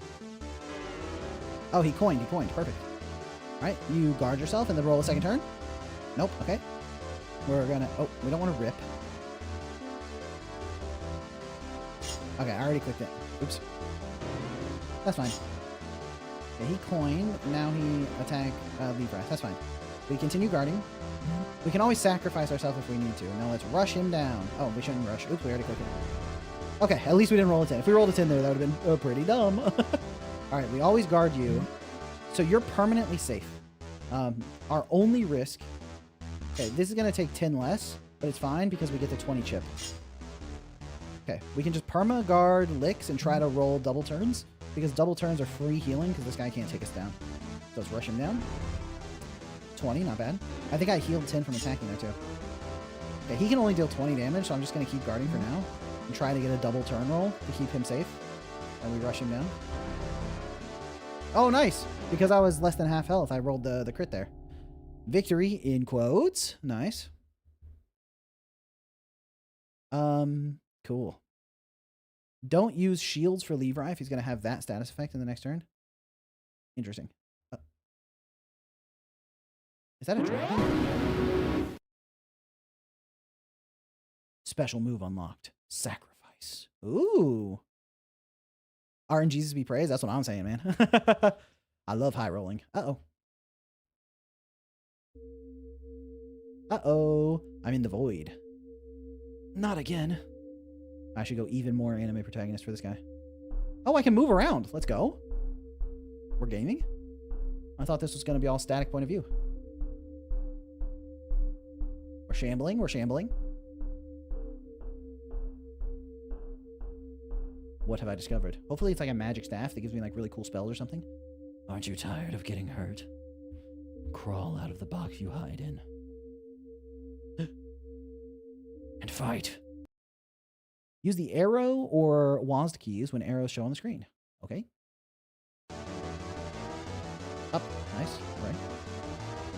Oh, he coined. Perfect. All right. You guard yourself and then roll a second turn. Nope. Okay. We're going to... Oh, we don't want to rip. Okay, I already clicked it. Oops. That's fine. Okay, he coined. Now he attacked Levi. That's fine. We continue guarding. We can always sacrifice ourselves if we need to. Now let's rush him down. Oh, we shouldn't rush. Oops, we already clicked it. Okay, at least we didn't roll a 10. If we rolled a 10 there, that would have been pretty dumb. All right, we always guard you. So you're permanently safe. Our only risk... Okay, this is going to take 10 less, but it's fine because we get the 20 chip. Okay, we can just perma guard Licks and try to roll double turns because double turns are free healing because this guy can't take us down. So let's rush him down. 20, not bad. I think I healed 10 from attacking there too. Okay, he can only deal 20 damage, so I'm just going to keep guarding for now and try to get a double turn roll to keep him safe. And we rush him down. Oh, nice! Because I was less than half health, I rolled the crit there. Victory in quotes. Nice. Cool. Don't use shields for Levi if he's going to have that status effect in the next turn. Interesting. Is that a dragon? Special move unlocked. Sacrifice. Ooh. RNGs be praised. That's what I'm saying, man. I love high rolling. Uh-oh. Uh-oh. I'm in the void. Not again. I should go even more anime protagonist for this guy. Oh, I can move around. Let's go. We're gaming? I thought this was going to be all static point of view. We're shambling. We're shambling. What have I discovered? Hopefully it's like a magic staff that gives me like really cool spells or something. Aren't you tired of getting hurt? Crawl out of the box you hide in. And fight. Use the arrow or WASD keys when arrows show on the screen. Okay. Up. Nice. Right.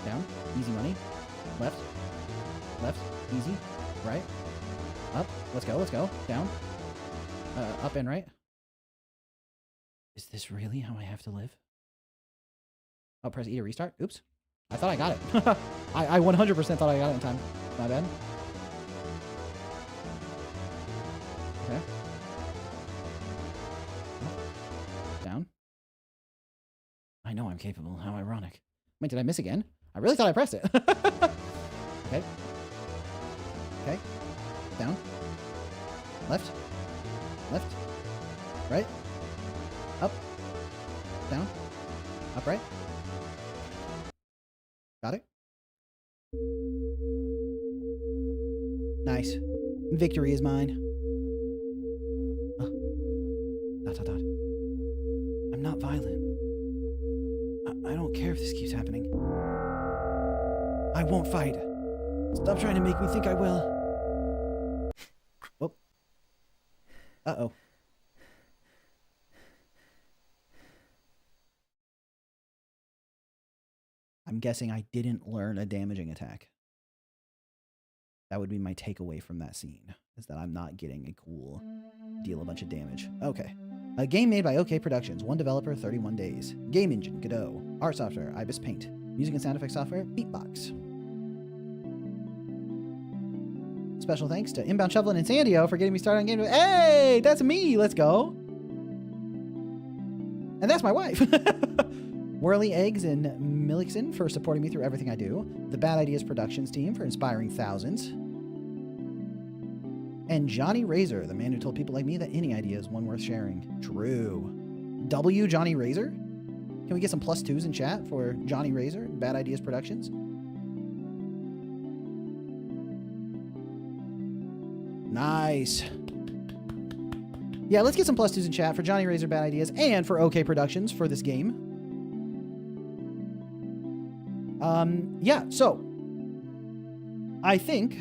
Down. Easy money. Left. Left. Easy. Right. Up. Let's go. Let's go. Down. Up and right. Is this really how I have to live? Oh, press E to restart. Oops. I thought I got it. I 100% thought I got it in time. My bad. Okay. Down. I know I'm capable. How ironic. Wait, did I miss again? I really thought I pressed it. Okay. Okay. Down. Left. Left. Right. Up. Down. Up, right. Got it. Nice. Victory is mine. Dot, dot, dot. I'm not violent. I don't care if this keeps happening. I won't fight. Stop trying to make me think I will. Whoop. Uh-oh. I'm guessing I didn't learn a damaging attack. That would be my takeaway from that scene, is that I'm not getting a cool deal a bunch of damage. Okay. A game made by OK Productions. One developer, 31 days. Game Engine, Godot. Art software, Ibis Paint. Music and sound effects software, Beatbox. Special thanks to Inbound Shovel and Insandio for getting me started on game. Hey, that's me. Let's go. And that's my wife. Whirly Eggs and Milixen for supporting me through everything I do. The Bad Ideas Productions team for inspiring thousands. And Johnny Razor, the man who told people like me that any idea is one worth sharing. True. W. Johnny Razor? Can we get some +2s in chat for Johnny Razor, Bad Ideas Productions? Nice. Yeah, let's get some +2s in chat for Johnny Razor Bad Ideas and for OK Productions for this game. Yeah, so I think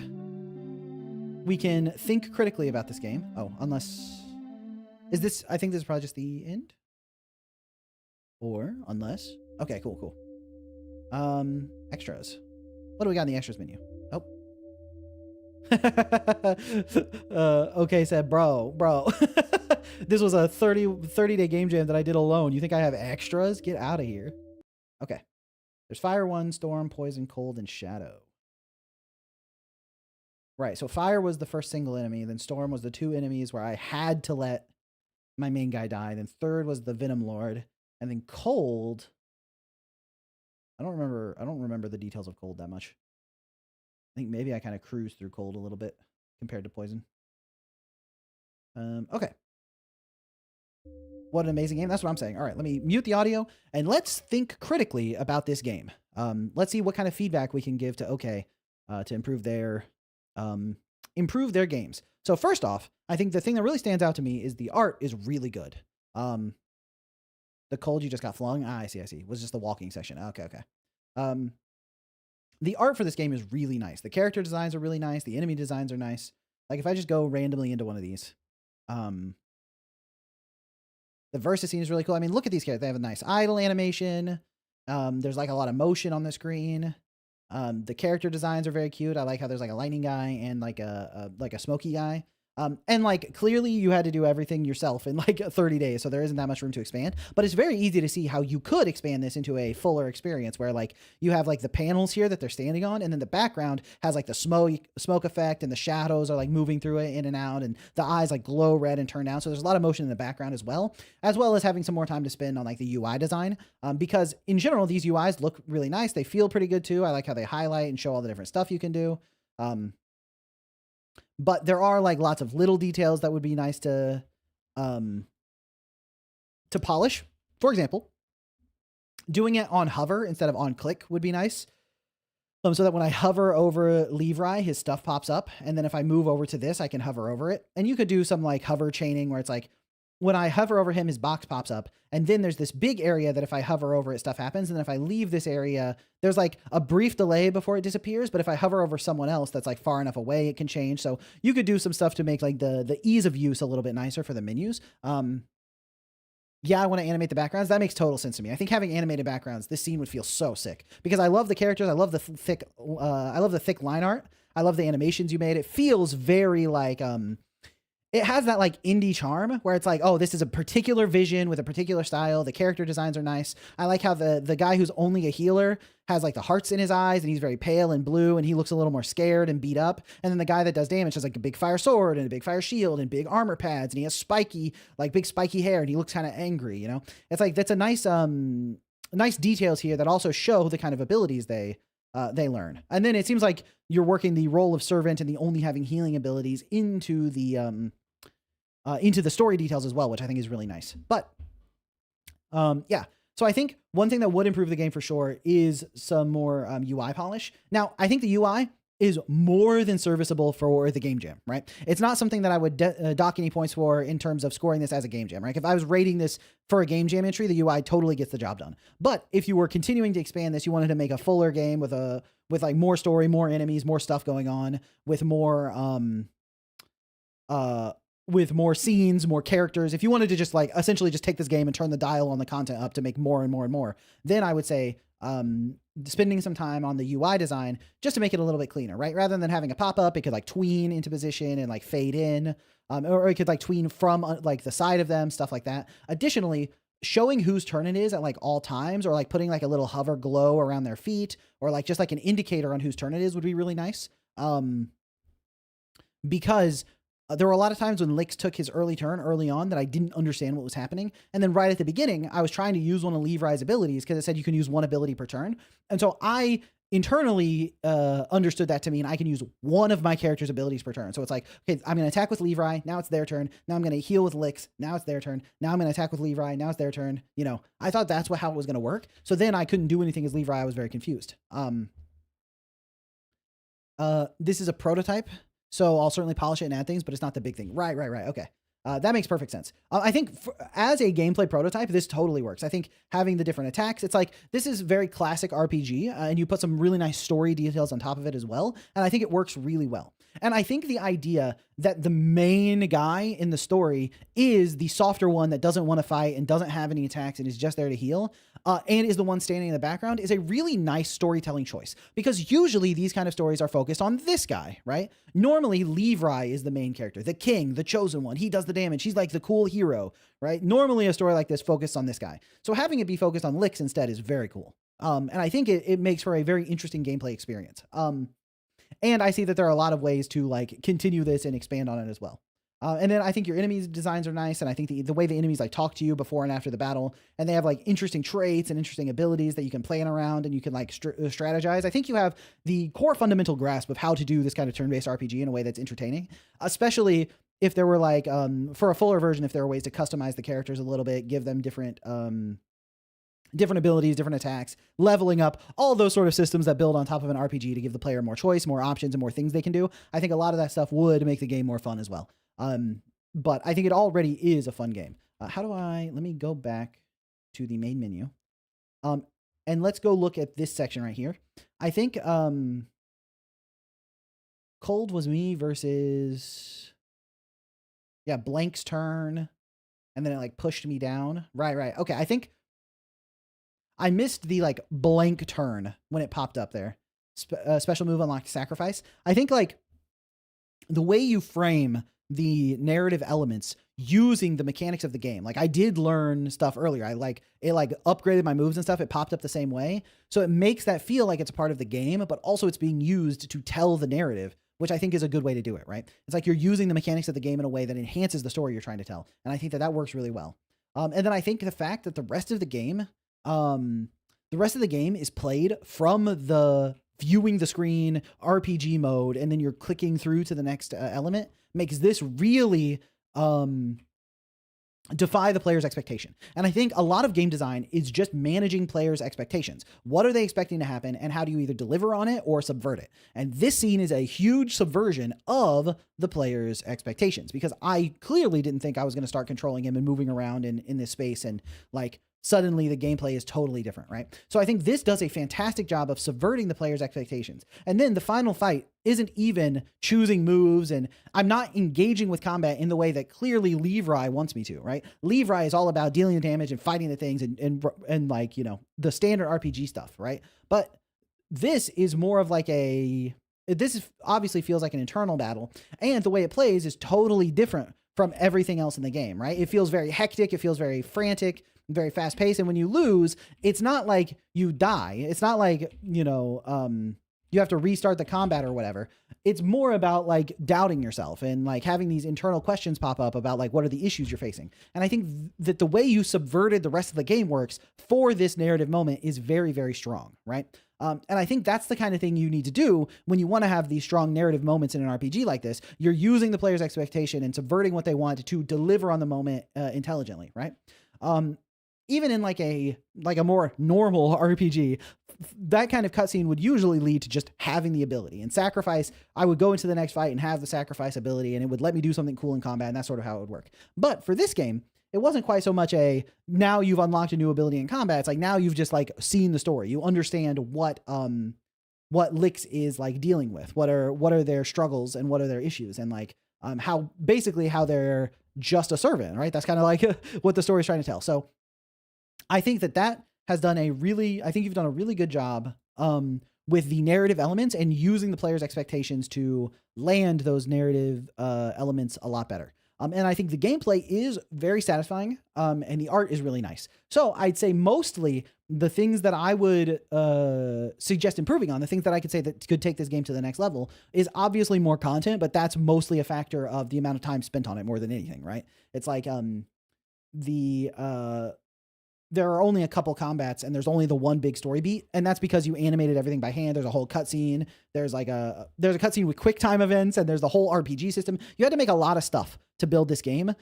we can think critically about this game. Oh, unless I think this is probably just the end. Or unless, okay, cool. Extras. What do we got in the extras menu? Oh. Okay, said, bro. This was a 30-day game jam that I did alone. You think I have extras? Get out of here. Okay. There's Fire 1, Storm, Poison, Cold, and Shadow. Right, so Fire was the first single enemy, then Storm was the 2 enemies where I had to let my main guy die, then third was the Venom Lord, and then Cold, I don't remember the details of Cold that much. I think maybe I kind of cruised through Cold a little bit compared to Poison. Okay. What an amazing game. That's what I'm saying. All right, let me mute the audio and let's think critically about this game. Let's see what kind of feedback we can give to OK to improve their games. So first off, I think the thing that really stands out to me is the art is really good. The Cold you just got flung. I see. It was just the walking section. Okay. The art for this game is really nice. The character designs are really nice. The enemy designs are nice. Like if I just go randomly into one of these, the versus scene is really cool. I mean, look at these characters. They have a nice idle animation. There's like a lot of motion on the screen. The character designs are very cute. I like how there's like a lightning guy and like a smoky guy. And like clearly you had to do everything yourself in like 30 days. So there isn't that much room to expand, but it's very easy to see how you could expand this into a fuller experience where like you have like the panels here that they're standing on. And then the background has like the smoke effect and the shadows are like moving through it in and out. And the eyes like glow red and turn down. So there's a lot of motion in the background as well as having some more time to spend on like the UI design. Because in general, these UIs look really nice. They feel pretty good too. I like how they highlight and show all the different stuff you can do. But there are like lots of little details that would be nice to polish. For example, doing it on hover instead of on click would be nice. So that when I hover over Levi, his stuff pops up. And then if I move over to this, I can hover over it. And you could do some like hover chaining where it's like, when I hover over him, his box pops up. And then there's this big area that if I hover over it, stuff happens. And then if I leave this area, there's like a brief delay before it disappears. But if I hover over someone else that's like far enough away, it can change. So you could do some stuff to make like the ease of use a little bit nicer for the menus. Yeah, I want to animate the backgrounds. That makes total sense to me. I think having animated backgrounds, this scene would feel so sick because I love the characters. I love the thick line art. I love the animations you made. It feels very like, it has that like indie charm where it's like, oh, this is a particular vision with a particular style. The character designs are nice. I like how the guy who's only a healer has like the hearts in his eyes and he's very pale and blue and he looks a little more scared and beat up. And then the guy that does damage has like a big fire sword and a big fire shield and big armor pads and he has big spiky hair and he looks kind of angry, you know? It's like, that's a nice details here that also show the kind of abilities they learn. And then it seems like you're working the role of servant and the only having healing abilities into the story details as well, which I think is really nice. But yeah, so I think one thing that would improve the game for sure is some more UI polish. Now, I think the UI is more than serviceable for the game jam, right? It's not something that I would dock any points for in terms of scoring this as a game jam, right? If I was rating this for a game jam entry, the UI totally gets the job done. But if you were continuing to expand this, you wanted to make a fuller game with like more story, more enemies, more stuff going on, with more scenes, more characters. If you wanted to just like essentially just take this game and turn the dial on the content up to make more and more and more, then I would say spending some time on the UI design just to make it a little bit cleaner, right? Rather than having a pop-up, it could like tween into position and like fade in, or it could like tween from like the side of them, stuff like that. Additionally, showing whose turn it is at like all times, or like putting like a little hover glow around their feet, or like just like an indicator on whose turn it is would be really nice. Because there were a lot of times when Lix took his early turn early on that I didn't understand what was happening. And then right at the beginning, I was trying to use one of Levi's abilities because it said you can use one ability per turn. And so I internally understood that to mean I can use one of my character's abilities per turn. So it's like, okay, I'm going to attack with Levi. Now it's their turn. Now I'm going to heal with Lix. Now it's their turn. Now I'm going to attack with Levi. Now it's their turn. You know, I thought that's how it was going to work. So then I couldn't do anything as Levi. I was very confused. This is a prototype. So I'll certainly polish it and add things, but it's not the big thing. Right. Okay. That makes perfect sense. I think as a gameplay prototype, this totally works. I think having the different attacks, it's like, this is very classic RPG, and you put some really nice story details on top of it as well. And I think it works really well. And I think the idea that the main guy in the story is the softer one that doesn't want to fight and doesn't have any attacks and is just there to heal, and is the one standing in the background, is a really nice storytelling choice, because usually these kind of stories are focused on this guy, right? Normally Levi is the main character, the king, the chosen one. He does the damage. He's like the cool hero, right? Normally a story like this focused on this guy. So having it be focused on Lix instead is very cool. And I think it makes for a very interesting gameplay experience. And I see that there are a lot of ways to like continue this and expand on it as well. And then I think your enemies designs are nice. And I think the way the enemies like talk to you before and after the battle, and they have like interesting traits and interesting abilities that you can plan around and you can like strategize. I think you have the core fundamental grasp of how to do this kind of turn-based RPG in a way that's entertaining, especially if there were like, for a fuller version, if there were ways to customize the characters a little bit, give them different abilities, different attacks, leveling up, all those sort of systems that build on top of an RPG to give the player more choice, more options, and more things they can do. I think a lot of that stuff would make the game more fun as well. But I think it already is a fun game. Let me go back to the main menu. And let's go look at this section right here. I think, cold was me versus, yeah, blank's turn. And then it like pushed me down. Right. Okay. I think I missed the like blank turn when it popped up there. Special move unlocked sacrifice. I think like the way you frame the narrative elements using the mechanics of the game. Like I did learn stuff earlier. It upgraded my moves and stuff. It popped up the same way. So it makes that feel like it's a part of the game, but also it's being used to tell the narrative, which I think is a good way to do it, right? It's like you're using the mechanics of the game in a way that enhances the story you're trying to tell. And I think that works really well. And then I think the fact that the rest of the game is played from the viewing the screen RPG mode, and then you're clicking through to the next element, makes this really defy the player's expectation. And I think a lot of game design is just managing players' expectations. What are they expecting to happen, and how do you either deliver on it or subvert it? And this scene is a huge subversion of the player's expectations, because I clearly didn't think I was going to start controlling him and moving around in this space, and like suddenly the gameplay is totally different, right? So I think this does a fantastic job of subverting the player's expectations. And then the final fight isn't even choosing moves, and I'm not engaging with combat in the way that clearly Levi wants me to, right? Levi is all about dealing the damage and fighting the things and like, you know, the standard RPG stuff, right? But this is more of like obviously feels like an internal battle, and the way it plays is totally different from everything else in the game, right? It feels very hectic. It feels very frantic, very fast paced. And when you lose, it's not like you die. It's not like, you know, you have to restart the combat or whatever. It's more about like doubting yourself and like having these internal questions pop up about like, what are the issues you're facing? And I think that the way you subverted the rest of the game works for this narrative moment is very, very strong, right? And I think that's the kind of thing you need to do when you want to have these strong narrative moments in an RPG like this. You're using the player's expectation and subverting what they want to deliver on the moment intelligently, right? Even in like a more normal RPG, that kind of cutscene would usually lead to just having the ability. And sacrifice, I would go into the next fight and have the sacrifice ability, and it would let me do something cool in combat, and that's sort of how it would work. But for this game, it wasn't quite so much now you've unlocked a new ability in combat. It's like now you've just like seen the story. You understand what Lix is like dealing with. What are their struggles and what are their issues, and like how they're just a servant, right? That's kind of like what the story is trying to tell. So I think that has done you've done a really good job with the narrative elements and using the player's expectations to land those narrative elements a lot better. And I think the gameplay is very satisfying, and the art is really nice. So I'd say mostly the things that I would suggest improving on, the things that I could say that could take this game to the next level, is obviously more content, but that's mostly a factor of the amount of time spent on it more than anything, right? It's like there are only a couple combats and there's only the one big story beat. And that's because you animated everything by hand. There's a whole cutscene. There's a cutscene with quick time events, and there's the whole RPG system. You had to make a lot of stuff to build this game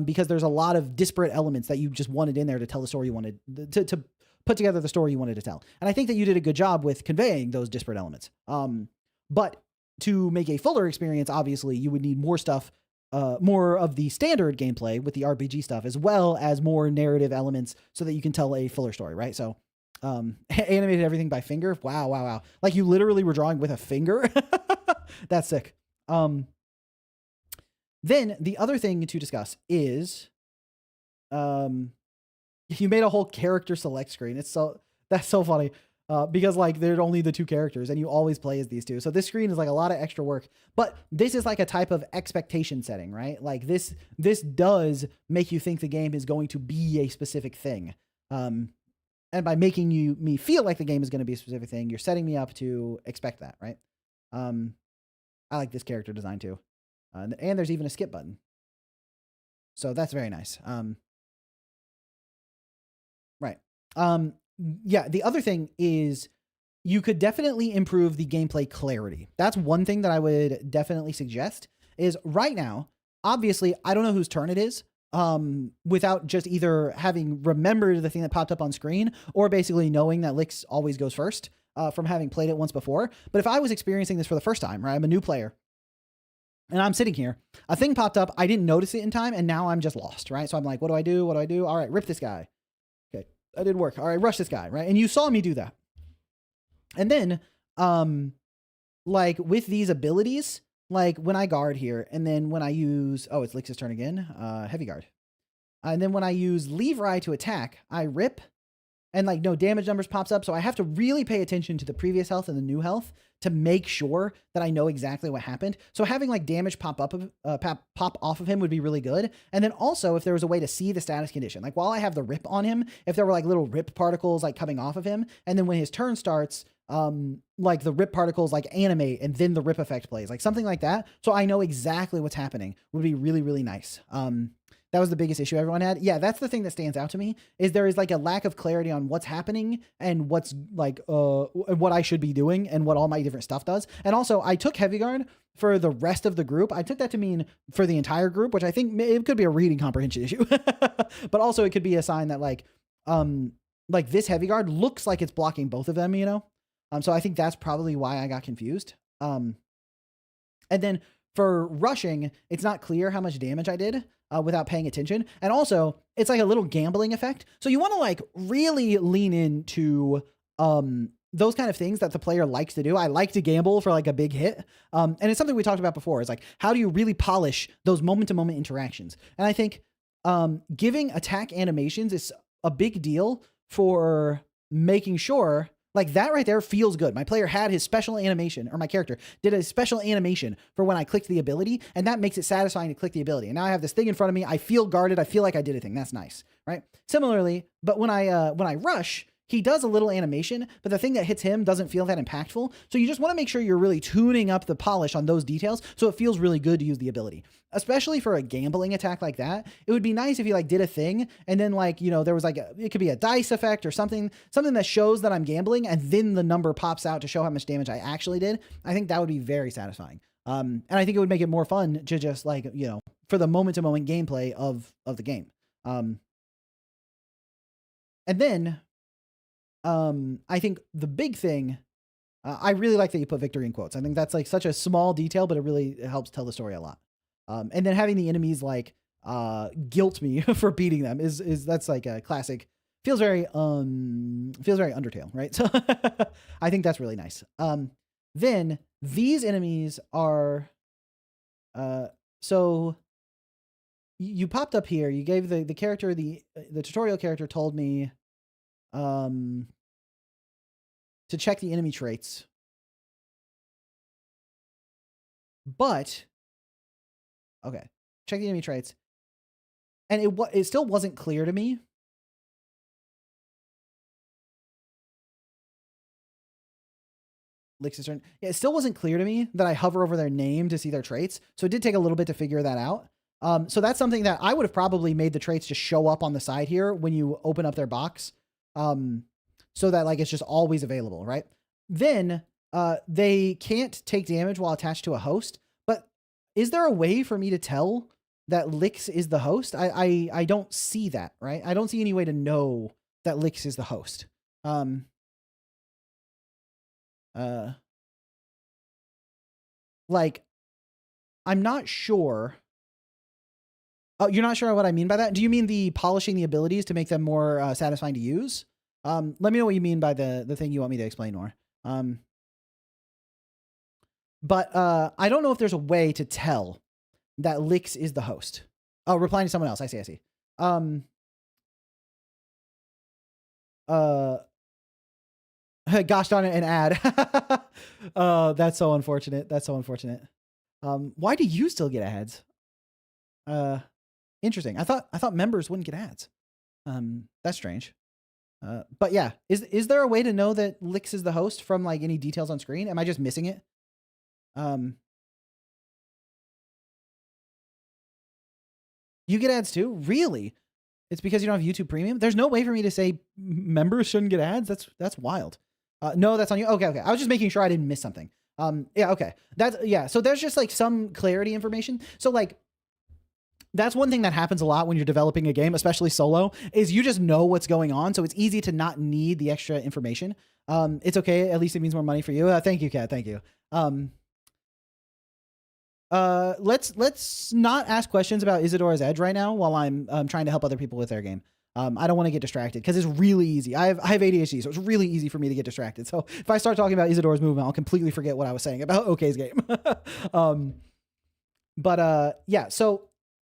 because there's a lot of disparate elements that you just wanted in there to tell the story you wanted to put together the story you wanted to tell. And I think that you did a good job with conveying those disparate elements. But to make a fuller experience, obviously, you would need more stuff, more of the standard gameplay with the RPG stuff, as well as more narrative elements so that you can tell a fuller story, right? So, animated everything by finger. Wow. Like you literally were drawing with a finger. That's sick. Then the other thing to discuss is, you made a whole character select screen. That's so funny. Because like there's only the two characters and you always play as these two. So this screen is like a lot of extra work, but this is like a type of expectation setting, right? Like this does make you think the game is going to be a specific thing. And by making me feel like the game is going to be a specific thing, you're setting me up to expect that, right? I like this character design too. And there's even a skip button. So that's very nice. Right. Yeah, the other thing is you could definitely improve the gameplay clarity. That's one thing that I would definitely suggest is right now, obviously, I don't know whose turn it is, without just either having remembered the thing that popped up on screen or basically knowing that Lix always goes first, from having played it once before. But if I was experiencing this for the first time, right, I'm a new player and I'm sitting here, a thing popped up, I didn't notice it in time, and now I'm just lost, right? So I'm like, what do I do? What do I do? All right, rip this guy. Okay, that didn't work. All right, rush this guy, right? And you saw me do that. And then, like with these abilities, like when I guard here, and then when I use, oh, it's Lix's turn again, heavy guard. And then when I use Levi to attack, I rip, and like no damage numbers pops up. So I have to really pay attention to the previous health and the new health to make sure that I know exactly what happened. So having like damage pop off of him would be really good. And then also if there was a way to see the status condition, like while I have the rip on him, if there were like little rip particles like coming off of him, and then when his turn starts, like the rip particles like animate and then the rip effect plays, like something like that. So I know exactly what's happening would be really, really nice. That was the biggest issue everyone had. Yeah, that's the thing that stands out to me is there is like a lack of clarity on what's happening and what's like, what I should be doing and what all my different stuff does. And also I took heavy guard for the rest of the group. I took that to mean for the entire group, which I think it could be a reading comprehension issue, but also it could be a sign that like this heavy guard looks like it's blocking both of them, you know? So I think that's probably why I got confused. And then for rushing, it's not clear how much damage I did without paying attention. And also, it's like a little gambling effect. So you want to like really lean into those kind of things that the player likes to do. I like to gamble for like a big hit. And it's something we talked about before. It's like, how do you really polish those moment-to-moment interactions? And I think giving attack animations is a big deal for making sure like that right there feels good. My player had his special animation, or my character did a special animation for when I clicked the ability, and that makes it satisfying to click the ability. And now I have this thing in front of me. I feel guarded. I feel like I did a thing. That's nice, right? Similarly, but when I rush, he does a little animation, but the thing that hits him doesn't feel that impactful. So you just want to make sure you're really tuning up the polish on those details so it feels really good to use the ability. Especially for a gambling attack like that, it would be nice if you like did a thing and then like, you know, there was like it could be a dice effect or something that shows that I'm gambling and then the number pops out to show how much damage I actually did. I think that would be very satisfying. And I think it would make it more fun to just like, you know, for the moment to moment gameplay of the game. And then I think the big thing, I really like that you put victory in quotes. I think that's like such a small detail, but it really helps tell the story a lot. And then having the enemies like guilt me for beating them is that's like a classic. Feels very Undertale, right? So I think that's really nice. Then these enemies are so you popped up here. You gave the character the tutorial character told me to check the enemy traits, but okay, check the enemy traits, and it still wasn't clear to me. Lix's turn. Yeah, it still wasn't clear to me that I hover over their name to see their traits, so it did take a little bit to figure that out. So that's something that I would have probably made the traits just show up on the side here when you open up their box. So that like it's just always available, right? Then they can't take damage while attached to a host, but is there a way for me to tell that Lix is the host? I don't see that, right? I don't see any way to know that Lix is the host. like, I'm not sure. Oh, you're not sure what I mean by that? Do you mean the polishing the abilities to make them more satisfying to use? Let me know what you mean by the thing you want me to explain more. But I don't know if there's a way to tell that Lix is the host. Oh, replying to someone else. I see. Gosh darn it, an ad. That's so unfortunate. Why do you still get ads? Interesting. I thought members wouldn't get ads. That's strange. But yeah, is there a way to know that Lix is the host from like any details on screen? Am I just missing it? You get ads too? Really? It's because you don't have YouTube Premium? There's no way for me to say members shouldn't get ads? That's wild. No, that's on you. Okay. I was just making sure I didn't miss something. Yeah, okay. So there's just like some clarity information. So like, that's one thing that happens a lot when you're developing a game, especially solo, is you just know what's going on. So it's easy to not need the extra information. It's okay. At least it means more money for you. Thank you, Kat. Thank you. Let's not ask questions about Isadora's Edge right now while I'm trying to help other people with their game. I don't want to get distracted because it's really easy. I have ADHD, so it's really easy for me to get distracted. So if I start talking about Isadora's movement, I'll completely forget what I was saying about OK's game. Yeah, so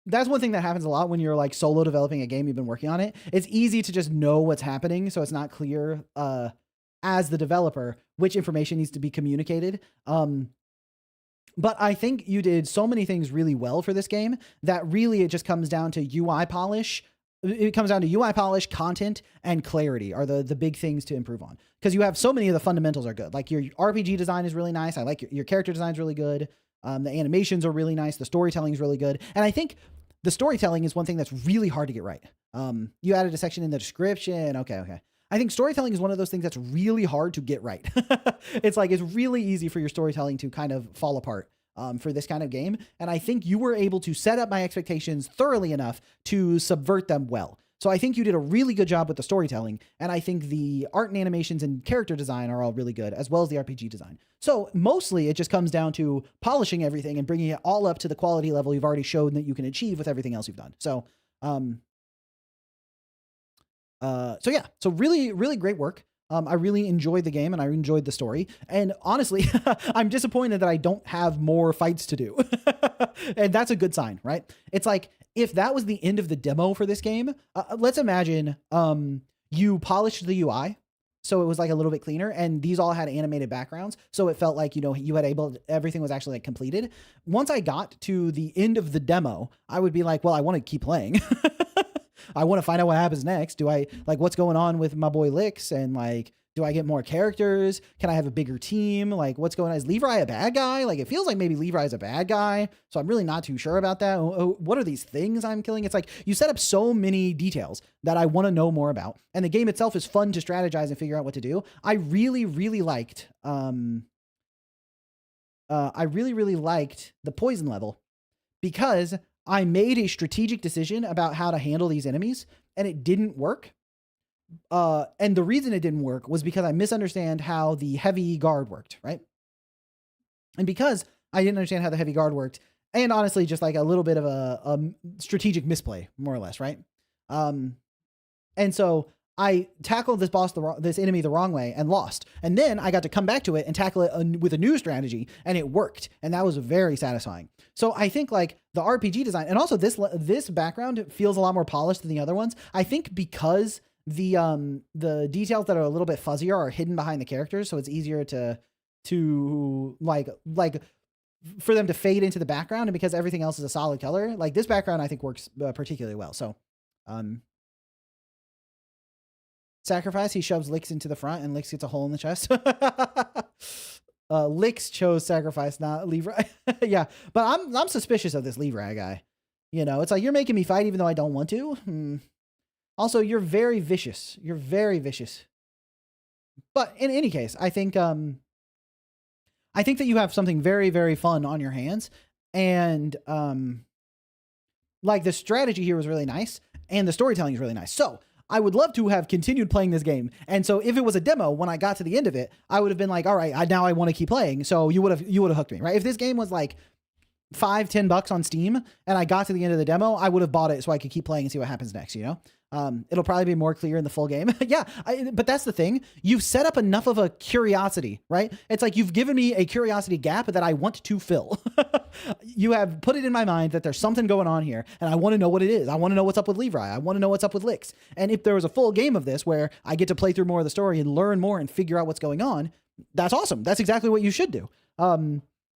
that's one thing that happens a lot when you're like solo developing a game, you've been working on it. It's easy to just know what's happening. So it's not clear, as the developer, which information needs to be communicated. But I think you did so many things really well for this game that really it just comes down to UI polish. It comes down to UI polish, content, and clarity are the big things to improve on. Because you have so many of the fundamentals are good. Like your RPG design is really nice. I like your character design is really good. The animations are really nice. The storytelling is really good. And I think the storytelling is one thing that's really hard to get right. You added a section in the description. Okay. I think storytelling is one of those things that's really hard to get right. It's really easy for your storytelling to kind of fall apart for this kind of game. And I think you were able to set up my expectations thoroughly enough to subvert them well. So I think you did a really good job with the storytelling. And I think the art and animations and character design are all really good, as well as the RPG design. So mostly it just comes down to polishing everything and bringing it all up to the quality level you've already shown that you can achieve with everything else you've done. So, yeah, so really, really great work. I really enjoyed the game and I enjoyed the story. And honestly, I'm disappointed that I don't have more fights to do. And that's a good sign, right? It's like, if that was the end of the demo for this game, let's imagine you polished the UI. So it was like a little bit cleaner and these all had animated backgrounds. So it felt like, you had everything was actually like completed. Once I got to the end of the demo, I would be like, well, I want to keep playing. I want to find out what happens next. Do I like what's going on with my boy Lix? And like, do I get more characters? Can I have a bigger team? Like what's going on? Is Levi a bad guy? Like it feels like maybe Levi is a bad guy. So I'm really not too sure about that. What are these things I'm killing? It's like you set up so many details that I want to know more about. And the game itself is fun to strategize and figure out what to do. I really, really liked, the poison level because I made a strategic decision about how to handle these enemies and it didn't work. And the reason it didn't work was because I misunderstand how the heavy guard worked, right? And because I didn't understand how the heavy guard worked, and honestly, just like a little bit of a strategic misplay, more or less, right? And so I tackled this enemy the wrong way and lost. And then I got to come back to it and tackle it with a new strategy and it worked. And that was very satisfying. So I think like the RPG design and also this background feels a lot more polished than the other ones. I think because the details that are a little bit fuzzier are hidden behind the characters. So it's easier to like for them to fade into the background. And because everything else is a solid color, like this background, I think works particularly well. So, sacrifice, he shoves Lix into the front and Lix gets a hole in the chest. Lix chose sacrifice, not Levi. Yeah, but I'm suspicious of this Levi guy. It's like you're making me fight even though I don't want to. Also, you're very vicious. You're very vicious. But in any case, I think that you have something very, very fun on your hands. And like the strategy here was really nice and the storytelling is really nice. So I would love to have continued playing this game. And so if it was a demo, when I got to the end of it, I would have been like, all right, now I want to keep playing. So you would have hooked me, right? If this game was like $5-10 on Steam and I got to the end of the demo, I would have bought it so I could keep playing and see what happens next, you know? It'll probably be more clear in the full game. Yeah, but that's the thing. You've set up enough of a curiosity, right? It's like you've given me a curiosity gap that I want to fill. You have put it in my mind that there's something going on here, and I want to know what it is. I want to know what's up with Levi. I want to know what's up with Lix. And if there was a full game of this where I get to play through more of the story and learn more and figure out what's going on, that's awesome. That's exactly what you should do.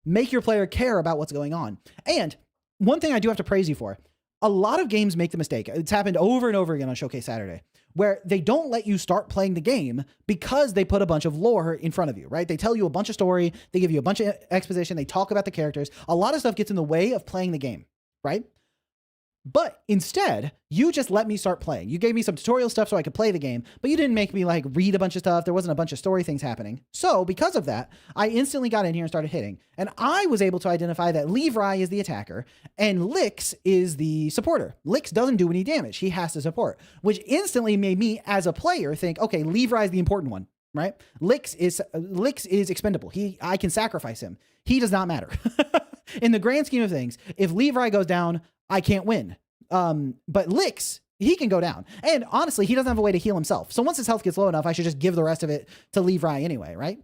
Make your player care about what's going on. And one thing I do have to praise you for, a lot of games make the mistake. It's happened over and over again on Showcase Saturday, where they don't let you start playing the game because they put a bunch of lore in front of you, right? They tell you a bunch of story, they give you a bunch of exposition, they talk about the characters. A lot of stuff gets in the way of playing the game, right? But instead, you just let me start playing. You gave me some tutorial stuff so I could play the game, but you didn't make me like read a bunch of stuff. There wasn't a bunch of story things happening. So because of that, I instantly got in here and started hitting. And I was able to identify that Levi is the attacker and Lix is the supporter. Lix doesn't do any damage. He has to support, which instantly made me as a player think, okay, Levi is the important one, right? Lix is expendable. I can sacrifice him. He does not matter. In the grand scheme of things, if Levi goes down, I can't win. But Lix, he can go down. And honestly, he doesn't have a way to heal himself. So once his health gets low enough, I should just give the rest of it to Levi anyway, right?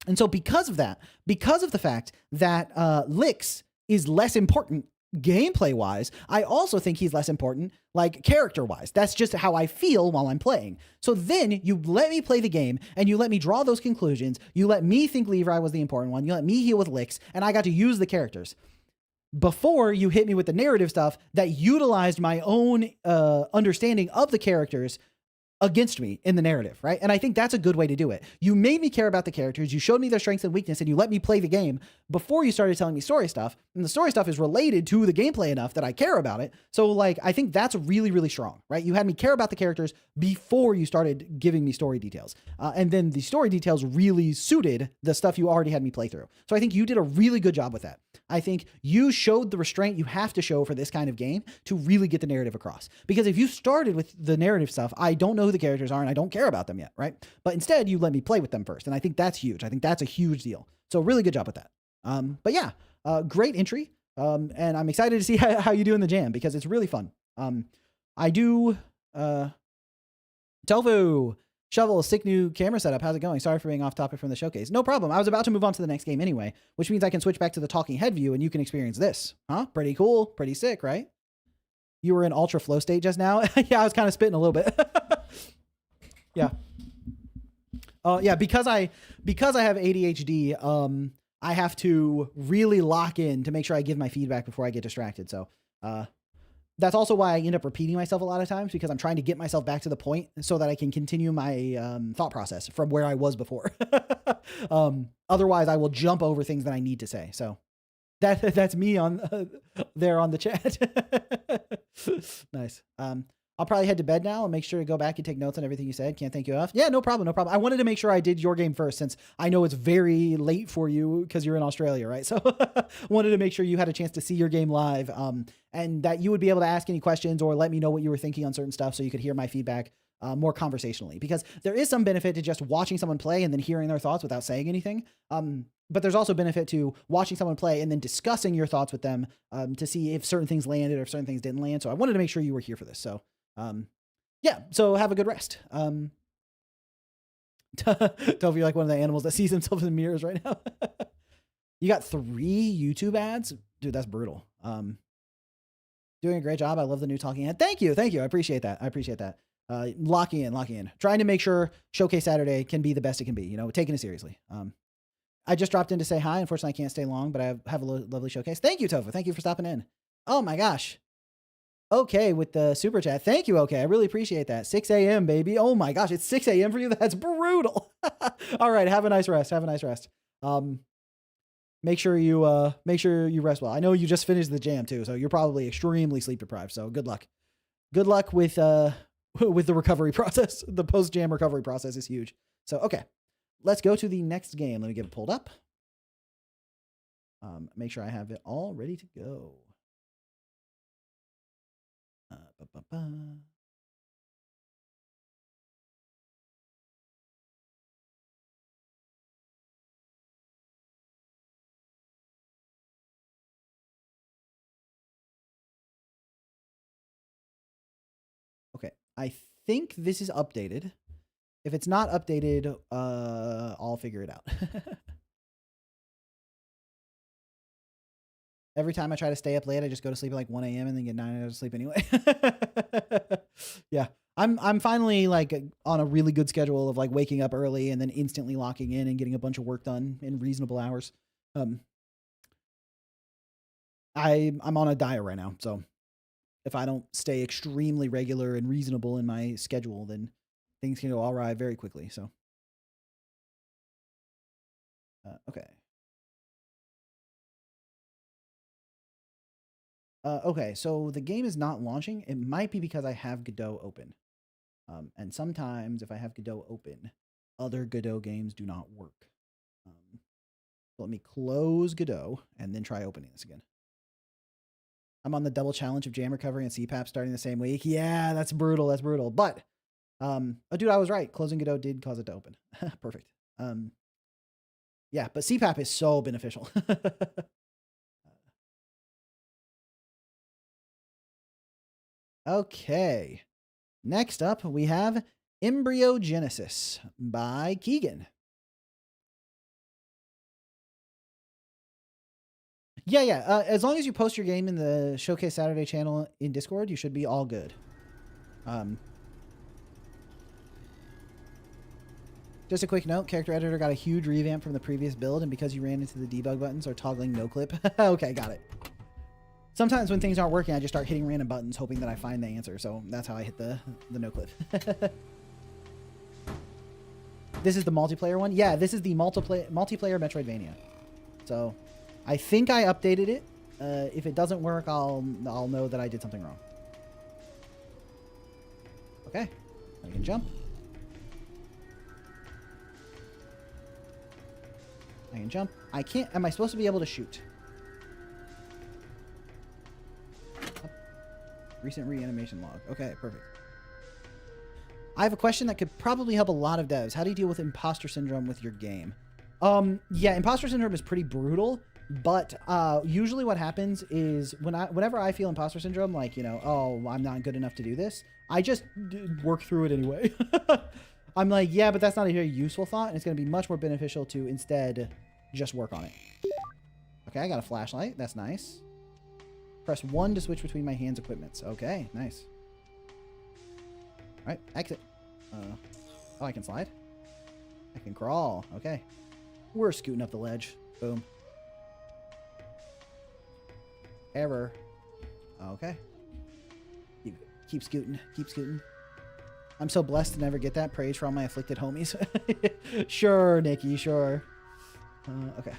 And so because of that, because of the fact that Lix is less important gameplay-wise, I also think he's less important, like, character-wise. That's just how I feel while I'm playing. So then you let me play the game, and you let me draw those conclusions. You let me think Levi was the important one. You let me heal with Lix, and I got to use the characters. Before you hit me with the narrative stuff that utilized my own understanding of the characters against me in the narrative, right? And I think that's a good way to do it. You made me care about the characters, you showed me their strengths and weakness, and you let me play the game before you started telling me story stuff. And the story stuff is related to the gameplay enough that I care about it. So like, I think that's really, really strong, right? You had me care about the characters before you started giving me story details. And then the story details really suited the stuff you already had me play through. So I think you did a really good job with that. I think you showed the restraint you have to show for this kind of game to really get the narrative across. Because if you started with the narrative stuff, I don't know who the characters are and I don't care about them yet, right? But instead, you let me play with them first. And I think that's huge. I think that's a huge deal. So really good job with that. But yeah, great entry. And I'm excited to see how you do in the jam because it's really fun. I do... Tofu! Shovel, sick new camera setup. How's it going? Sorry for being off topic from the showcase. No problem. I was about to move on to the next game anyway, which means I can switch back to the talking head view and you can experience this. Huh? Pretty cool. Pretty sick, right? You were in ultra flow state just now? Yeah, I was kind of spitting a little bit. Yeah. Yeah, because I have ADHD, I have to really lock in to make sure I give my feedback before I get distracted. So, that's also why I end up repeating myself a lot of times because I'm trying to get myself back to the point so that I can continue my thought process from where I was before. Otherwise, I will jump over things that I need to say. So that's me on there on the chat. Nice. I'll probably head to bed now and make sure to go back and take notes on everything you said. Can't thank you enough. Yeah, no problem. No problem. I wanted to make sure I did your game first since I know it's very late for you because you're in Australia, right? So wanted to make sure you had a chance to see your game live and that you would be able to ask any questions or let me know what you were thinking on certain stuff so you could hear my feedback more conversationally because there is some benefit to just watching someone play and then hearing their thoughts without saying anything. But there's also benefit to watching someone play and then discussing your thoughts with them to see if certain things landed or if certain things didn't land. So I wanted to make sure you were here for this. So yeah, so have a good rest. Tell you're like one of the animals that sees himself in the mirrors right now. You got 3 YouTube ads? Dude, that's brutal. Doing a great job. I love the new talking head. Thank you. I appreciate that. Locking in. Trying to make sure Showcase Saturday can be the best it can be, you know, taking it seriously. I just dropped in to say hi. Unfortunately, I can't stay long, but I have a lovely showcase. Thank you, Tova. Thank you for stopping in. Oh my gosh. Okay, with the super chat. Thank you, okay. I really appreciate that. 6 a.m., baby. Oh my gosh, it's 6 a.m. for you? That's brutal. All right, have a nice rest. Make sure you rest well. I know you just finished the jam too, so you're probably extremely sleep deprived. So good luck. Good luck with the recovery process. The post-jam recovery process is huge. So, okay. Let's go to the next game. Let me get it pulled up. Make sure I have it all ready to go. I think this is updated. If it's not updated, I'll figure it out. Every time I try to stay up late, I just go to sleep at like 1 a.m. and then get 9 hours of sleep anyway. Yeah. I'm finally like on a really good schedule of like waking up early and then instantly locking in and getting a bunch of work done in reasonable hours. I'm on a diet right now, so if I don't stay extremely regular and reasonable in my schedule, then things can go awry very quickly. So, okay. Okay, so the game is not launching. It might be because I have Godot open. And sometimes if I have Godot open, other Godot games do not work. So let me close Godot and then try opening this again. I'm on the double challenge of jam recovery and CPAP starting the same week. Yeah, that's brutal. That's brutal. But, oh, dude, I was right. Closing Godot did cause it to open. Perfect. Yeah, but CPAP is so beneficial. Okay. Next up, we have Embryo Genesis by Keegan. Yeah. As long as you post your game in the Showcase Saturday channel in Discord, you should be all good. Just a quick note, character editor got a huge revamp from the previous build, and because you ran into the debug buttons or toggling no clip. Okay, got it. Sometimes when things aren't working, I just start hitting random buttons, hoping that I find the answer. So that's how I hit the no clip. This is the multiplayer one? Yeah, this is the multiplayer Metroidvania. So I think I updated it. If it doesn't work, I'll know that I did something wrong. Okay, I can jump. I can jump. I can't. Am I supposed to be able to shoot? Recent reanimation log. Okay, perfect. I have a question that could probably help a lot of devs. How do you deal with imposter syndrome with your game? Yeah, imposter syndrome is pretty brutal, but usually what happens is whenever I feel imposter syndrome, like, you know, oh, I'm not good enough to do this, I just work through it anyway. I'm like, yeah, but that's not a very useful thought, and it's going to be much more beneficial to instead just work on it. Okay, I got a flashlight. That's nice. Press 1 to switch between my hands' equipments. Okay, nice. All right, exit. Oh, I can slide. I can crawl. Okay. We're scooting up the ledge. Boom. Error. Okay. Keep scooting. Keep scooting. I'm so blessed to never get that. Praise for all my afflicted homies. Sure, Nikki, sure. Okay.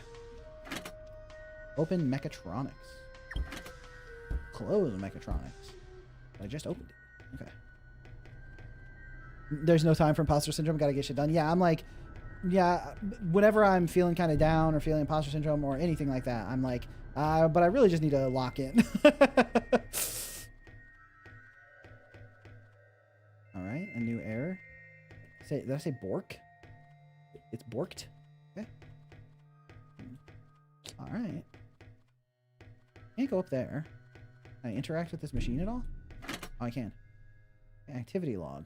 Open mechatronics. Close mechatronics. I just opened it. Okay. There's no time for imposter syndrome. Gotta get shit done. Yeah, I'm like, yeah, whenever I'm feeling kind of down or feeling imposter syndrome or anything like that, I'm like, but I really just need to lock in. All right, a new error. Did I say bork? It's borked. Okay. All right. Can't go up there. Can I interact with this machine at all? Oh, I can. Activity log.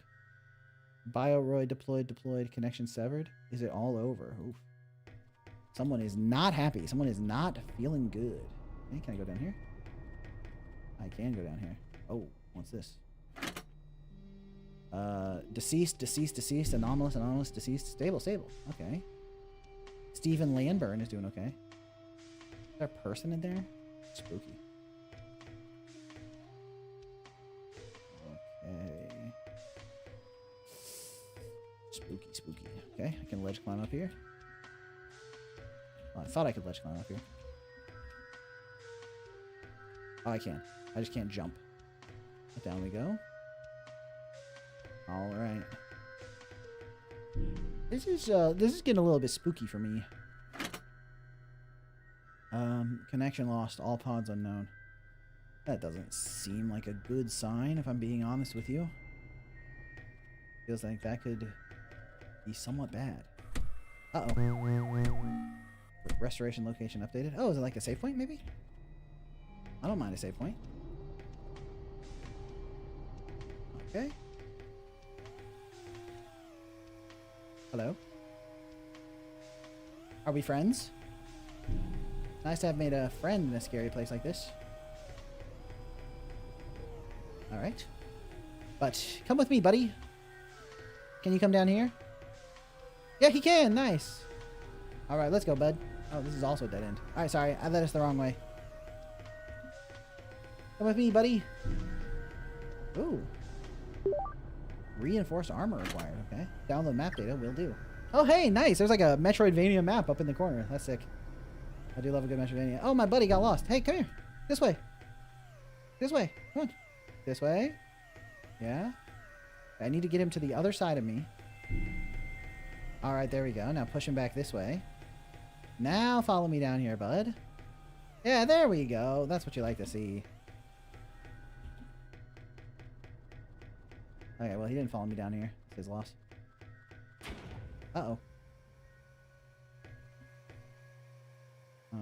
Bioroid deployed, connection severed. Is it all over? Oof. Someone is not happy. Someone is not feeling good. Okay, can I go down here? I can go down here. Oh, what's this? Deceased, anomalous, deceased, stable. Okay. Stephen Landburn is doing okay. Is there a person in there? Spooky. Okay. Spooky. Okay, I can ledge climb up here. Well, I thought I could ledge climb up here. Oh, I can. I just can't jump. Down we go. All right. This is getting a little bit spooky for me. Connection lost. All pods unknown. That doesn't seem like a good sign, if I'm being honest with you. Feels like that could be somewhat bad. Uh-oh. Restoration location updated. Oh, is it like a save point, maybe? I don't mind a save point. Okay. Hello? Are we friends? Nice to have made a friend in a scary place like this. Alright. But, come with me, buddy. Can you come down here? Yeah, he can! Nice! Alright, let's go, bud. Oh, this is also a dead end. Alright, sorry. I led us the wrong way. Come with me, buddy. Ooh. Reinforced armor required. Okay. Download map data. Will do. Oh, hey, nice. There's like a Metroidvania map up in the corner. That's sick. I do love a good Metroidvania. Oh, my buddy got lost. Hey, come here. This way. This way. Come on. This way. Yeah. I need to get him to the other side of me. All right, there we go. Now push him back this way. Now follow me down here, bud. Yeah, there we go. That's what you like to see. Okay, well, he didn't follow me down here. It's his loss. Uh-oh. Is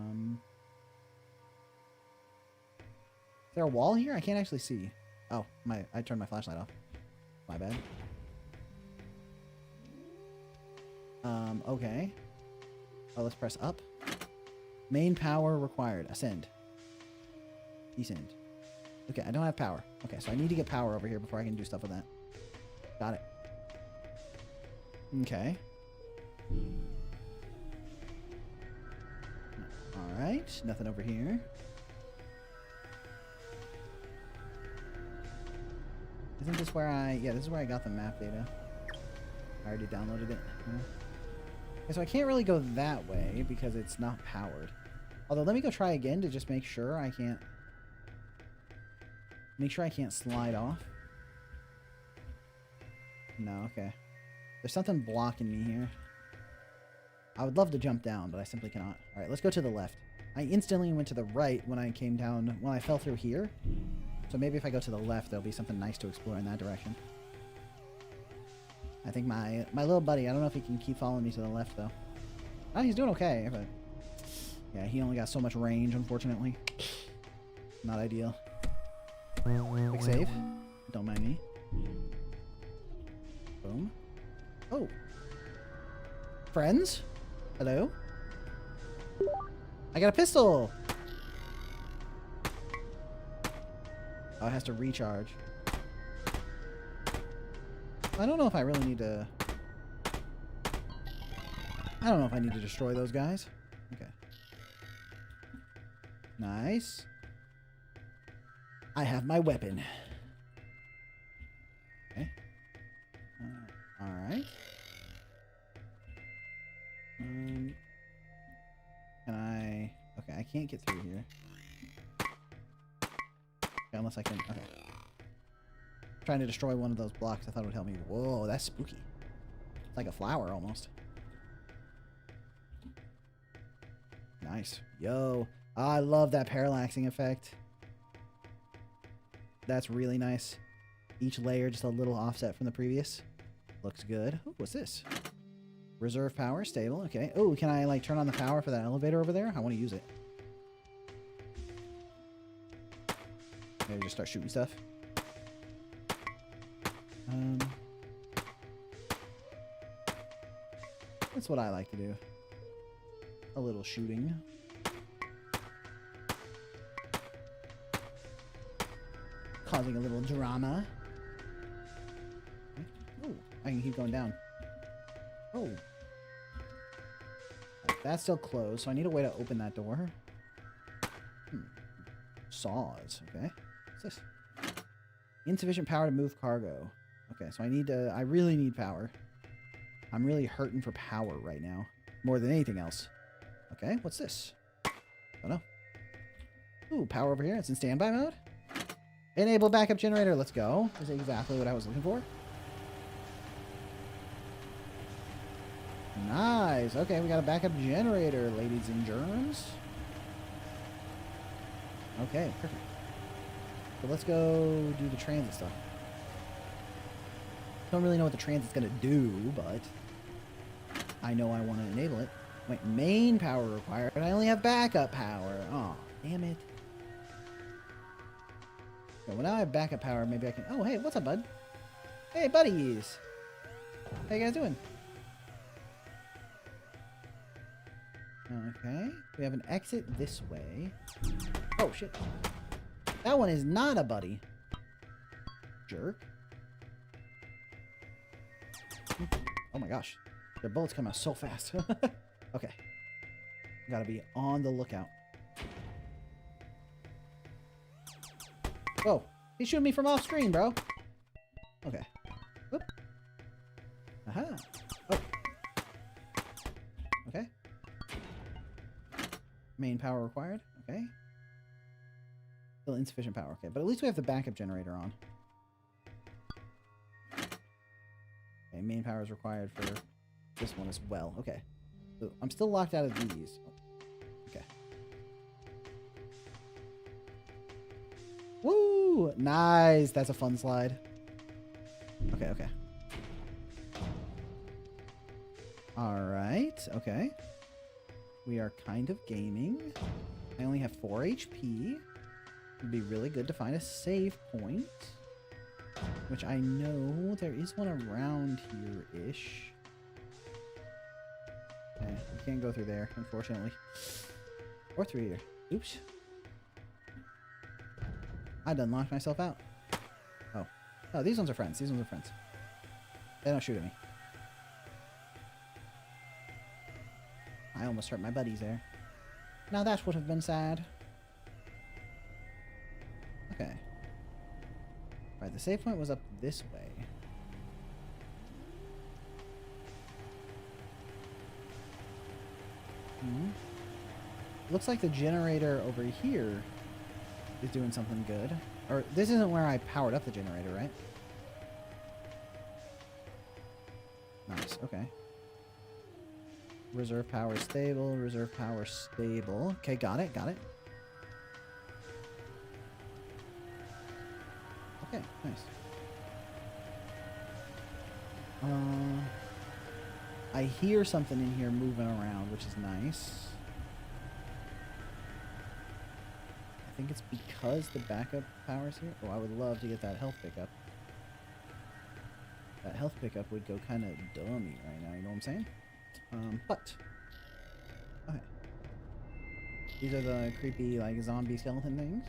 there a wall here? I can't actually see. Oh, I turned my flashlight off. My bad. Okay. Oh, let's press up. Main power required. Ascend. Descend. Okay, I don't have power. Okay, so I need to get power over here before I can do stuff with that. Got it. Okay. Alright, nothing over here. Isn't this where yeah, this is where I got the map data. I already downloaded it. Okay, so I can't really go that way because it's not powered. Although, let me go try again to just make sure I can't... Make sure I can't slide off. No, okay. There's something blocking me here. I would love to jump down, but I simply cannot. Alright, let's go to the left. I instantly went to the right when I came down, when I fell through here. So maybe if I go to the left, there'll be something nice to explore in that direction. I think my little buddy, I don't know if he can keep following me to the left, though. Oh, he's doing okay, but... Yeah, he only got so much range, unfortunately. Not ideal. Quick save. Don't mind me. Boom. Oh. Friends? Hello? I got a pistol! Oh, it has to recharge. I don't know if I really need to... I don't know if I need to destroy those guys. Okay. Nice. I have my weapon. Okay. Alright. Can I... Okay, I can't get through here. Okay, unless I can... Okay. Trying to destroy one of those blocks. I thought it would help me. Whoa, that's spooky. It's like a flower, almost. Nice. Yo. Oh, I love that parallaxing effect. That's really nice. Each layer just a little offset from the previous. Looks good. Ooh, what's this? Reserve power, stable. Okay. Oh, can I like turn on the power for that elevator over there? I want to use it. Maybe just start shooting stuff. That's what I like to do. A little shooting. Causing a little drama. Oh, I can keep going down. Oh. That's still closed, so I need a way to open that door. Saws, okay. What's this? Insufficient power to move cargo. Okay, so I really need power. I'm really hurting for power right now. More than anything else. Okay, what's this? Oh no. Ooh, power over here. It's in standby mode. Enable backup generator. Let's go. This is exactly what I was looking for. Nice. Okay, we got a backup generator, ladies and germs. Okay, perfect. So let's go do the transit stuff. Don't really know what the transit's gonna do, but I know I want to enable it. Wait, main power required. I only have backup power. Oh, damn it. Okay, well, now I have backup power. Maybe I can... Oh, hey, what's up, bud? Hey, buddies. How you guys doing? Okay. We have an exit this way. Oh, shit. That one is not a buddy. Jerk. Oh my gosh. Their bullets come out so fast. Okay. Gotta be on the lookout. Whoa. He's shooting me from off screen, bro. Okay. Whoop. Aha. Oh. Okay. Main power required. Okay. Still insufficient power. Okay, but at least we have the backup generator on. Okay, main power is required for this one as well. Okay. So I'm still locked out of these. Okay. Woo! Nice. That's a fun slide. Okay, okay. Alright, okay. We are kind of gaming. I only have 4 HP. It'd be really good to find a save point. Which I know there is one around here-ish. Okay, we can't go through there, unfortunately. Or through here. Oops. I done locked myself out. Oh. Oh, these ones are friends. These ones are friends. They don't shoot at me. I almost hurt my buddies there. Now that would have been sad. Okay. Right, the save point was up this way. Looks like the generator over here is doing something good. Or this isn't where I powered up the generator, right? Nice, okay. Reserve power stable, reserve power stable. Okay, got it, got it. Okay, nice. I hear something in here moving around, which is nice. I think it's because the backup power's here. Oh, I would love to get that health pickup. That health pickup would go kind of dummy right now, you know what I'm saying? But okay. These are the creepy, like, zombie skeleton things.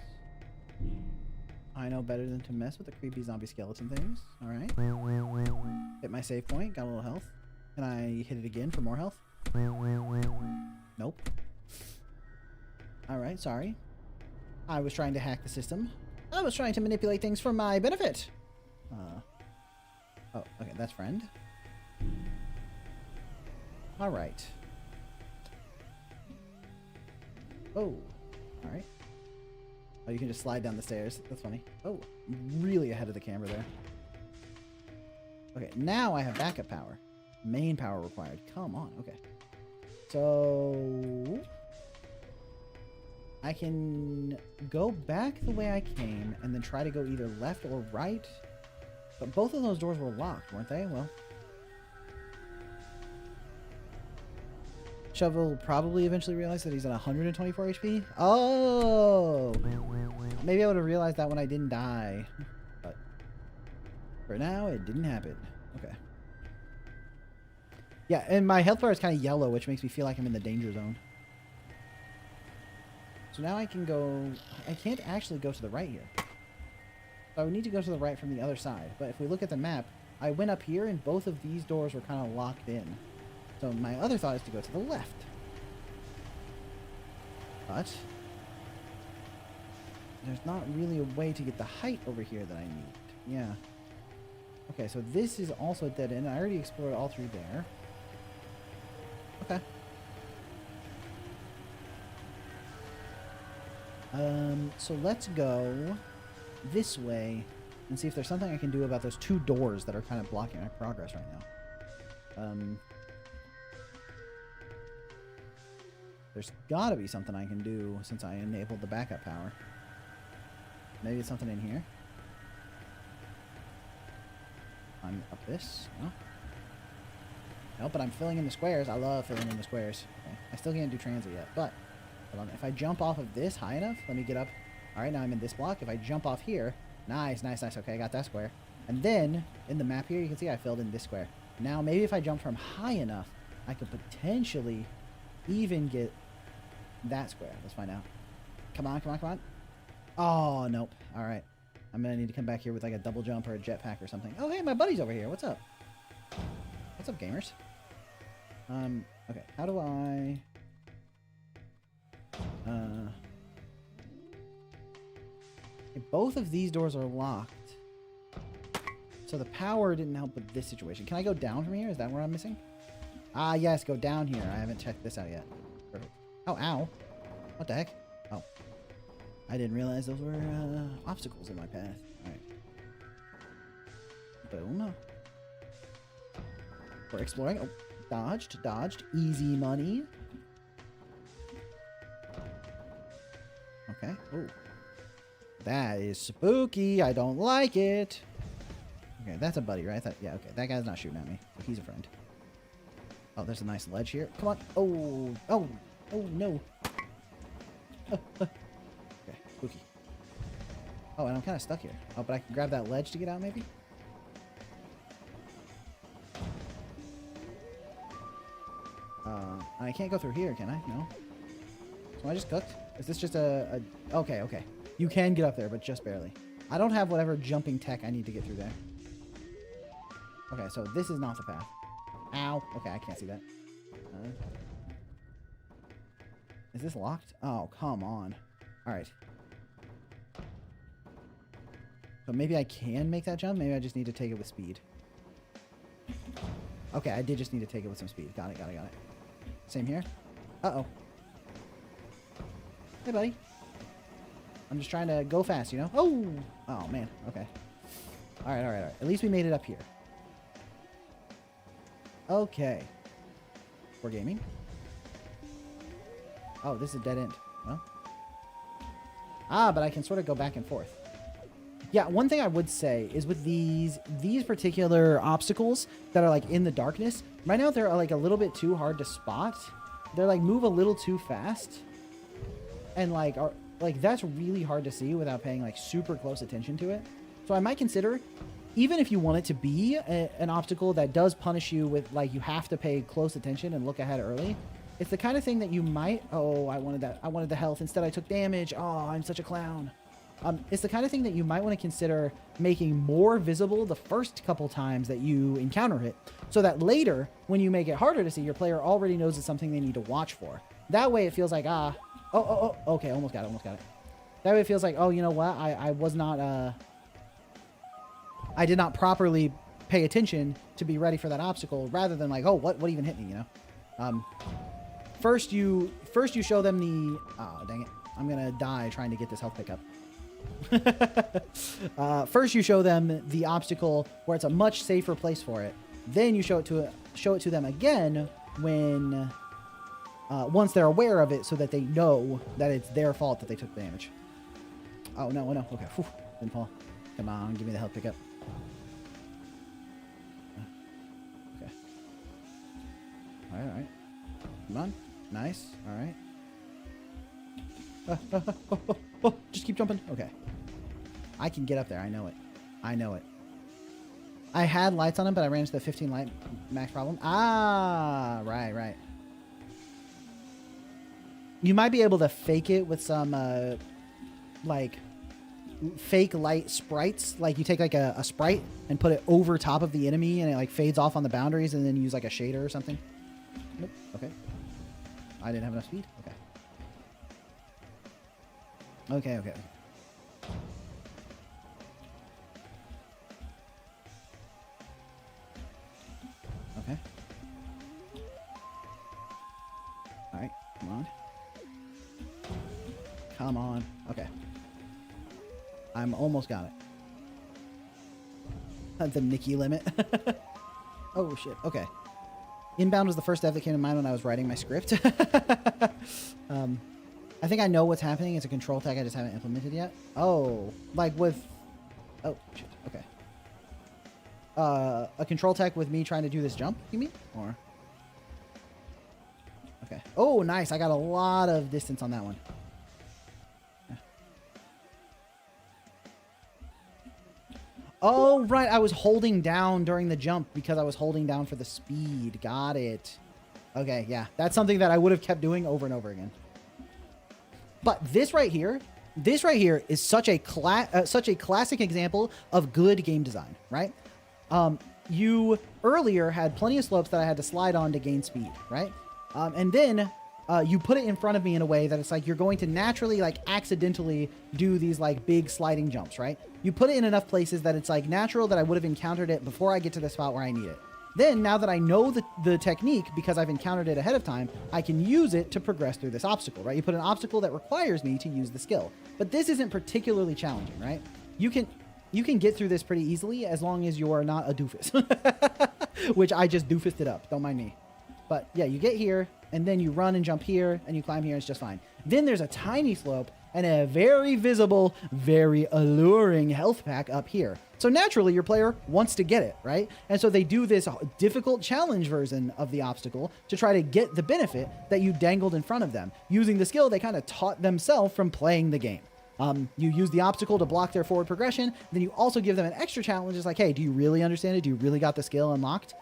I know better than to mess with the creepy zombie skeleton things. Alright. Hit my save point, got a little health. Can I hit it again for more health? Nope. Alright, sorry. I was trying to hack the system. I was trying to manipulate things for my benefit. Oh, okay, that's friend. Alright. Oh, alright. Oh, you can just slide down the stairs. That's funny. Oh, really ahead of the camera there. Okay, now I have backup power. Main power required. Come on, okay. So I can go back the way I came and then try to go either left or right. But both of those doors were locked, weren't they? Well, Shovel will probably eventually realize that he's at 124 HP. Oh! Maybe I would have realized that when I didn't die. But for now, it didn't happen. Okay. Yeah, and my health bar is kind of yellow, which makes me feel like I'm in the danger zone. So now I can go... I can't actually go to the right here. So I would need to go to the right from the other side. But if we look at the map, I went up here and both of these doors were kind of locked in. So my other thought is to go to the left. But there's not really a way to get the height over here that I need. Yeah. Okay, so this is also a dead end. I already explored all through there. Okay. So let's go this way and see if there's something I can do about those two doors that are kind of blocking my progress right now. There's gotta be something I can do since I enabled the backup power. Maybe it's something in here. I'm up this. No? No, but I'm filling in the squares. I love filling in the squares. Okay. I still can't do transit yet, but hold on. If I jump off of this high enough, let me get up. All right, now I'm in this block. If I jump off here, nice, nice, nice. Okay, I got that square. And then in the map here, you can see I filled in this square. Now maybe if I jump from high enough, I could potentially even get that square? Let's find out. Come on, come on, come on. Oh, nope. All right. I'm going to need to come back here with like a double jump or a jetpack or something. Oh, hey, my buddy's over here. What's up? What's up, gamers? Okay. How do I... both of these doors are locked. So the power didn't help with this situation. Can I go down from here? Is that where I'm missing? Ah, yes, go down here. I haven't checked this out yet. Perfect. Oh, ow. What the heck? Oh. I didn't realize those were obstacles in my path. Alright. Boom. We're exploring. Oh, dodged, dodged. Easy money. Okay. Oh. That is spooky. I don't like it. Okay, that's a buddy, right? Yeah, okay. That guy's not shooting at me. So he's a friend. Oh, there's a nice ledge here. Come on. Oh. Oh. Oh, no. Okay, spooky. Oh, and I'm kind of stuck here. Oh, but I can grab that ledge to get out, maybe? I can't go through here, can I? No. So I just cooked? Is this just a... Okay, okay. You can get up there, but just barely. I don't have whatever jumping tech I need to get through there. Okay, so this is not the path. Ow. Okay, I can't see that. Is this locked? Oh, come on. All right. So maybe I can make that jump. Maybe I just need to take it with speed. Okay, I did just need to take it with some speed. Got it, got it, got it. Same here. Uh-oh. Hey, buddy. I'm just trying to go fast, you know? Oh! Oh, man. Okay. All right, all right, all right. At least we made it up here. Okay. We're gaming. Oh, this is a dead end. Well. Ah, but I can sort of go back and forth. Yeah, one thing I would say is with these particular obstacles that are like in the darkness, right now they're like a little bit too hard to spot. They're like move a little too fast. And like are like that's really hard to see without paying like super close attention to it. So I might consider, even if you want it to be an obstacle that does punish you with like you have to pay close attention and look ahead early, it's the kind of thing that you might... Oh, I wanted that. I wanted the health. Instead, I took damage. Oh, I'm such a clown. It's the kind of thing that you might want to consider making more visible the first couple times that you encounter it, so that later, when you make it harder to see, your player already knows it's something they need to watch for. That way, it feels like, okay, almost got it, almost got it. That way, it feels like, oh, you know what? I was not... I did not properly pay attention to be ready for that obstacle, rather than like, oh, what even hit me, you know? First you show them the... Oh, dang it. I'm going to die trying to get this health pickup. First you show them the obstacle where it's a much safer place for it. Then you show it to them again when... once they're aware of it so that they know that it's their fault that they took damage. Oh, no, no. Okay. Whew. Didn't fall. Come on, give me the health pickup. Okay. All right, all right. Come on. Nice. All right. Just keep jumping. Okay. I can get up there. I know it. I know it. I had lights on him, but I ran into the 15 light max problem. Ah, right, right. You might be able to fake it with some, like, fake light sprites. Like, you take, like, a sprite and put it over top of the enemy, and it, like, fades off on the boundaries, and then use, like, a shader or something. Nope. Okay. I didn't have enough speed? Okay. Okay, okay. Okay. Alright, come on. Come on. Okay. I'm almost got it. The Nikki limit. Oh, shit. Okay. Inbound was the first dev that came to mind when I was writing my script. I think I know what's happening. It's a control tag I just haven't implemented yet. Oh, like with... Oh, shit. Okay. A control tag with me trying to do this jump, you mean? Or... Okay. Oh, nice. I got a lot of distance on that one. Oh, right. I was holding down during the jump because I was holding down for the speed. Got it. Okay, yeah. That's something that I would have kept doing over and over again. But this right here is such a classic example of good game design, right? You earlier had plenty of slopes that I had to slide on to gain speed, right? And then you put it in front of me in a way that it's like you're going to naturally, like, accidentally do these, like, big sliding jumps, right? You put it in enough places that it's, like, natural that I would have encountered it before I get to the spot where I need it. Then, now that I know the technique, because I've encountered it ahead of time, I can use it to progress through this obstacle, right? You put an obstacle that requires me to use the skill. But this isn't particularly challenging, right? You can get through this pretty easily as long as you are not a doofus. Which I just doofused it up. Don't mind me. But, yeah, you get here, and then you run and jump here, and you climb here, and it's just fine. Then there's a tiny slope and a very visible, very alluring health pack up here. So naturally, your player wants to get it, right? And so they do this difficult challenge version of the obstacle to try to get the benefit that you dangled in front of them, using the skill they kind of taught themselves from playing the game. You use the obstacle to block their forward progression. Then you also give them an extra challenge. It's like, hey, do you really understand it? Do you really got the skill unlocked?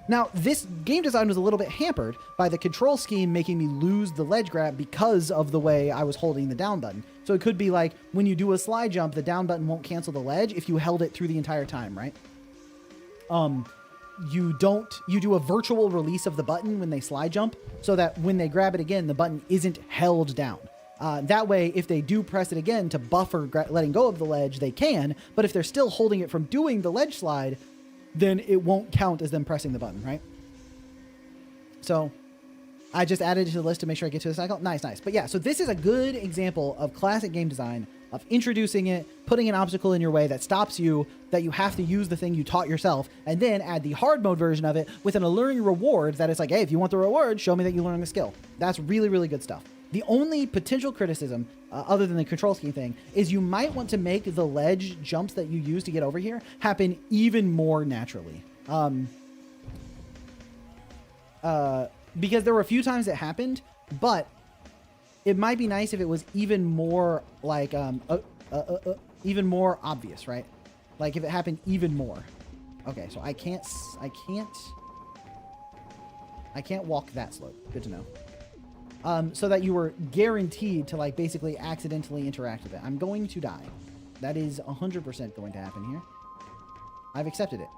Now, this game design was a little bit hampered by the control scheme making me lose the ledge grab because of the way I was holding the down button. So it could be like when you do a slide jump, the down button won't cancel the ledge if you held it through the entire time, right? You do a virtual release of the button when they slide jump so that when they grab it again, the button isn't held down. That way, if they do press it again to buffer letting go of the ledge, they can. But if they're still holding it from doing the ledge slide, then it won't count as them pressing the button, right? So I just added it to the list to make sure I get to the cycle. Nice. But yeah, so this is a good example of classic game design, of introducing it, putting an obstacle in your way that stops you, that you have to use the thing you taught yourself, and then add the hard mode version of it with an alluring reward that is like, hey, if you want the reward, show me that you learned the skill. That's really, really good stuff. The only potential criticism, other than the control scheme thing, is you might want to make the ledge jumps that you use to get over here happen even more naturally. Because there were a few times it happened, but it might be nice if it was even more like even more obvious, right? Like if it happened even more. Okay, so I can't walk that slope. Good to know. So that you were guaranteed to, like, basically accidentally interact with it. I'm going to die. That is 100% going to happen here. I've accepted it.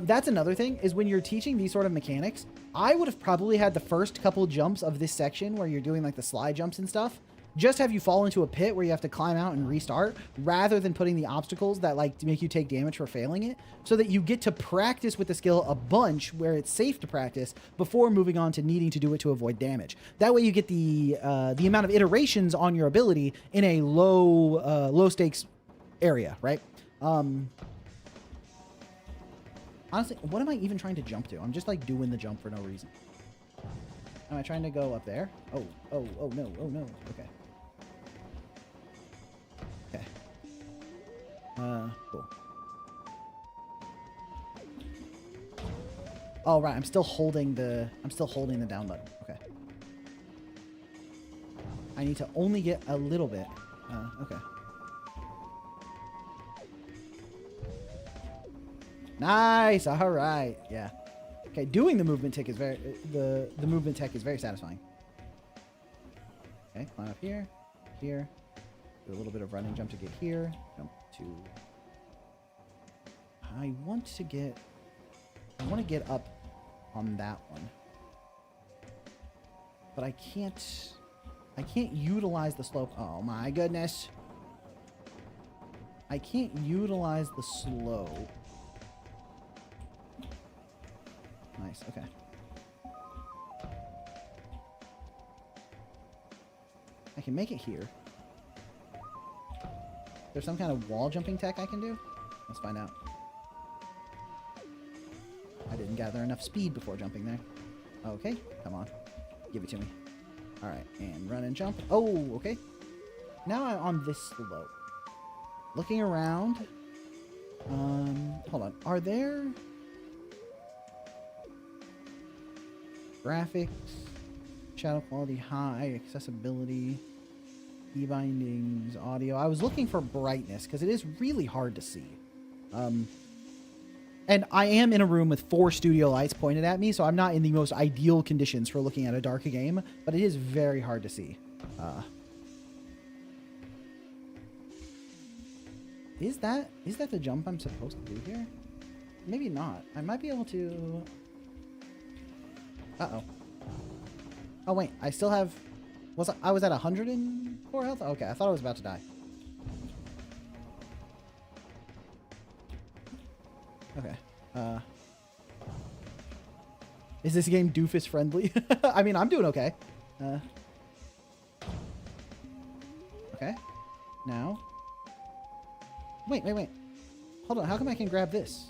That's another thing, is when you're teaching these sort of mechanics, I would have probably had the first couple jumps of this section where you're doing, like, the slide jumps and stuff, just have you fall into a pit where you have to climb out and restart, rather than putting the obstacles that, like, to make you take damage for failing it, so that you get to practice with the skill a bunch where it's safe to practice before moving on to needing to do it to avoid damage. That way you get the amount of iterations on your ability in a low stakes area, right? Honestly, what am I even trying to jump to? I'm just, like, doing the jump for no reason. Am I trying to go up there? Oh no. Okay. Cool. Oh, right. I'm still holding the down button. Okay. I need to only get a little bit. Okay. Nice. All right. Yeah. Okay. Doing the movement tech is the movement tech is very satisfying. Okay. Climb up here. Here. Do a little bit of running jump to get here. Jump to. I want to get up on that one, but I can't utilize the slope. Oh my goodness. I can't utilize the slope. Nice, okay. I can make it here. There's some kind of wall jumping tech I can do? Let's find out. I didn't gather enough speed before jumping there. Okay, come on. Give it to me. Alright, and run and jump. Oh, okay. Now I'm on this slope. Looking around. Hold on. Are there graphics, shadow quality high, accessibility, key-bindings, audio? I was looking for brightness because it is really hard to see. And I am in a room with 4 studio lights pointed at me, so I'm not in the most ideal conditions for looking at a dark game, but it is very hard to see. Is that the jump I'm supposed to do here? Maybe not. I might be able to... Uh-oh. Oh, wait. I still have... I was at 104 health? Okay, I thought I was about to die. Okay. Is this game doofus friendly? I mean, I'm doing okay. Okay. Now. Wait. Hold on. How come I can grab this?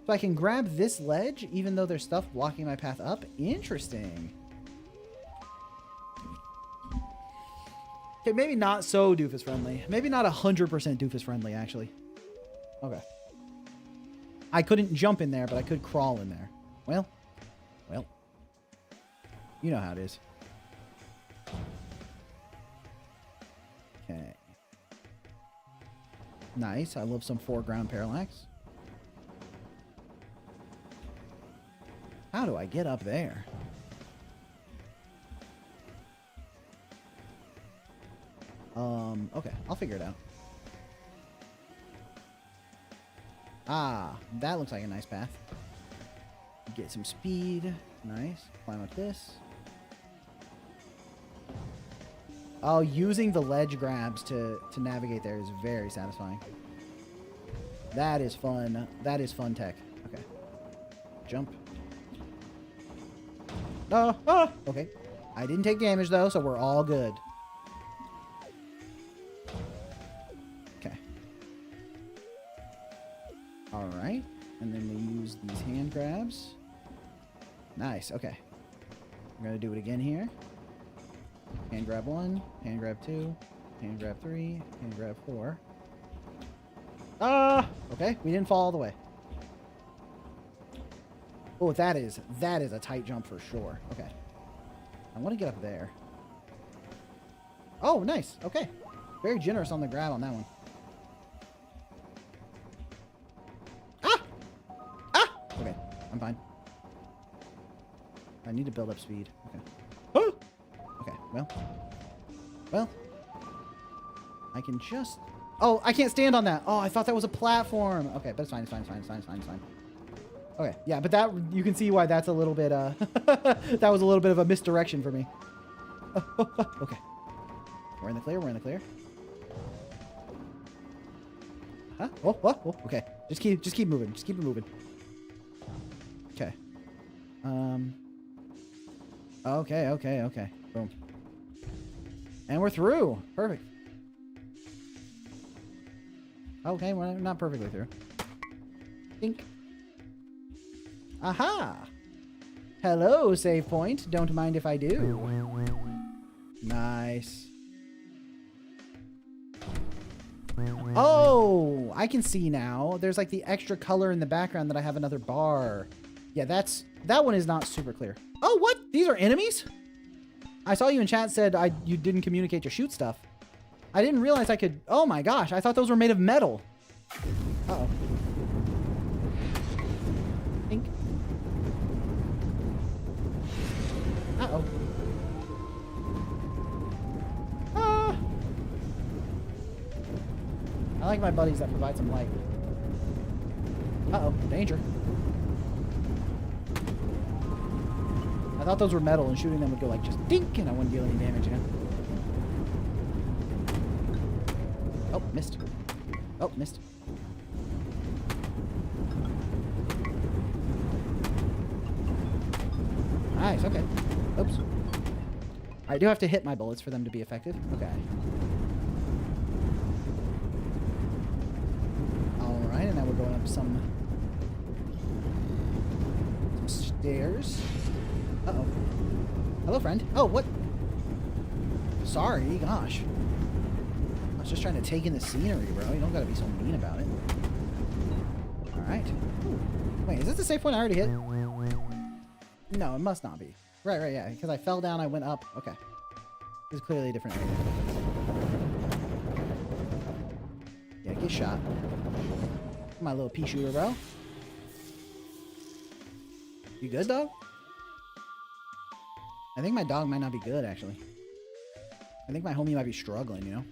So I can grab this ledge even though there's stuff blocking my path up? Interesting. Okay, maybe not so doofus friendly. Maybe not 100% doofus friendly, actually. Okay. I couldn't jump in there, but I could crawl in there. Well. You know how it is. Okay. Nice. I love some foreground parallax. How do I get up there? Okay. I'll figure it out. Ah, that looks like a nice path. Get some speed. Nice. Climb up this. Oh, using the ledge grabs to navigate there is very satisfying. That is fun. That is fun tech. Okay. Jump. Oh, okay. I didn't take damage though, so we're all good. Okay. All right. And then we use these hand grabs. Nice. Okay. We're going to do it again here. Hand grab 1, hand grab 2, hand grab 3, hand grab 4. Okay. We didn't fall all the way. Oh, that is a tight jump for sure. Okay. I want to get up there. Oh, nice. Okay. Very generous on the grab on that one. Okay. I'm fine. I need to build up speed. Okay. Oh! Okay. Well. I can just... Oh, I can't stand on that. Oh, I thought that was a platform. Okay, but it's fine. It's fine. Okay, yeah, but that, you can see why that's a little bit, that was a little bit of a misdirection for me. Okay. We're in the clear. Huh? Oh, okay. Just keep moving. Just keep it moving. Okay. Okay. Boom. And we're through. Perfect. Okay, we're not perfectly through. Think. Aha! Hello, save point. Don't mind if I do. Nice. Oh, I can see now. There's like the extra color in the background that I have another bar. Yeah, that one is not super clear. Oh, what? These are enemies? I saw you in chat said you didn't communicate to shoot stuff. I didn't realize I could... Oh my gosh, I thought those were made of metal. Uh-oh. Think. Uh-oh. Ah! I like my buddies that provide some light. Uh-oh, danger. I thought those were metal and shooting them would go like just dink and I wouldn't deal any damage, you know? Oh, missed. Oh, missed. Nice, okay. Oops. I do have to hit my bullets for them to be effective. Okay. Alright, and now we're going up some stairs. Uh-oh. Hello, friend. Oh, what? Sorry, gosh. I was just trying to take in the scenery, bro. You don't gotta be so mean about it. Alright. Wait, is this the safe point I already hit? No, it must not be. Right, yeah. Because I fell down, I went up. Okay. This is clearly a different area. Yeah, get shot. Come my little pea shooter, bro. You good, dog? I think my dog might not be good, actually. I think my homie might be struggling, you know?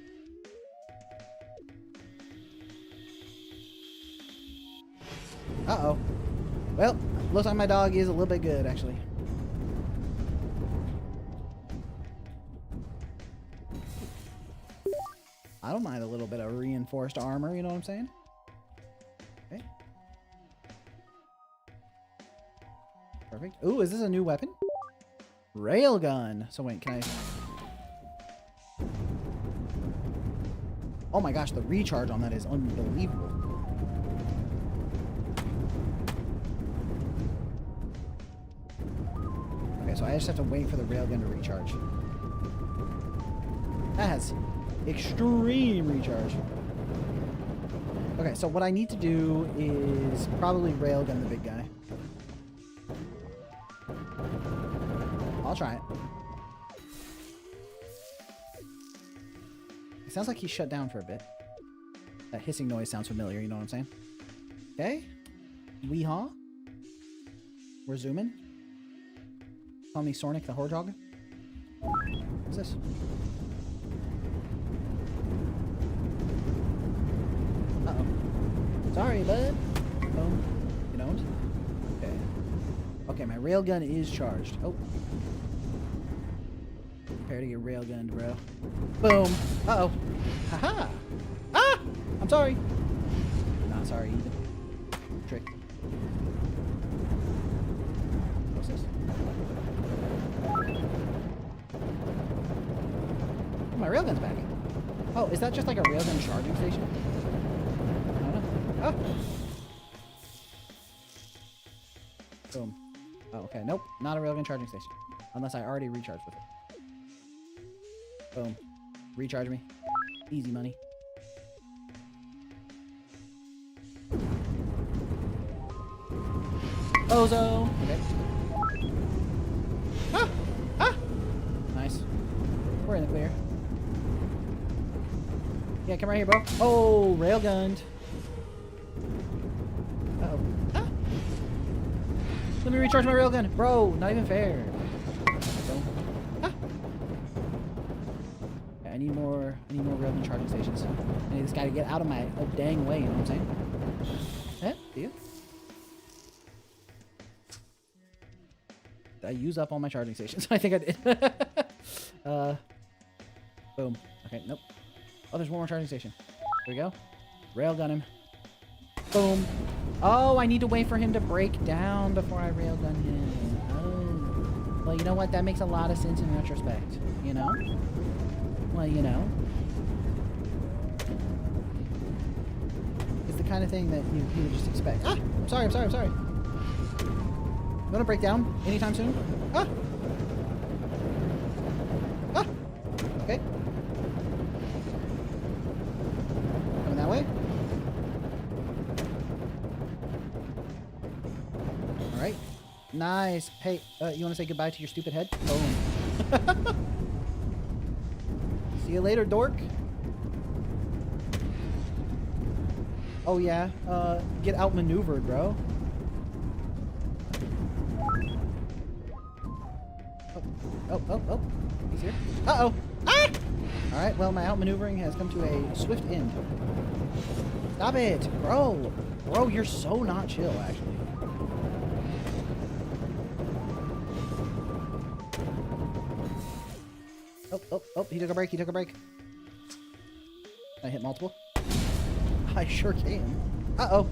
Uh-oh. Well, looks like my dog is a little bit good, actually. I don't mind a little bit of reinforced armor, you know what I'm saying? Okay. Perfect. Ooh, is this a new weapon? Railgun. So wait, can I... Oh my gosh, the recharge on that is unbelievable. Okay, so I just have to wait for the railgun to recharge. That has extreme recharge. Okay, so what I need to do is probably railgun the big guy. I'll try it. It sounds like he's shut down for a bit. That hissing noise sounds familiar, you know what I'm saying? Okay. Weehaw. We're zooming. Call me Sornic the Horjog. What's this? Uh-oh. Sorry, bud. Boom. You don't? Okay. Okay, my railgun is charged. Oh. Prepare to get railgunned, bro. Boom. Uh-oh. Haha. Ah! I'm sorry. Not sorry either. Trick. What's this? Oh, my railgun's back. Oh, is that just like a railgun charging station? I don't know. Oh. Boom. Oh, okay. Nope. Not a railgun charging station. Unless I already recharged with it. Boom. Recharge me. Easy money. Bozo! Okay. Ah! Ah! Nice. We're in the clear. Yeah, come right here, bro. Oh, railgunned. Uh-oh. Ah! Let me recharge my railgun. Bro, not even fair. Ah! Okay, I need more railgun charging stations. I need this guy to get out of my dang way, you know what I'm saying? Eh? Do you? Did I use up all my charging stations? I think I did. Boom. Okay, nope. Oh, there's one more charging station. There we go. Railgun him. Boom. Oh, I need to wait for him to break down before I railgun him. Oh. Well, you know what? That makes a lot of sense in retrospect. You know? Well, you know. It's the kind of thing that you would just expect. Ah! I'm sorry, I'm sorry, I'm sorry. You want to break down anytime soon? Ah! Ah! Okay. Coming that way. Alright. Nice. Hey, you want to say goodbye to your stupid head? Boom. See you later, dork. Oh, yeah. Get outmaneuvered, bro. Oh. He's here. Uh-oh. Ah! Alright, well, my outmaneuvering has come to a swift end. Stop it! Bro! Bro, you're so not chill, actually. Oh, he took a break, Can I hit multiple? I sure can. Uh-oh.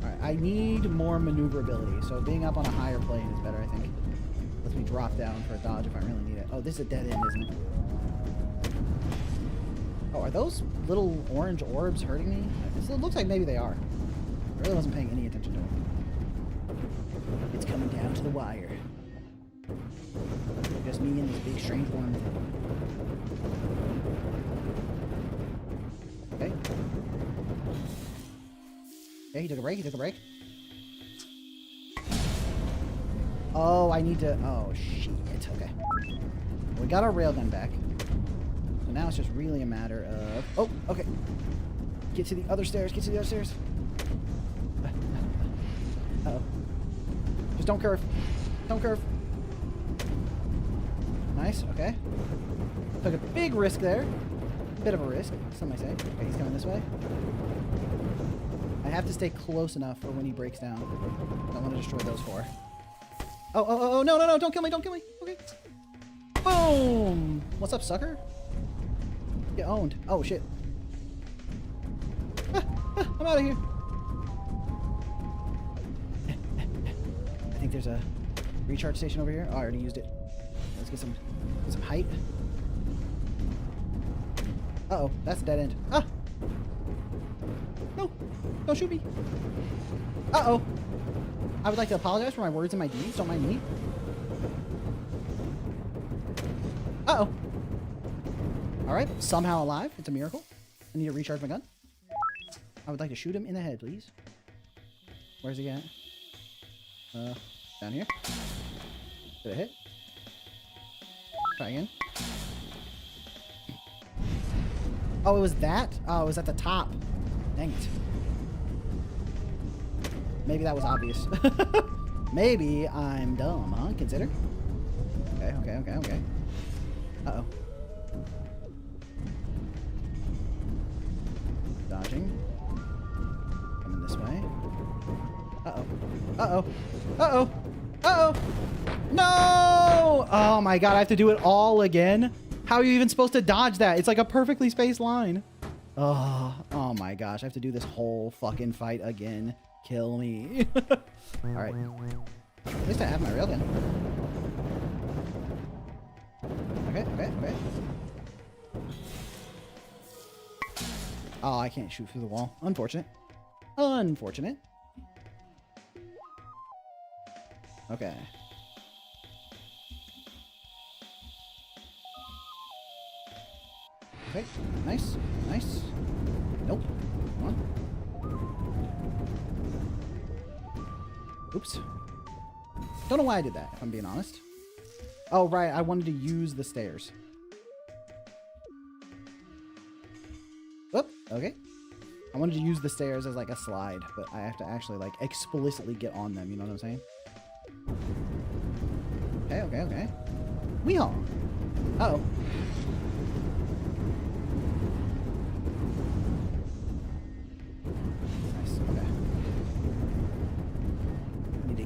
Alright, I need more maneuverability, so being up on a higher plane is better, I think. Lets me drop down for a dodge if I really need it. Oh, this is a dead end, isn't it? Oh, are those little orange orbs hurting me? It looks like maybe they are. I really wasn't paying any attention to them. It's coming down to the wire. Just me and this big strange worm thing. Okay. Okay, he took a break. Oh, I need to... Oh, shit. Okay. We got our railgun back. So now it's just really a matter of... Oh, okay. Get to the other stairs. Uh-oh. Just don't curve. Don't curve. Nice. Okay. Took a big risk there. Bit of a risk, some might say. Okay, he's coming this way. I have to stay close enough for when he breaks down. I don't want to destroy those four. Oh, no, no, no, don't kill me, don't kill me. Okay. Boom! What's up, sucker? Get owned. Oh, shit. I'm out of here. I think there's a recharge station over here. Oh, I already used it. Let's get some height. Uh-oh, that's a dead end. Ah! No! Don't shoot me! Uh-oh! I would like to apologize for my words and my deeds. Don't mind me. Uh-oh! Alright, somehow alive. It's a miracle. I need to recharge my gun. I would like to shoot him in the head, please. Where's he at? Down here. Did I hit? Try again. Oh, it was that? Oh, it was at the top. Dang it. Maybe that was obvious. Maybe I'm dumb, huh? Consider. Okay, okay, okay, okay. Uh-oh. Dodging. Coming this way. Uh-oh. Uh-oh. Uh-oh. Uh-oh. No! Oh my god, I have to do it all again? How are you even supposed to dodge that? It's like a perfectly spaced line. Oh my gosh, I have to do this whole fucking fight again. Kill me. Alright. At least I have my railgun. Okay, okay, okay. Oh, I can't shoot through the wall. Unfortunate. Unfortunate. Okay. Okay, nice, nice. Nope. Come on. Oops. Don't know why I did that, if I'm being honest. Oh, right, I wanted to use the stairs. Oop, okay. I wanted to use the stairs as like a slide, but I have to actually like explicitly get on them, you know what I'm saying? Okay, okay, okay. Weehaw. Uh-oh.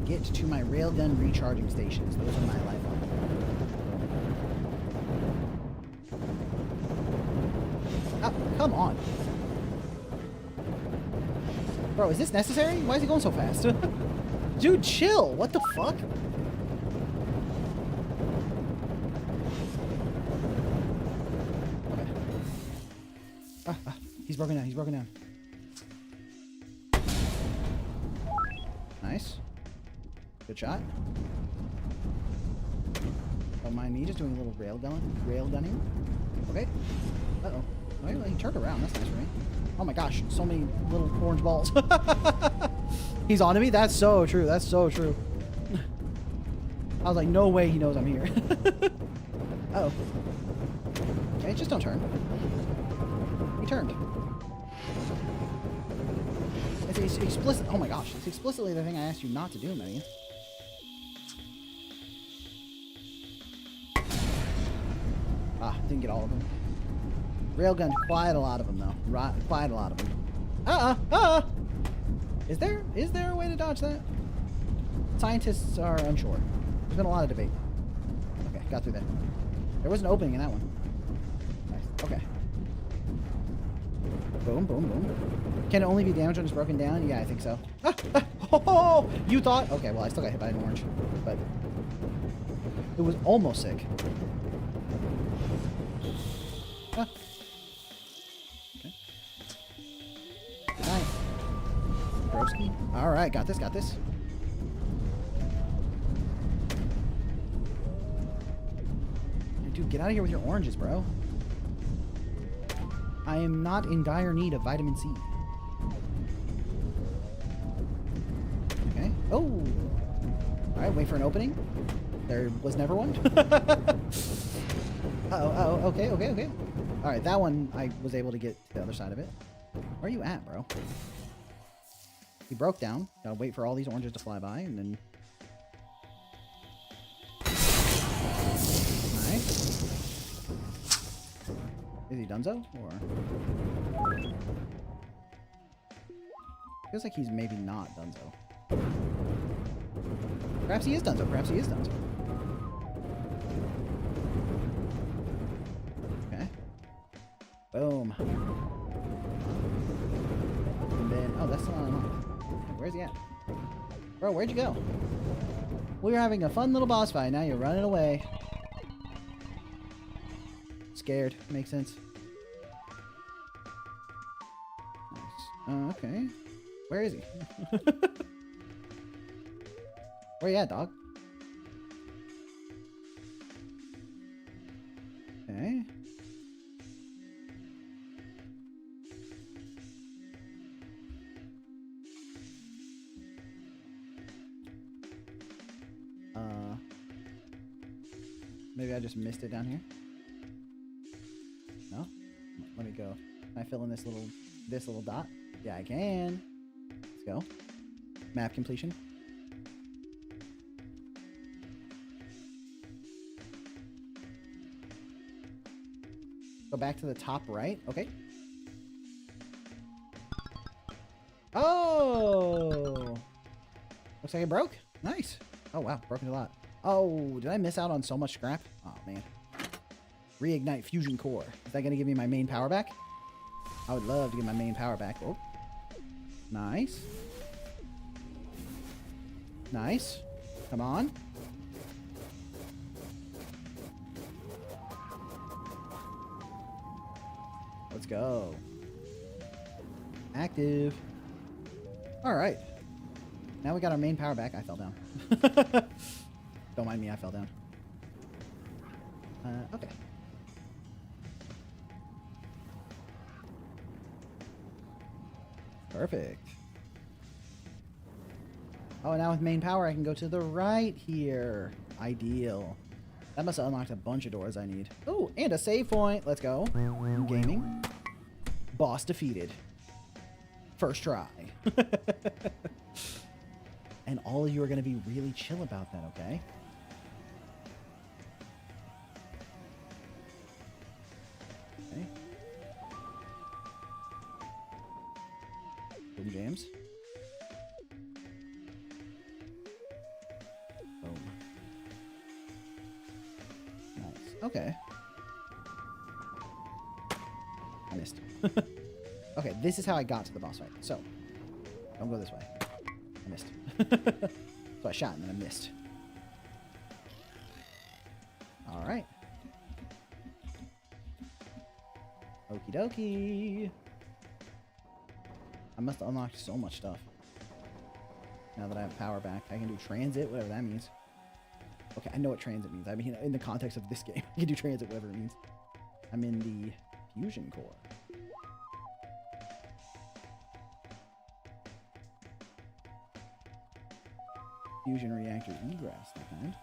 Get to my railgun recharging stations. Those are my lifeline. Oh, come on. Bro, is this necessary? Why is he going so fast? Dude, chill. What the fuck? Okay. He's broken down. He's broken down. Nice. Good shot. Don't mind me just doing a little rail gunning. Okay. Uh-oh. Well, he turned around. That's nice for me. Oh my gosh. So many little orange balls. He's onto me? That's so true. That's so true. I was like, no way he knows I'm here. Uh-oh. Okay, just don't turn. He turned. It's explicit. Oh my gosh. It's explicitly the thing I asked you not to do, Manny. Didn't get all of them. Railgun, quite a lot of them, though. Quite a lot of them. Is there a way to dodge that? Scientists are unsure. There's been a lot of debate. Okay, got through that. There was an opening in that one. Nice. Okay. Boom, boom, boom. Can it only be damaged when it's broken down? Yeah, I think so. Oh, you thought? Okay, well, I still got hit by an orange. But it was almost sick. Okay. Nice. Broski. Alright, got this, got this. Dude, get out of here with your oranges, bro. I am not in dire need of vitamin C. Okay. Oh! Alright, wait for an opening. There was never one. Uh-oh, okay, okay, okay. Alright, that one I was able to get to the other side of it. Where are you at, bro? He broke down. Gotta wait for all these oranges to fly by, and then... Nice. Is he donezo? Or... Feels like he's maybe not donezo. Perhaps he is donezo. Perhaps he is donezo. Okay. Boom. And then... Oh, that's not... Where's he at? Bro, where'd you go? We were having a fun little boss fight. Now you're running away. Scared. Makes sense. Nice. Okay. Where is he? Where you at, dog? Okay. Maybe I just missed it down here. No? Let me go. Can I fill in this little dot? Yeah, I can. Let's go. Map completion. Go back to the top right. Okay. Oh! Looks like it broke. Nice. Oh, wow. Broken a lot. Oh, did I miss out on so much scrap? Oh, man. Reignite fusion core. Is that going to give me my main power back? I would love to get my main power back. Oh. Nice. Nice. Come on. Let's go. Active. All right. Now we got our main power back. I fell down. Don't mind me, I fell down. Okay. Perfect. Oh, and now with main power, I can go to the right here. Ideal. That must have unlocked a bunch of doors I need. Oh, and a save point. Let's go. Gaming. Boss defeated. First try. And all of you are going to be really chill about that, okay? Okay. Boom jams. Boom. Nice. Okay. I missed. Okay, this is how I got to the boss fight. So, don't go this way. I missed. So I shot and then I missed. Alright. Okie dokie. I must have unlocked so much stuff. Now that I have power back, I can do transit, whatever that means. Okay, I know what transit means. I mean, in the context of this game, I can do transit, whatever it means. I'm in the fusion core. Fusion reactor egress, that kind.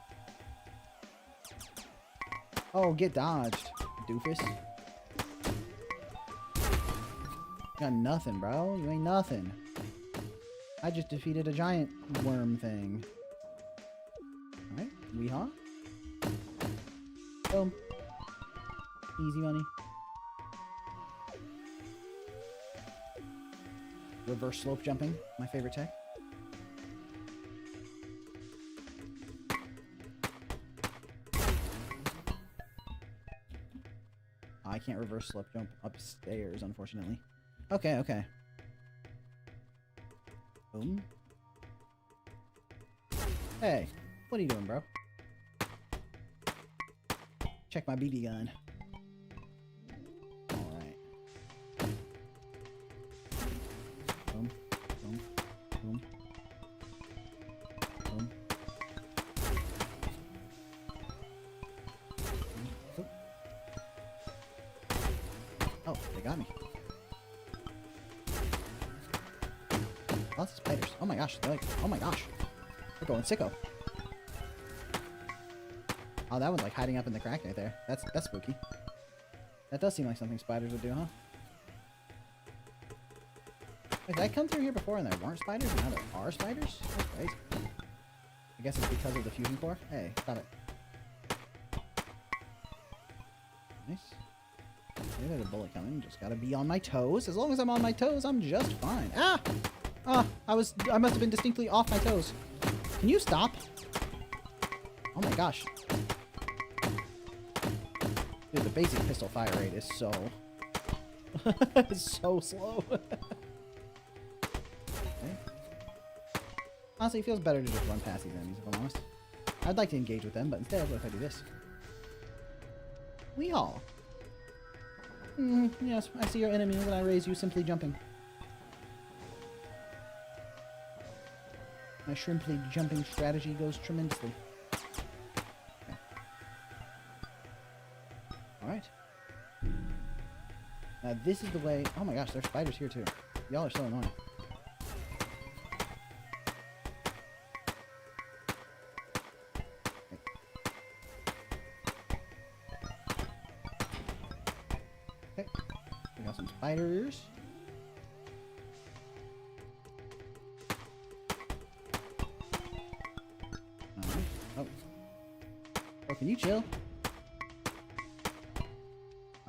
Oh, get dodged, doofus. You got nothing, bro. You ain't nothing. I just defeated a giant worm thing. Alright, weehaw. Boom. Easy money. Reverse slope jumping, my favorite tech. I can't reverse slope jump upstairs, unfortunately. Okay, okay. Boom. Hey, what are you doing, bro? Check my BB gun. Alright. Boom, boom, boom. Boom. Oh, they got me. Lots of spiders. Oh my gosh, they're like, oh my gosh. They're going sicko. Oh, that one's like hiding up in the crack right there. That's spooky. That does seem like something spiders would do, huh? Wait, did I come through here before and there weren't spiders and now there are spiders? That's crazy. I guess it's because of the fusion core. Hey, stop it. Nice. Okay, there's a bullet coming. Just gotta be on my toes. As long as I'm on my toes, I'm just fine. Ah! Ah! I must have been distinctly off my toes. Can you stop? Oh my gosh. Dude, the basic pistol fire rate is so... it's so slow. Okay. Honestly, it feels better to just run past these enemies, if I'm honest. I'd like to engage with them, but instead, what if I do this? Weehaw. Yes, I see your enemy when I raise you, simply jumping. My shrimply jumping strategy goes tremendously. Okay. Alright. Now this is the way... Oh my gosh, there's spiders here too. Y'all are so annoying. Okay. We got some spiders. Alright. Oh. Oh, can you chill?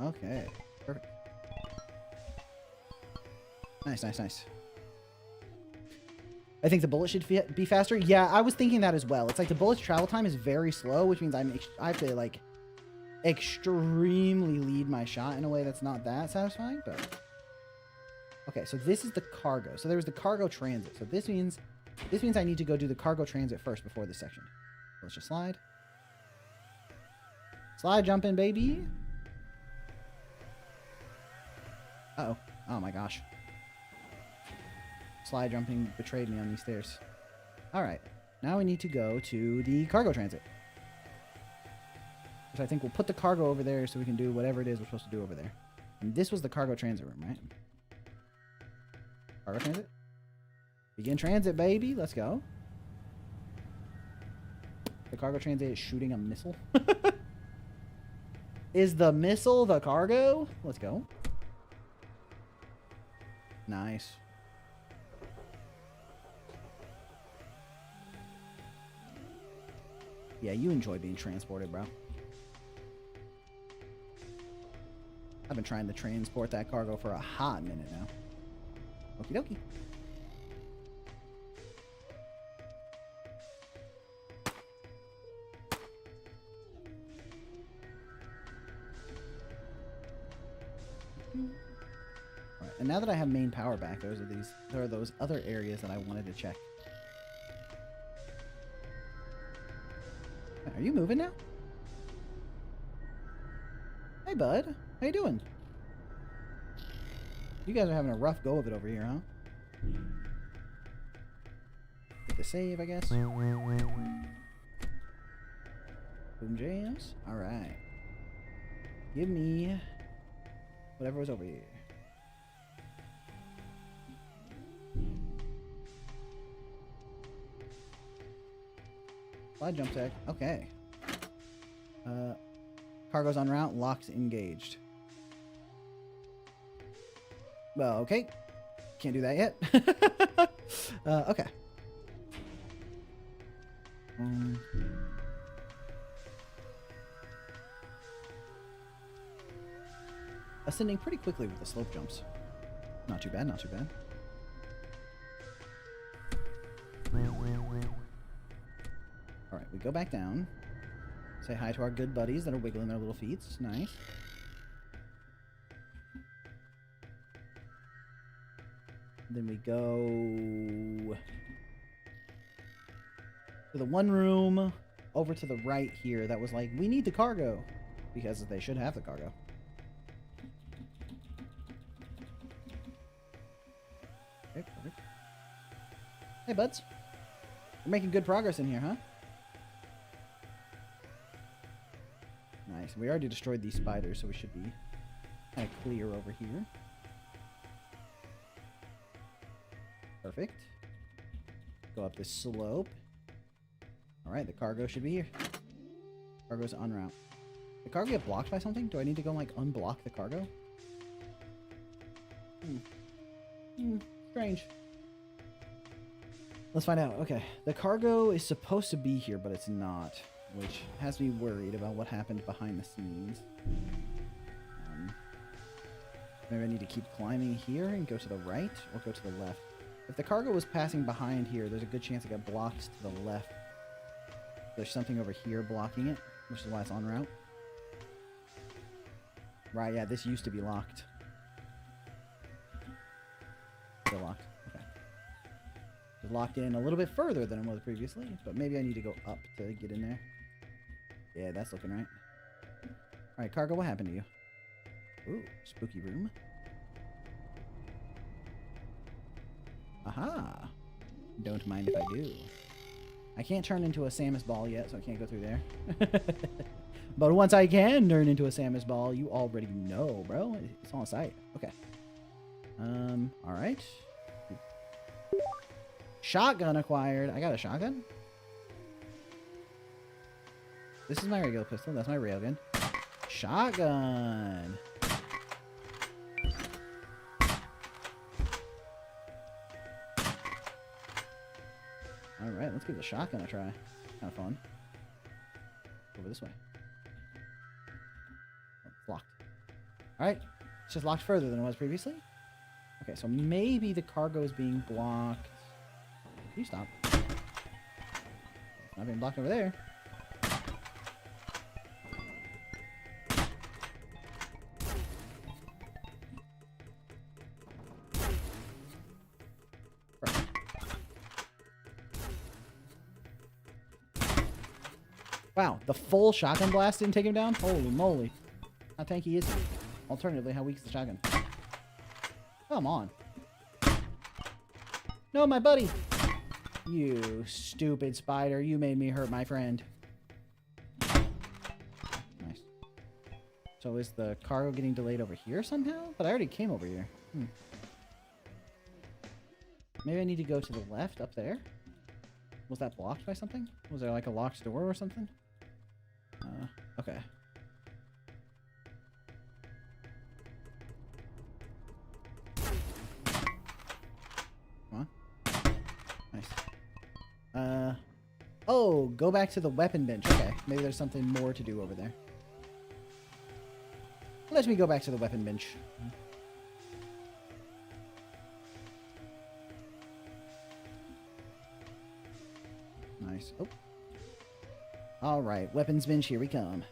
Okay. Perfect. Nice, nice, nice. I think the bullet should be faster. Yeah, I was thinking that as well. It's like the bullet's travel time is very slow, which means I have to like extremely lead my shot in a way that's not that satisfying. But okay, so this is the cargo. So there was the cargo transit. So this means I need to go do the cargo transit first before this section. So let's just slide. Slide jumping, baby. Uh-oh. Oh my gosh. Slide jumping betrayed me on these stairs. Alright. Now we need to go to the cargo transit. Which I think we'll put the cargo over there so we can do whatever it is we're supposed to do over there. And this was the cargo transit room, right? Cargo transit? Begin transit, baby. Let's go. The cargo transit is shooting a missile. Is the missile the cargo? Let's go. Nice. Yeah, you enjoy being transported, bro. I've been trying to transport that cargo for a hot minute now. Okie dokie. Alright, and now that I have main power back, there are those other areas that I wanted to check. Are you moving now? Hey, bud. How you doing? You guys are having a rough go of it over here, huh? Get the save, I guess. Boom jams. Alright. Give me whatever was over here. Slide jump tech. Okay. Cargo's en route. Locks engaged. Well, okay. Can't do that yet. Okay. Ascending pretty quickly with the slope jumps. Not too bad, not too bad. Alright, we go back down. Say hi to our good buddies that are wiggling their little feet. Nice. Then we go to the one room over to the right here that was like, we need the cargo. Because they should have the cargo. Okay, perfect. Hey, buds. We're making good progress in here, huh? Nice. We already destroyed these spiders, so we should be kind of clear over here. Perfect. Go up this slope. Alright, the cargo should be here. Cargo's en route. Did the cargo get blocked by something? Do I need to go, like, unblock the cargo? Strange. Let's find out. Okay, the cargo is supposed to be here, but it's not, which has me worried about what happened behind the scenes. Maybe I need to keep climbing here and go to the right or go to the left. If the cargo was passing behind here, there's a good chance it got blocked to the left. There's something over here blocking it, which is why it's en route. Right, yeah, this used to be locked. Still locked. Okay. It's locked in a little bit further than it was previously, but maybe I need to go up to get in there. Yeah, that's looking right. Alright, cargo, what happened to you? Ooh, spooky room. Aha! Don't mind if I do. I can't turn into a Samus ball yet, so I can't go through there. But once I can turn into a Samus ball, you already know, bro. It's on site. Okay. Alright. Shotgun acquired. I got a shotgun? This is my regular pistol. That's my railgun. Shotgun. Alright, let's give the shotgun a try. Kind of fun. Over this way. Oh, it's locked. Alright. It's just locked further than it was previously. Okay, so maybe the cargo is being blocked. Can you stop? It's not being blocked over there. Wow, the full shotgun blast didn't take him down? Holy moly. How tanky is he? Alternatively, how weak is the shotgun? Come on. No, my buddy! You stupid spider. You made me hurt my friend. Nice. So is the cargo getting delayed over here somehow? But I already came over here. Maybe I need to go to the left up there? Was that blocked by something? Was there like a locked door or something? Okay. Come on. Nice. Oh, go back to the weapon bench. Okay, maybe there's something more to do over there. Let me go back to the weapon bench. Nice. Oh. Alright, weapons bench, here we come.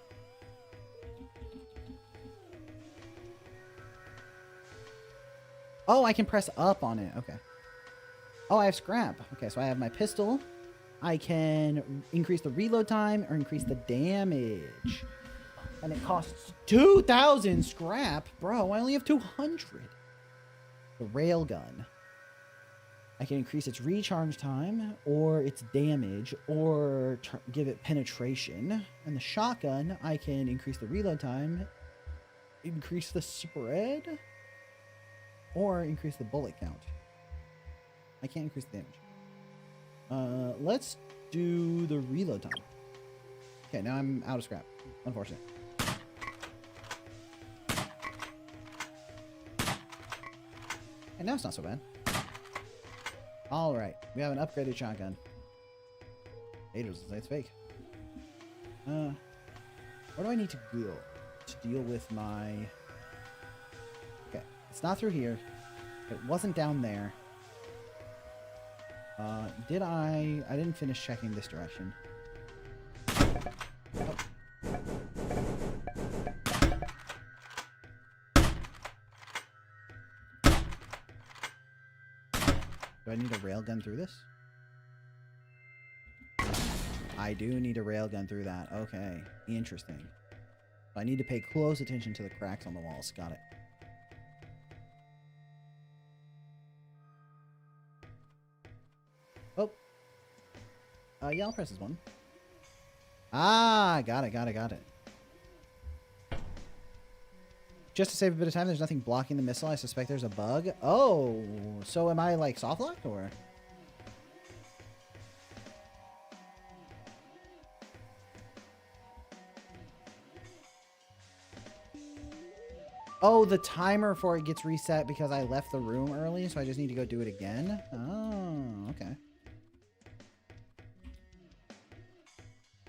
Oh, I can press up on it. Okay. Oh, I have scrap. Okay, so I have my pistol. I can increase the reload time or increase the damage. And it costs 2,000 scrap. Bro, I only have 200. The railgun. I can increase its recharge time, or its damage, or give it penetration. And the shotgun, I can increase the reload time, increase the spread, or increase the bullet count. I can't increase the damage. Let's do the reload time. Okay, now I'm out of scrap. Unfortunate. And now it's not so bad. Alright, we have an upgraded shotgun. Haters will say it's fake. Where do I need to go to deal with my... Okay, it's not through here. It wasn't down there. Did I didn't finish checking this direction. Oh. Do I need a railgun through this? I do need a railgun through that. Okay. Interesting. I need to pay close attention to the cracks on the walls. Got it. Oh. Yeah, I'll press this one. Ah, got it. Just to save a bit of time, there's nothing blocking the missile. I suspect there's a bug. Oh, so am I like soft locked or? Oh, the timer for it gets reset because I left the room early, so I just need to go do it again? Oh, okay.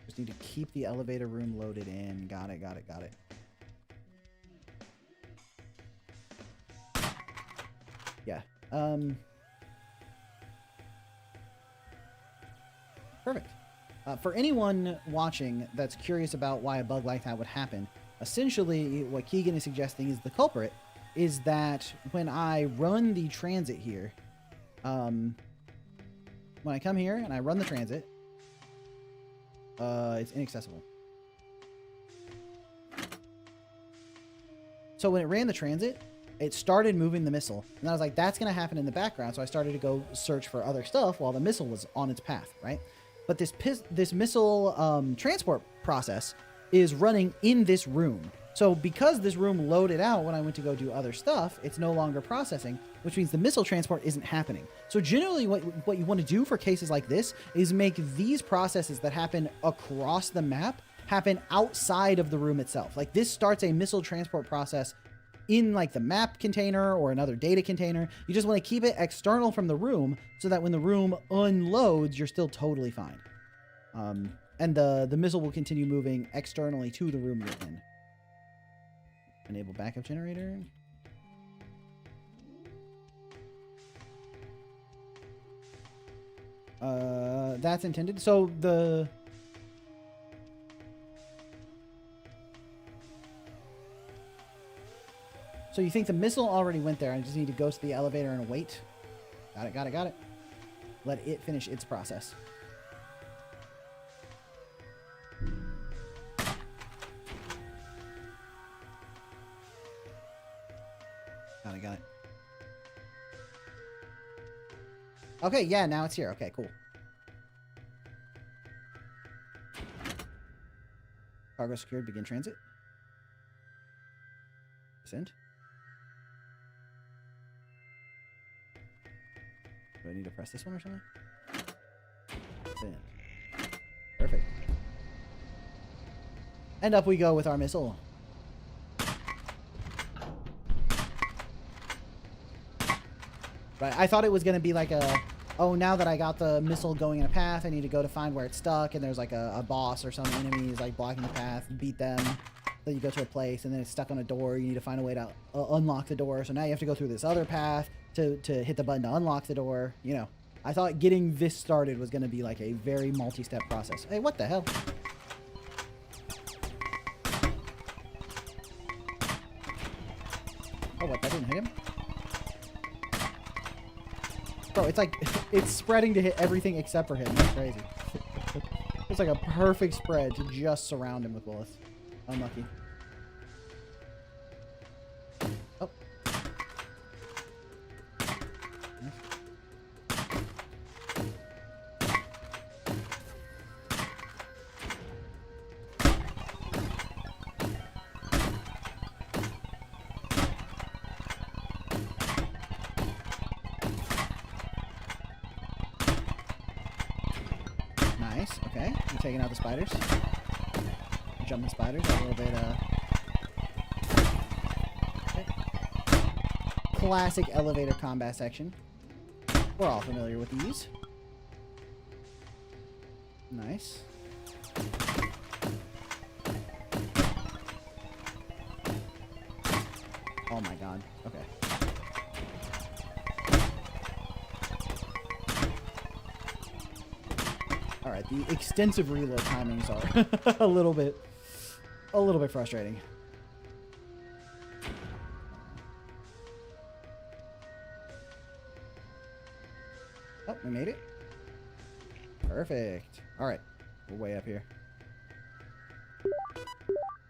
Just need to keep the elevator room loaded in. Got it, got it, got it. Yeah. Perfect. For anyone watching that's curious about why a bug like that would happen, essentially what Keegan is suggesting is the culprit is that when I run the transit here, when I come here and I run the transit, it's inaccessible. So when it ran the transit, it started moving the missile. And I was like, that's going to happen in the background. So I started to go search for other stuff while the missile was on its path, right? But this missile transport process is running in this room. So because this room loaded out when I went to go do other stuff, it's no longer processing, which means the missile transport isn't happening. So generally what you want to do for cases like this is make these processes that happen across the map happen outside of the room itself. Like this starts a missile transport process in like the map container or another data container. You just want to keep it external from the room so that when the room unloads, you're still totally fine. And the missile will continue moving externally to the room you're in. Enable backup generator. That's intended. So So you think the missile already went there. I just need to go to the elevator and wait. Got it, got it, got it. Let it finish its process. Got it, got it. Okay, yeah, now it's here. Okay, cool. Cargo secured, begin transit. Descend. Do I need to press this one or something? Descend. Perfect. And up we go with our missile. Right, I thought it was going to be like a, oh, now that I got the missile going in a path, I need to go to find where it's stuck, and there's like a boss or some enemies like blocking the path, beat them. Then you go to a place, and then it's stuck on a door. You need to find a way to unlock the door. So now you have to go through this other path to hit the button to unlock the door. You know, I thought getting this started was going to be like a very multi-step process. Hey, what the hell? Oh, what? That didn't hit him? Bro, it's like, it's spreading to hit everything except for him. That's crazy. It's like a perfect spread to just surround him with bullets. Unlucky. Oh. Nice. Okay. I'm taking out the spiders. Jumping spiders a little bit. Okay. Classic elevator combat section. We're all familiar with these. Nice. Oh my god. Okay. All right, the extensive reload timings are a little bit frustrating. Oh, we made it. Perfect. All right, we're way up here.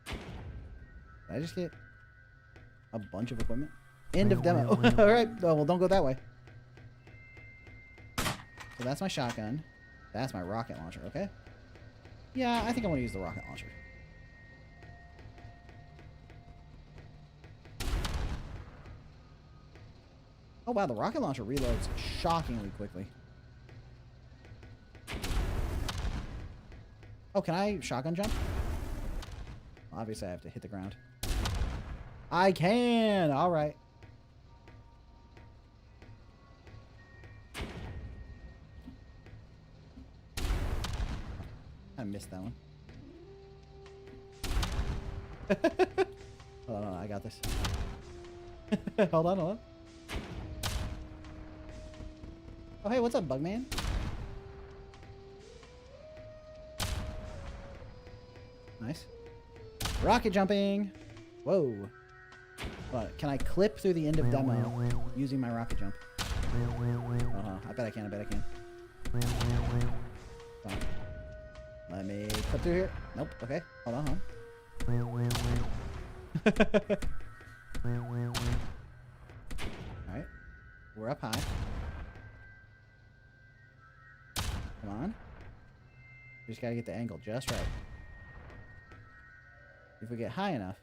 Did I just get a bunch of equipment? End of demo. All right. Oh, well, don't go that way. So that's my shotgun. That's my rocket launcher, okay? Yeah, I think I want to use the rocket launcher. Oh, wow, the rocket launcher reloads shockingly quickly. Oh, can I shotgun jump? Obviously, I have to hit the ground. I can. All right. I missed that one. Hold on, I got this. Hold on, hold on. Oh, hey, what's up, Bugman? Nice. Rocket jumping. Whoa. But can I clip through the end of demo using my rocket jump? I bet I can. I bet I can. Fine. Let me clip through here. Nope. Okay. Hold on. Alright. We're up high. Come on. We just gotta get the angle just right. If we get high enough,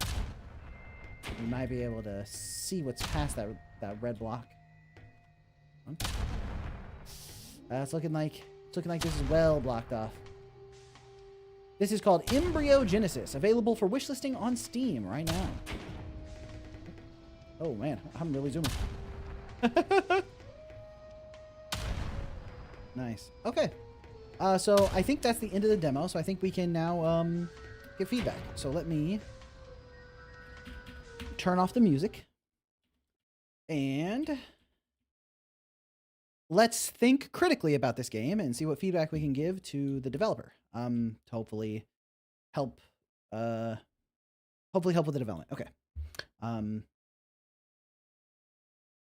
we might be able to see what's past that red block. It's looking like this is well blocked off. This is called Embryo Genesis, available for wishlisting on Steam right now. Oh man, I'm really zooming. Nice. Okay. So I think that's the end of the demo. So I think we can now get feedback. So let me turn off the music and let's think critically about this game and see what feedback we can give to the developer. To hopefully help with the development. Okay.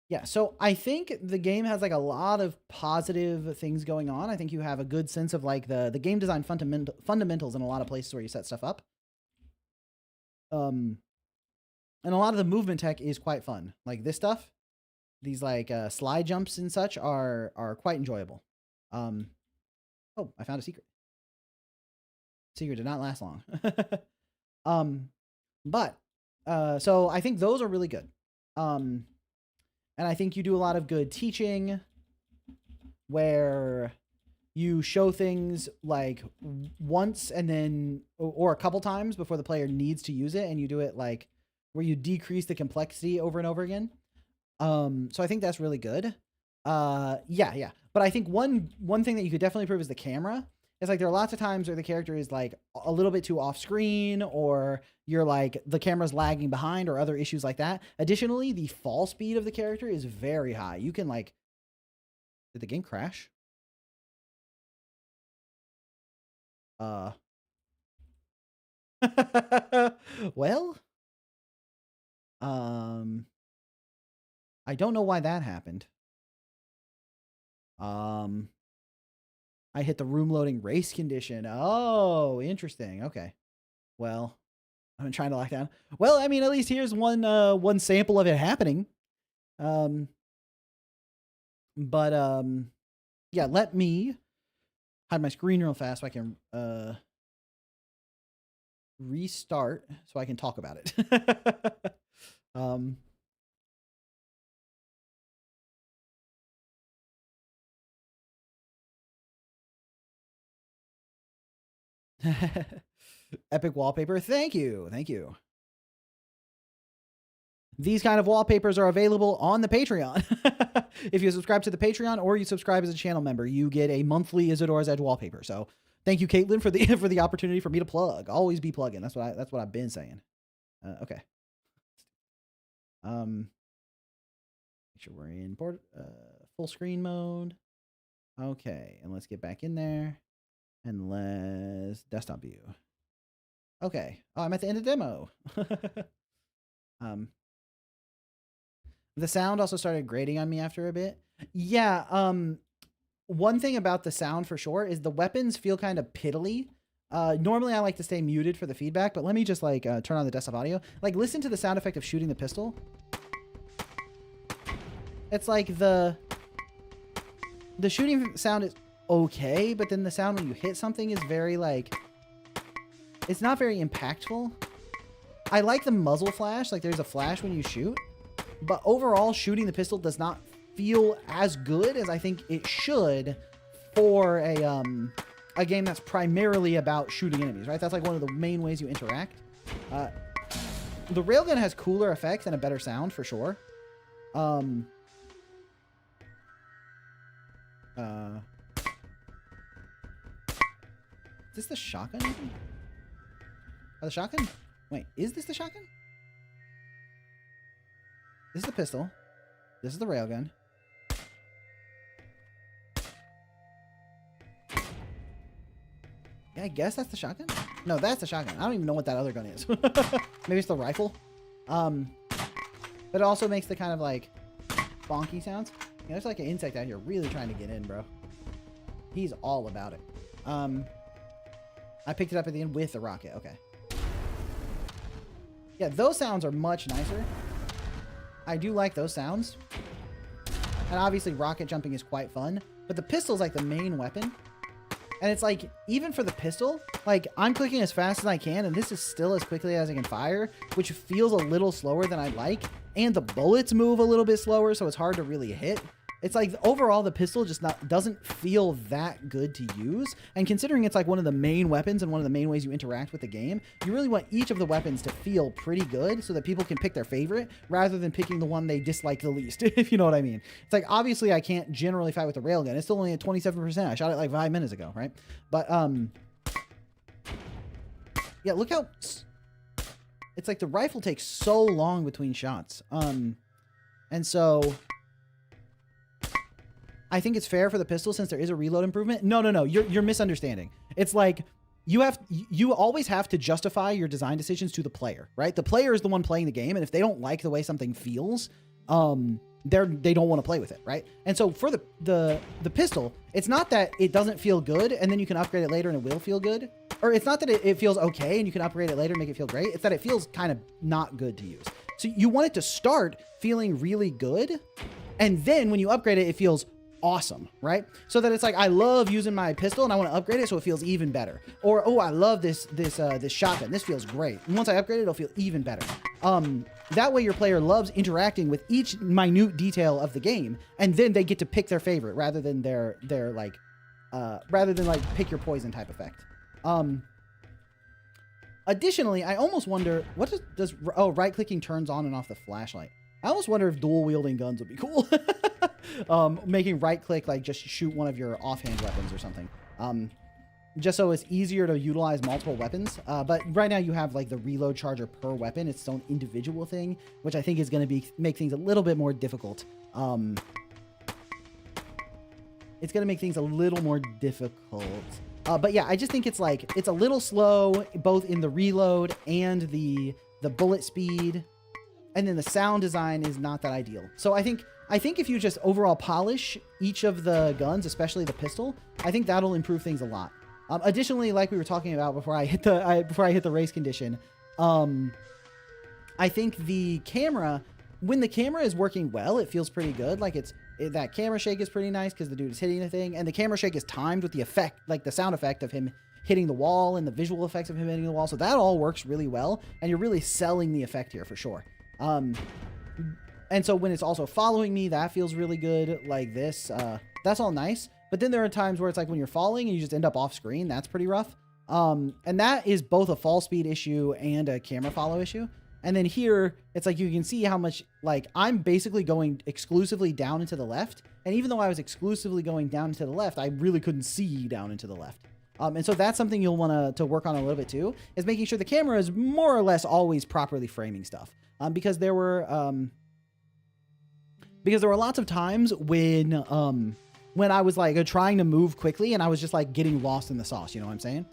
Yeah, so I think the game has like a lot of positive things going on. I think you have a good sense of like the game design fundamentals in a lot of places where you set stuff up. And a lot of the movement tech is quite fun. Like this stuff, these like slide jumps and such are quite enjoyable. Oh, I found a secret. Secret did not last long. So I think those are really good. And I think you do a lot of good teaching where you show things like once and then, or a couple times before the player needs to use it. And you do it like where you decrease the complexity over and over again. So I think that's really good. Yeah. But I think one thing that you could definitely improve is the camera. It's like there are lots of times where the character is like a little bit too off screen, or you're like the camera's lagging behind, or other issues like that. Additionally, the fall speed of the character is very high. You can like, did the game crash? Well, I don't know why that happened. I hit the room loading race condition. Oh, interesting. Okay. Well, I'm trying to lock down. Well, I mean, at least here's one sample of it happening. Yeah, let me hide my screen real fast so I can restart so I can talk about it. Epic wallpaper. Thank you. Thank you. These kind of wallpapers are available on the Patreon. If you subscribe to the Patreon or you subscribe as a channel member, you get a monthly Isadora's Edge wallpaper. So thank you, Caitlin, for the opportunity for me to plug. Always be plugging. That's what I've been saying. Okay. Make sure we're in full screen mode. Okay, and let's get back in there. And let's desktop view. Okay. Oh, I'm at the end of the demo. The sound also started grating on me after a bit. Yeah. One thing about the sound for sure is the weapons feel kind of piddly. Normally I like to stay muted for the feedback, but let me just like turn on the desktop audio. Like listen to the sound effect of shooting the pistol. It's like the shooting sound is okay, but then the sound when you hit something is very like, it's not very impactful. I like the muzzle flash, like there's a flash when you shoot, but overall shooting the pistol does not feel as good as I think it should for a game that's primarily about shooting enemies, right? That's like one of the main ways you interact. the railgun has cooler effects and a better sound for sure. Is this the shotgun even? Oh, the shotgun? Wait, is this the shotgun? This is the pistol. This is the railgun. Yeah, I guess that's the shotgun? No, that's the shotgun. I don't even know what that other gun is. Maybe it's the rifle. But it also makes the kind of like bonky sounds. Yeah, there's like an insect out here really trying to get in, bro. He's all about it. I picked it up at the end with the rocket. Okay. Yeah, those sounds are much nicer. I do like those sounds. And obviously rocket jumping is quite fun. But the pistol's like the main weapon. And it's like, even for the pistol, like I'm clicking as fast as I can, and this is still as quickly as I can fire, which feels a little slower than I'd like. And the bullets move a little bit slower, so it's hard to really hit. It's like overall the pistol just doesn't feel that good to use. And considering it's like one of the main weapons and one of the main ways you interact with the game, you really want each of the weapons to feel pretty good so that people can pick their favorite rather than picking the one they dislike the least, if you know what I mean. It's like, obviously I can't generally fight with the railgun. It's still only at 27%. I shot it like 5 minutes ago, right? But yeah, look how it's like the rifle takes so long between shots. And so I think it's fair for the pistol since there is a reload improvement. No. You're misunderstanding. It's like you always have to justify your design decisions to the player, right? The player is the one playing the game, and if they don't like the way something feels, they don't want to play with it, right? And so for the pistol, it's not that it doesn't feel good and then you can upgrade it later and it will feel good. Or it's not that it feels okay and you can upgrade it later and make it feel great. It's that it feels kind of not good to use. So you want it to start feeling really good, and then when you upgrade it, it feels awesome, right? So that it's like, I love using my pistol and I want to upgrade it so it feels even better. Or, oh, I love this shotgun. This feels great. And once I upgrade it, it'll feel even better. That way your player loves interacting with each minute detail of the game, and then they get to pick their favorite rather than their like pick your poison type effect. Additionally, I almost wonder, what does right-clicking turns on and off the flashlight. I almost wonder if dual-wielding guns would be cool. Making right-click, like, just shoot one of your offhand weapons or something. Just so it's easier to utilize multiple weapons. But right now you have, like, the reload charger per weapon. It's its own individual thing, which I think is going to make things a little bit more difficult. It's going to make things a little more difficult. But yeah, I just think it's like, it's a little slow, both in the reload and the bullet speed. And then the sound design is not that ideal. So I think if you just overall polish each of the guns, especially the pistol, I think that'll improve things a lot. Additionally, like we were talking about before I hit the race condition, I think the camera, when the camera is working well, it feels pretty good. Like that camera shake is pretty nice because the dude is hitting the thing, and the camera shake is timed with the effect, like the sound effect of him hitting the wall and the visual effects of him hitting the wall. So that all works really well, and you're really selling the effect here for sure. And so when it's also following me, that feels really good, like this. That's all nice. But then there are times where it's like when you're falling and you just end up off screen, that's pretty rough. And that is both a fall speed issue and a camera follow issue. And then here, it's like you can see how much, like, I'm basically going exclusively down and to the left. And even though I was exclusively going down and to the left, I really couldn't see down and to the left. And so that's something you'll want to work on a little bit too, is making sure the camera is more or less always properly framing stuff. Because there were lots of times when I was like trying to move quickly and I was just like getting lost in the sauce, you know what I'm saying?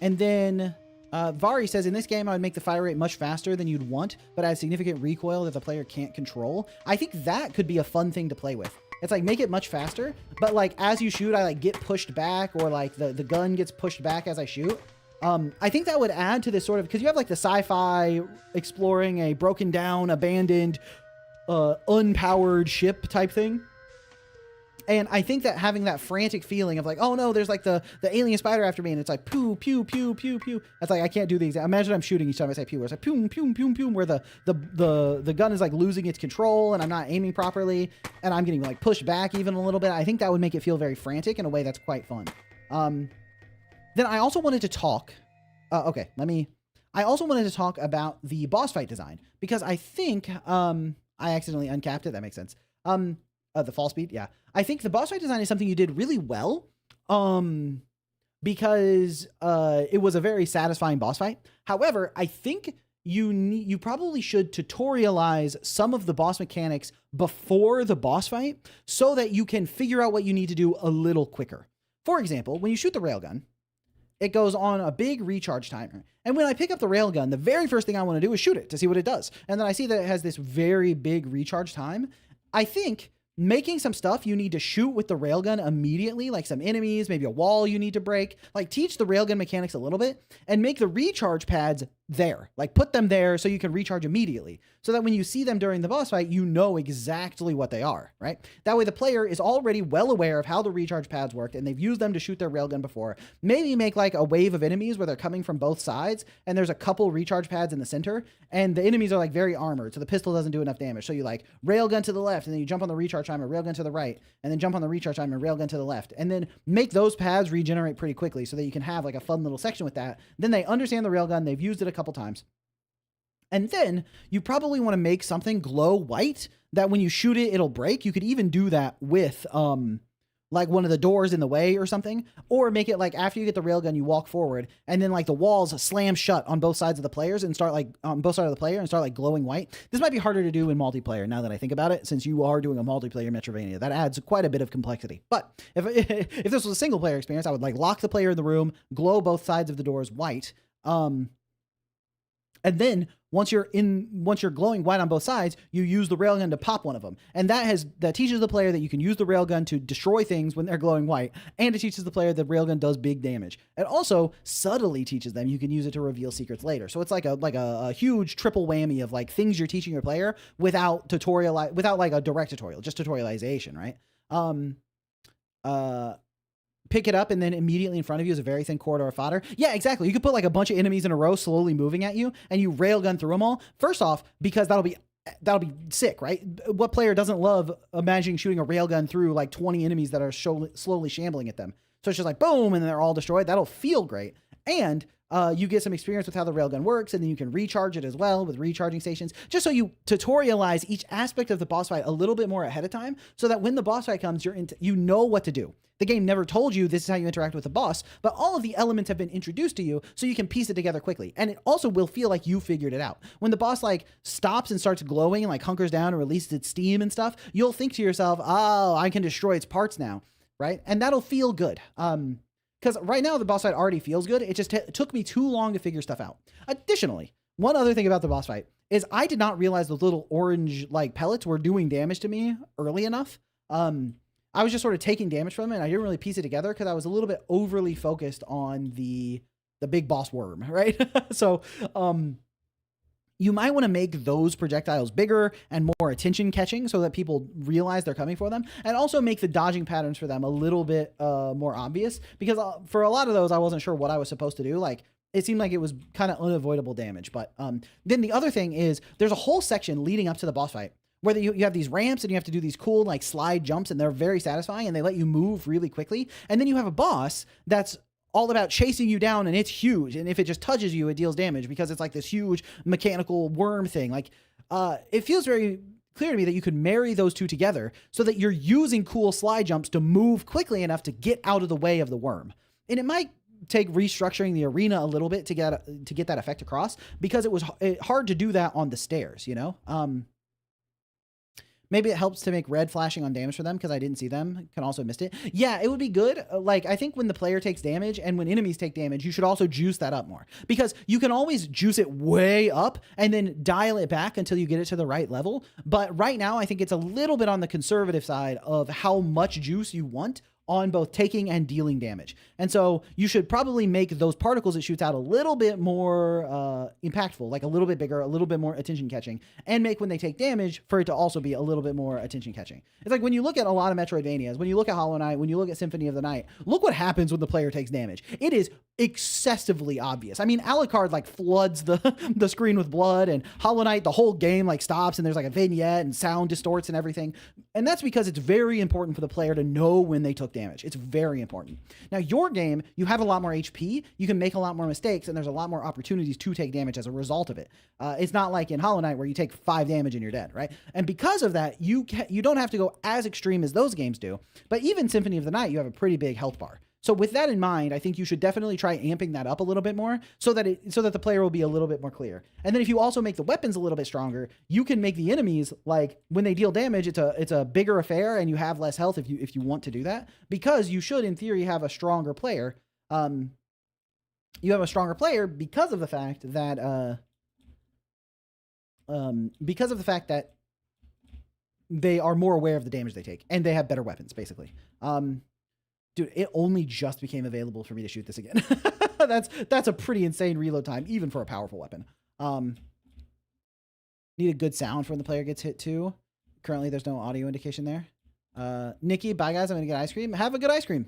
And then Vari says, in this game, I would make the fire rate much faster than you'd want, but add significant recoil that the player can't control. I think that could be a fun thing to play with. It's like, make it much faster, but like as you shoot, I like get pushed back, or like the gun gets pushed back as I shoot. I think that would add to this sort of, because you have like the sci-fi exploring a broken down, abandoned, unpowered ship type thing. And I think that having that frantic feeling of like, oh no, there's like the alien spider after me, and it's like pew, pew, pew, pew, pew. That's like, I can't do the exact, imagine I'm shooting each time I say pew, where it's like pew, pew, pew, pew, where the gun is like losing its control and I'm not aiming properly and I'm getting like pushed back even a little bit. I think that would make it feel very frantic in a way that's quite fun. Then I also wanted to talk. Okay, let me I also wanted to talk about the boss fight design because I think I accidentally uncapped it. That makes sense. The fall speed, yeah. I think the boss fight design is something you did really well. Because it was a very satisfying boss fight. However, I think you probably should tutorialize some of the boss mechanics before the boss fight so that you can figure out what you need to do a little quicker. For example, when you shoot the railgun, it goes on a big recharge timer. And when I pick up the railgun, the very first thing I want to do is shoot it to see what it does. And then I see that it has this very big recharge time. I think making some stuff you need to shoot with the railgun immediately, like some enemies, maybe a wall you need to break, like teach the railgun mechanics a little bit and make the recharge pads there, like put them there so you can recharge immediately so that when you see them during the boss fight, you know exactly what they are, right? That way the player is already well aware of how the recharge pads work and they've used them to shoot their railgun before. Maybe make like a wave of enemies where they're coming from both sides and there's a couple recharge pads in the center and the enemies are like very armored so the pistol doesn't do enough damage. So you like railgun to the left and then you jump on the recharge timer, railgun to the right, and then jump on the recharge timer, railgun to the left, and then make those pads regenerate pretty quickly so that you can have like a fun little section with that. Then they understand the railgun, they've used it a couple times. And then you probably want to make something glow white that when you shoot it, it'll break. You could even do that with like one of the doors in the way or something, or make it like after you get the railgun, you walk forward and then like the walls slam shut on both sides of the players and start like on both sides of the player and start like glowing white. This might be harder to do in multiplayer now that I think about it, since you are doing a multiplayer Metroidvania. That adds quite a bit of complexity. But if this was a single player experience, I would like lock the player in the room, glow both sides of the doors white. And then once you're glowing white on both sides, you use the railgun to pop one of them. And that teaches the player that you can use the railgun to destroy things when they're glowing white. And it teaches the player that railgun does big damage. It also subtly teaches them you can use it to reveal secrets later. So it's like a huge triple whammy of like things you're teaching your player without like a direct tutorial, just tutorialization, right? Pick it up and then immediately in front of you is a very thin corridor of fodder. Yeah, exactly. You could put like a bunch of enemies in a row slowly moving at you and you railgun through them all. First off, because that'll be sick, right? What player doesn't love imagining shooting a railgun through like 20 enemies that are slowly shambling at them? So it's just like boom, and they're all destroyed. That'll feel great. And you get some experience with how the railgun works, and then you can recharge it as well with recharging stations, just so you tutorialize each aspect of the boss fight a little bit more ahead of time so that when the boss fight comes, you know what to do. The game never told you this is how you interact with the boss, but all of the elements have been introduced to you so you can piece it together quickly. And it also will feel like you figured it out. When the boss like stops and starts glowing and like hunkers down and releases its steam and stuff, you'll think to yourself, oh, I can destroy its parts now, right? And that'll feel good. Because right now the boss fight already feels good. It just took me too long to figure stuff out. Additionally, one other thing about the boss fight is I did not realize the little orange like pellets were doing damage to me early enough. I was just sort of taking damage from it and I didn't really piece it together because I was a little bit overly focused on the big boss worm, right? So you might want to make those projectiles bigger and more attention catching so that people realize they're coming for them, and also make the dodging patterns for them a little bit more obvious, because for a lot of those I wasn't sure what I was supposed to do. Like it seemed like it was kind of unavoidable damage. But then the other thing is there's a whole section leading up to the boss fight where you have these ramps and you have to do these cool like slide jumps, and they're very satisfying and they let you move really quickly. And then you have a boss that's all about chasing you down, and it's huge. And if it just touches you, it deals damage because it's like this huge mechanical worm thing. Like it feels very clear to me that you could marry those two together so that you're using cool slide jumps to move quickly enough to get out of the way of the worm. And it might take restructuring the arena a little bit to get that effect across, because it was hard to do that on the stairs, you know? Maybe it helps to make red flashing on damage for them because I didn't see them. Can also have missed it. Yeah, it would be good. Like, I think when the player takes damage and when enemies take damage, you should also juice that up more, because you can always juice it way up and then dial it back until you get it to the right level. But right now, I think it's a little bit on the conservative side of how much juice you want on both taking and dealing damage. And so you should probably make those particles it shoots out a little bit more impactful, like a little bit bigger, a little bit more attention catching, and make when they take damage for it to also be a little bit more attention catching. It's like when you look at a lot of Metroidvanias, when you look at Hollow Knight, when you look at Symphony of the Night, look what happens when the player takes damage. It is excessively obvious. I mean, Alucard like floods the screen with blood, and Hollow Knight, the whole game like stops and there's like a vignette and sound distorts and everything. And that's because it's very important for the player to know when they took damage. damage. It's very important. Now, your game, you have a lot more HP. You can make a lot more mistakes, and there's a lot more opportunities to take damage as a result of it. It's not like in Hollow Knight where you take 5 damage and you're dead, right? And because of that, you don't have to go as extreme as those games do. But even Symphony of the Night, you have a pretty big health bar. So with that in mind, I think you should definitely try amping that up a little bit more so that the player will be a little bit more clear. And then if you also make the weapons a little bit stronger, you can make the enemies, like when they deal damage, it's a bigger affair and you have less health if you want to do that, because you should in theory have a stronger player. You have a stronger player because of the fact that they are more aware of the damage they take and they have better weapons basically. Dude, it only just became available for me to shoot this again. That's a pretty insane reload time, even for a powerful weapon. Need a good sound for when the player gets hit too. Currently, there's no audio indication there. Nikki, bye guys. I'm gonna get ice cream. Have a good ice cream.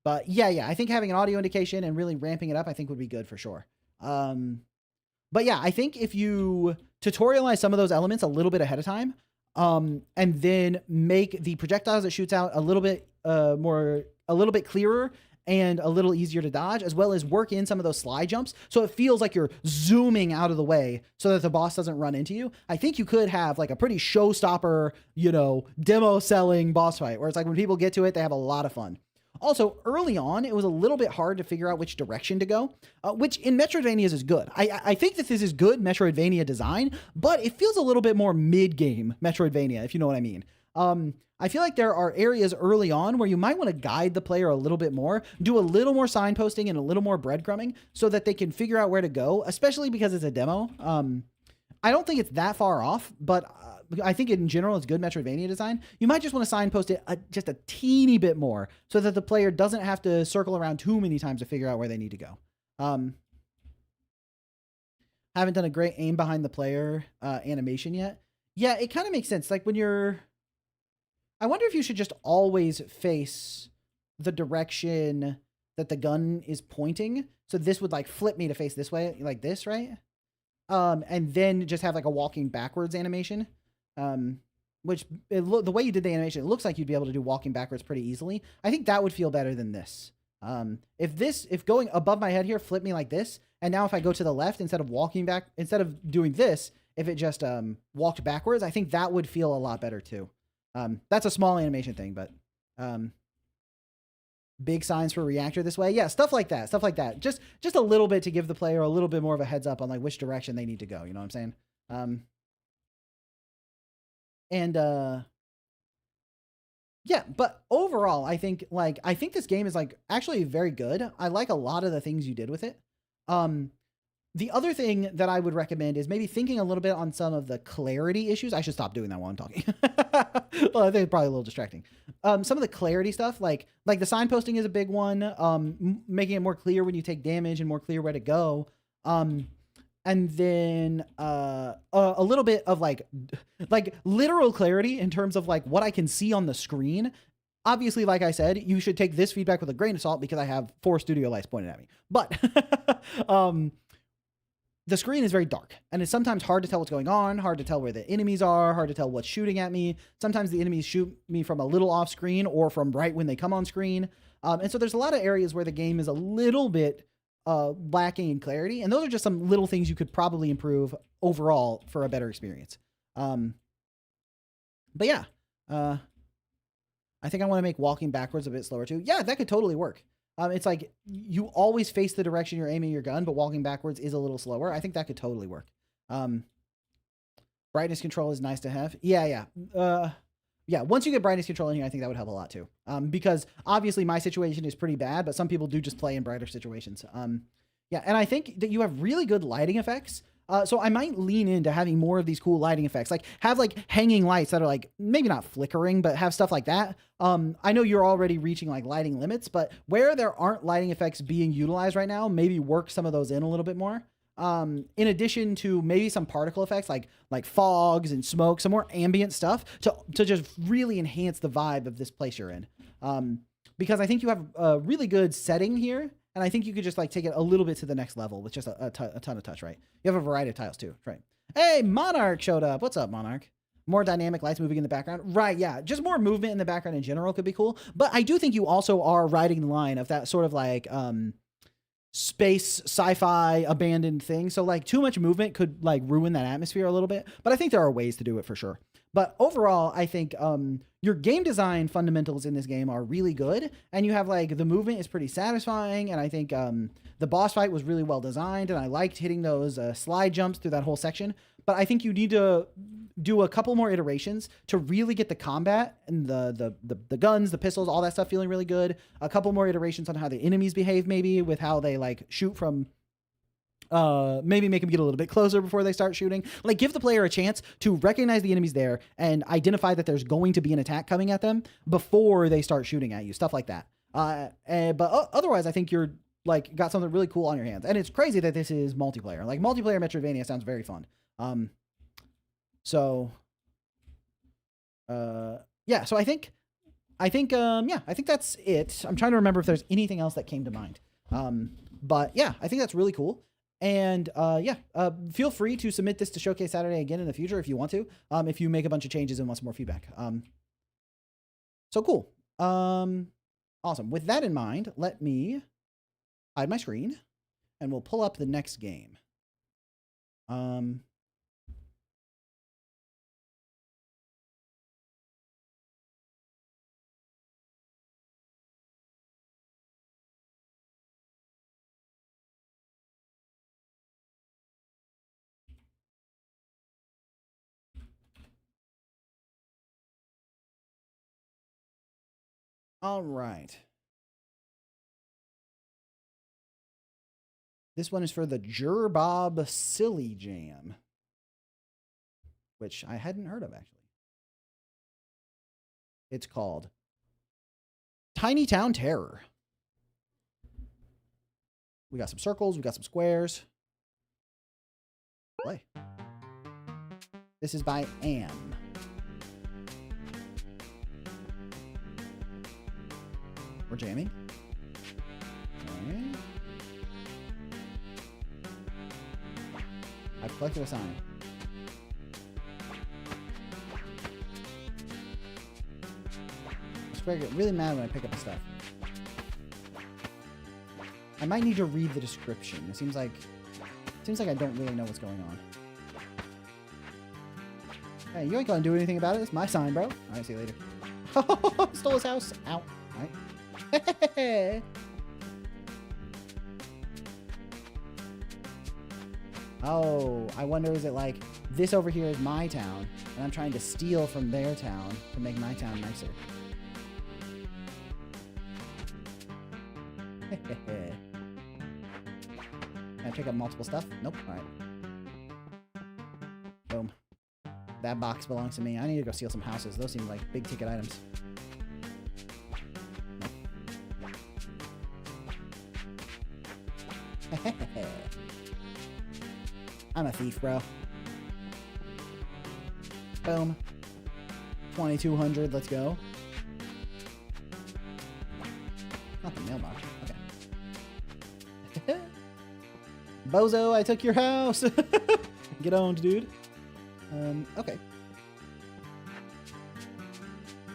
But yeah, I think having an audio indication and really ramping it up, I think would be good for sure. But yeah, I think if you tutorialize some of those elements a little bit ahead of time, and then make the projectiles that shoots out a little bit clearer and a little easier to dodge, as well as work in some of those slide jumps so it feels like you're zooming out of the way so that the boss doesn't run into you. I think you could have like a pretty showstopper, demo selling boss fight where it's like when people get to it, they have a lot of fun. Also, early on, it was a little bit hard to figure out which direction to go, which in Metroidvanias is good. I think that this is good Metroidvania design, but it feels a little bit more mid-game Metroidvania, if you know what I mean. I feel like there are areas early on where you might want to guide the player a little bit more, do a little more signposting and a little more breadcrumbing so that they can figure out where to go, especially because it's a demo. I don't think it's that far off, but I think in general it's good Metroidvania design. You might just want to signpost it just a teeny bit more so that the player doesn't have to circle around too many times to figure out where they need to go. Haven't done a great aim behind the player animation yet. Yeah, it kind of makes sense. Like when you're... I wonder if you should just always face the direction that the gun is pointing. So this would like flip me to face this way, like this, right? And then just have like a walking backwards animation. Which the way you did the animation, it looks like you'd be able to do walking backwards pretty easily. I think that would feel better than this. If going above my head here, flip me like this. And now if I go to the left, instead of doing this, if it just, walked backwards, I think that would feel a lot better too. That's a small animation thing, but, big signs for reactor this way. Yeah. Stuff like that. Just a little bit to give the player a little bit more of a heads up on like which direction they need to go. You know what I'm saying? Yeah, but overall, I think this game is like actually very good. I like a lot of the things you did with it. The other thing that I would recommend is maybe thinking a little bit on some of the clarity issues. I should stop doing that while I'm talking. Well, I think it's probably a little distracting. Some of the clarity stuff, like the signposting is a big one. Making it more clear when you take damage and more clear where to go. And then a little bit of like literal clarity in terms of like what I can see on the screen. Obviously, like I said, you should take this feedback with a grain of salt because I have 4 studio lights pointed at me. But the screen is very dark and it's sometimes hard to tell what's going on, hard to tell where the enemies are, hard to tell what's shooting at me. Sometimes the enemies shoot me from a little off screen or from right when they come on screen. And so there's a lot of areas where the game is a little bit lacking in clarity. And those are just some little things you could probably improve overall for a better experience. But yeah, I think I want to make walking backwards a bit slower too. Yeah, that could totally work. It's like you always face the direction you're aiming your gun, but walking backwards is a little slower. I think that could totally work. Brightness control is nice to have. Yeah. Yeah, once you get brightness control in here, I think that would help a lot too. Because obviously my situation is pretty bad, but some people do just play in brighter situations. Yeah, and I think that you have really good lighting effects. So I might lean into having more of these cool lighting effects, like have like hanging lights that are like maybe not flickering, but have stuff like that. I know you're already reaching like lighting limits, but where there aren't lighting effects being utilized right now, maybe work some of those in a little bit more. In addition to maybe some particle effects like fogs and smoke, some more ambient stuff to just really enhance the vibe of this place you're in. Because I think you have a really good setting here. And I think you could just like take it a little bit to the next level with just a ton of touch, right? You have a variety of tiles too, right? Hey, Monarch showed up. What's up, Monarch? More dynamic lights moving in the background. Right, yeah. Just more movement in the background in general could be cool. But I do think you also are riding the line of that sort of like space sci-fi abandoned thing. So like too much movement could like ruin that atmosphere a little bit. But I think there are ways to do it for sure. But overall, I think your game design fundamentals in this game are really good. And you have like the movement is pretty satisfying. And I think the boss fight was really well designed. And I liked hitting those slide jumps through that whole section. But I think you need to do a couple more iterations to really get the combat and the guns, the pistols, all that stuff feeling really good. A couple more iterations on how the enemies behave, maybe with how they like shoot from. Maybe make them get a little bit closer before they start shooting. Like give the player a chance to recognize the enemies there and identify that there's going to be an attack coming at them before they start shooting at you. Stuff like that. But otherwise, I think you're like got something really cool on your hands. And it's crazy that this is multiplayer. Like multiplayer Metroidvania sounds very fun. Yeah. So I think that's it. I'm trying to remember if there's anything else that came to mind. But yeah, I think that's really cool. And feel free to submit this to Showcase Saturday again in the future if you want to, if you make a bunch of changes and want some more feedback. So cool. Awesome. With that in mind, let me hide my screen and we'll pull up the next game. All right. This one is for the Gerbob Silly Jam, which I hadn't heard of, actually. It's called Tiny Town Terror. We got some circles. We got some squares. Play. This is by Am. We're jamming. Okay. I've collected a sign. I get really mad when I pick up the stuff. I might need to read the description. It seems like I don't really know what's going on. Hey, you ain't gonna do anything about it. It's my sign, bro. Alright, see you later. Stole his house. Ow. Alright. Oh, I wonder, is it like this over here is my town and I'm trying to steal from their town to make my town nicer? Can I pick up multiple stuff? Nope. Alright. Boom. That box belongs to me. I need to go steal some houses. Those seem like big ticket items. I'm a thief, bro. Boom. 2200, let's go. Not the mailbox. Okay. Bozo, I took your house. Get owned, dude. Okay.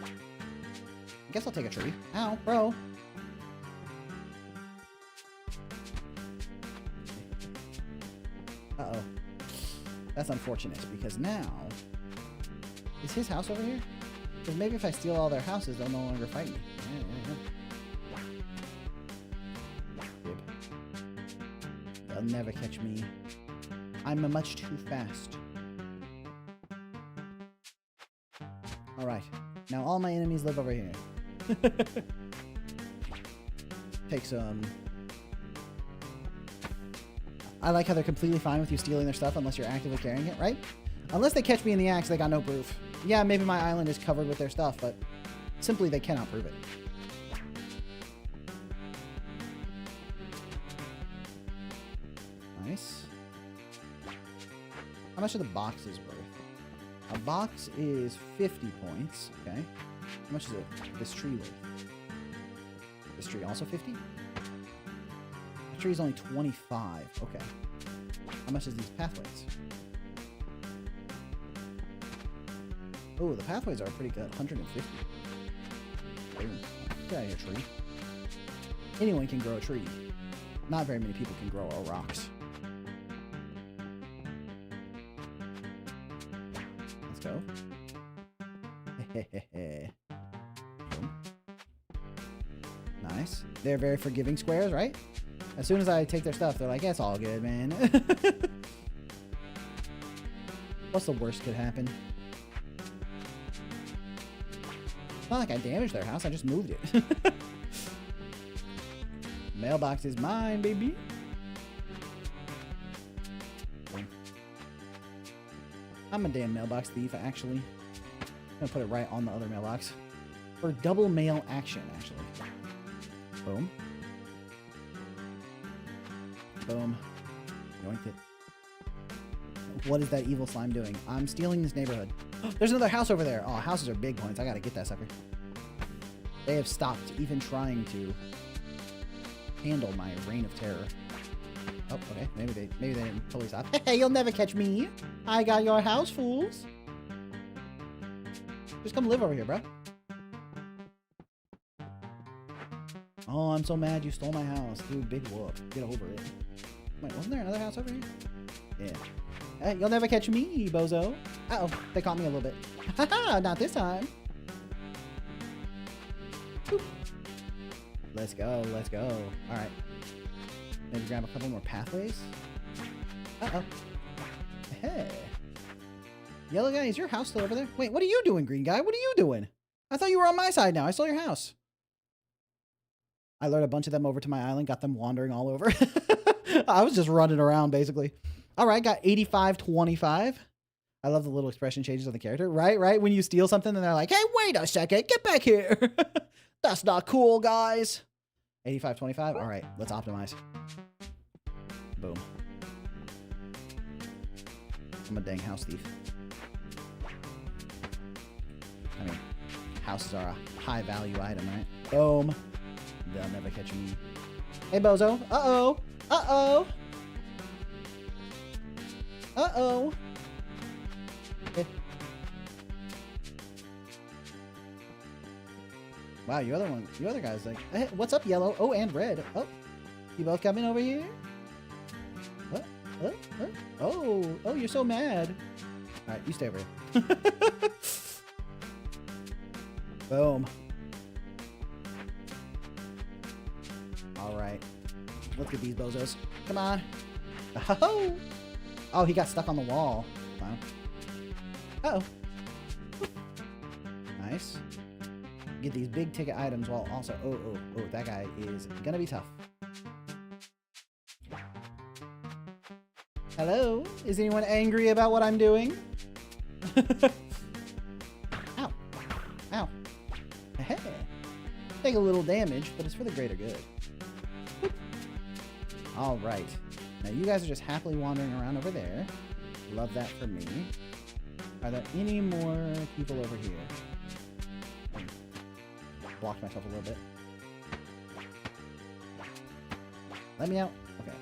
I guess I'll take a tree. Ow, bro. Uh-oh. That's unfortunate, because now... Is his house over here? Because maybe if I steal all their houses, they'll no longer fight me. Bib. They'll never catch me. I'm much too fast. Alright. Now all my enemies live over here. Take some... I like how they're completely fine with you stealing their stuff unless you're actively carrying it, right? Unless they catch me in the axe, they got no proof. Yeah, maybe my island is covered with their stuff, but simply they cannot prove it. Nice. How much are the boxes worth? A box is 50 points. Okay. How much is it? This tree worth? This tree also 50? The tree is only 25. Okay. How much is these pathways? Oh, the pathways are pretty good. 150. Boom. Get out of here, tree. Anyone can grow a tree. Not very many people can grow rocks. Let's go. Nice. They're very forgiving squares, right? As soon as I take their stuff, they're like, yeah, it's all good, man. What's the worst could happen? It's not like I damaged their house, I just moved it. Mailbox is mine, baby. I'm a damn mailbox thief, actually. I'm gonna put it right on the other mailbox. For double mail action, actually. Boom. Boom. Yoinked it. What is that evil slime doing? I'm stealing this neighborhood. There's another house over there. Oh, houses are big points. I gotta get that sucker. They have stopped even trying to handle my reign of terror. Oh, okay. Maybe they didn't totally stop. Hey, you'll never catch me. I got your house, fools. Just come live over here, bro. Oh, I'm so mad you stole my house. Dude, big whoop. Get over it. Wait, wasn't there another house over here? Yeah. Hey, you'll never catch me, bozo. Uh-oh, they caught me a little bit. Haha, not this time. Boop. Let's go, let's go. All right. Maybe grab a couple more pathways. Uh-oh. Hey. Yellow guy, is your house still over there? Wait, what are you doing, green guy? What are you doing? I thought you were on my side now. I stole your house. I lured a bunch of them over to my island, got them wandering all over. I was just running around, basically. All right, got 85-25. I love the little expression changes on the character. Right? When you steal something, and they're like, hey, wait a second. Get back here. That's not cool, guys. 85-25. All right, let's optimize. Boom. I'm a dang house thief. I mean, houses are a high-value item, right? Boom. They'll never catch me. Hey, bozo. Uh-oh. Uh-oh. Uh-oh. Eh. Wow, you other guy's like, hey, what's up, yellow? Oh, and red. Oh, you both coming over here? What? Oh, you're so mad. All right, you stay over here. Boom. All right. Let's get these bozos. Come on. Oh! Oh, he got stuck on the wall. Wow. Uh-oh. Nice. Get these big ticket items while also... Oh, that guy is gonna be tough. Hello? Is anyone angry about what I'm doing? Ow. Ow. Hey. Take a little damage, but it's for the greater good. All right. Now you guys are just happily wandering around over there. Love that for me. Are there any more people over here? Blocked myself a little bit. Let me out. Okay.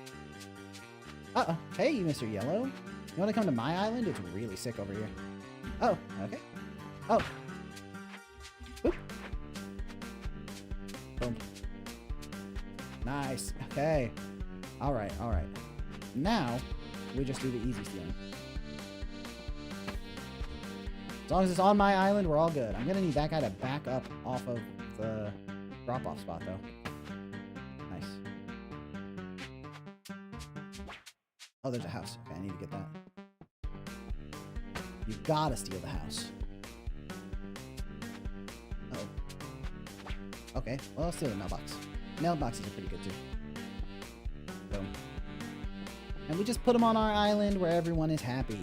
Uh-oh. Hey, Mr. Yellow. You want to come to my island? It's really sick over here. Oh, okay. Oh. Boop. Boom. Nice. Okay. All right. Now, we just do the easy stealing. As long as it's on my island, we're all good. I'm going to need that guy to back up off of the drop-off spot, though. Nice. Oh, there's a house. Okay, I need to get that. You gotta steal the house. Uh-oh. Okay, well, let's steal the mailbox. Mailboxes are pretty good, too. Boom. And we just put them on our island where everyone is happy.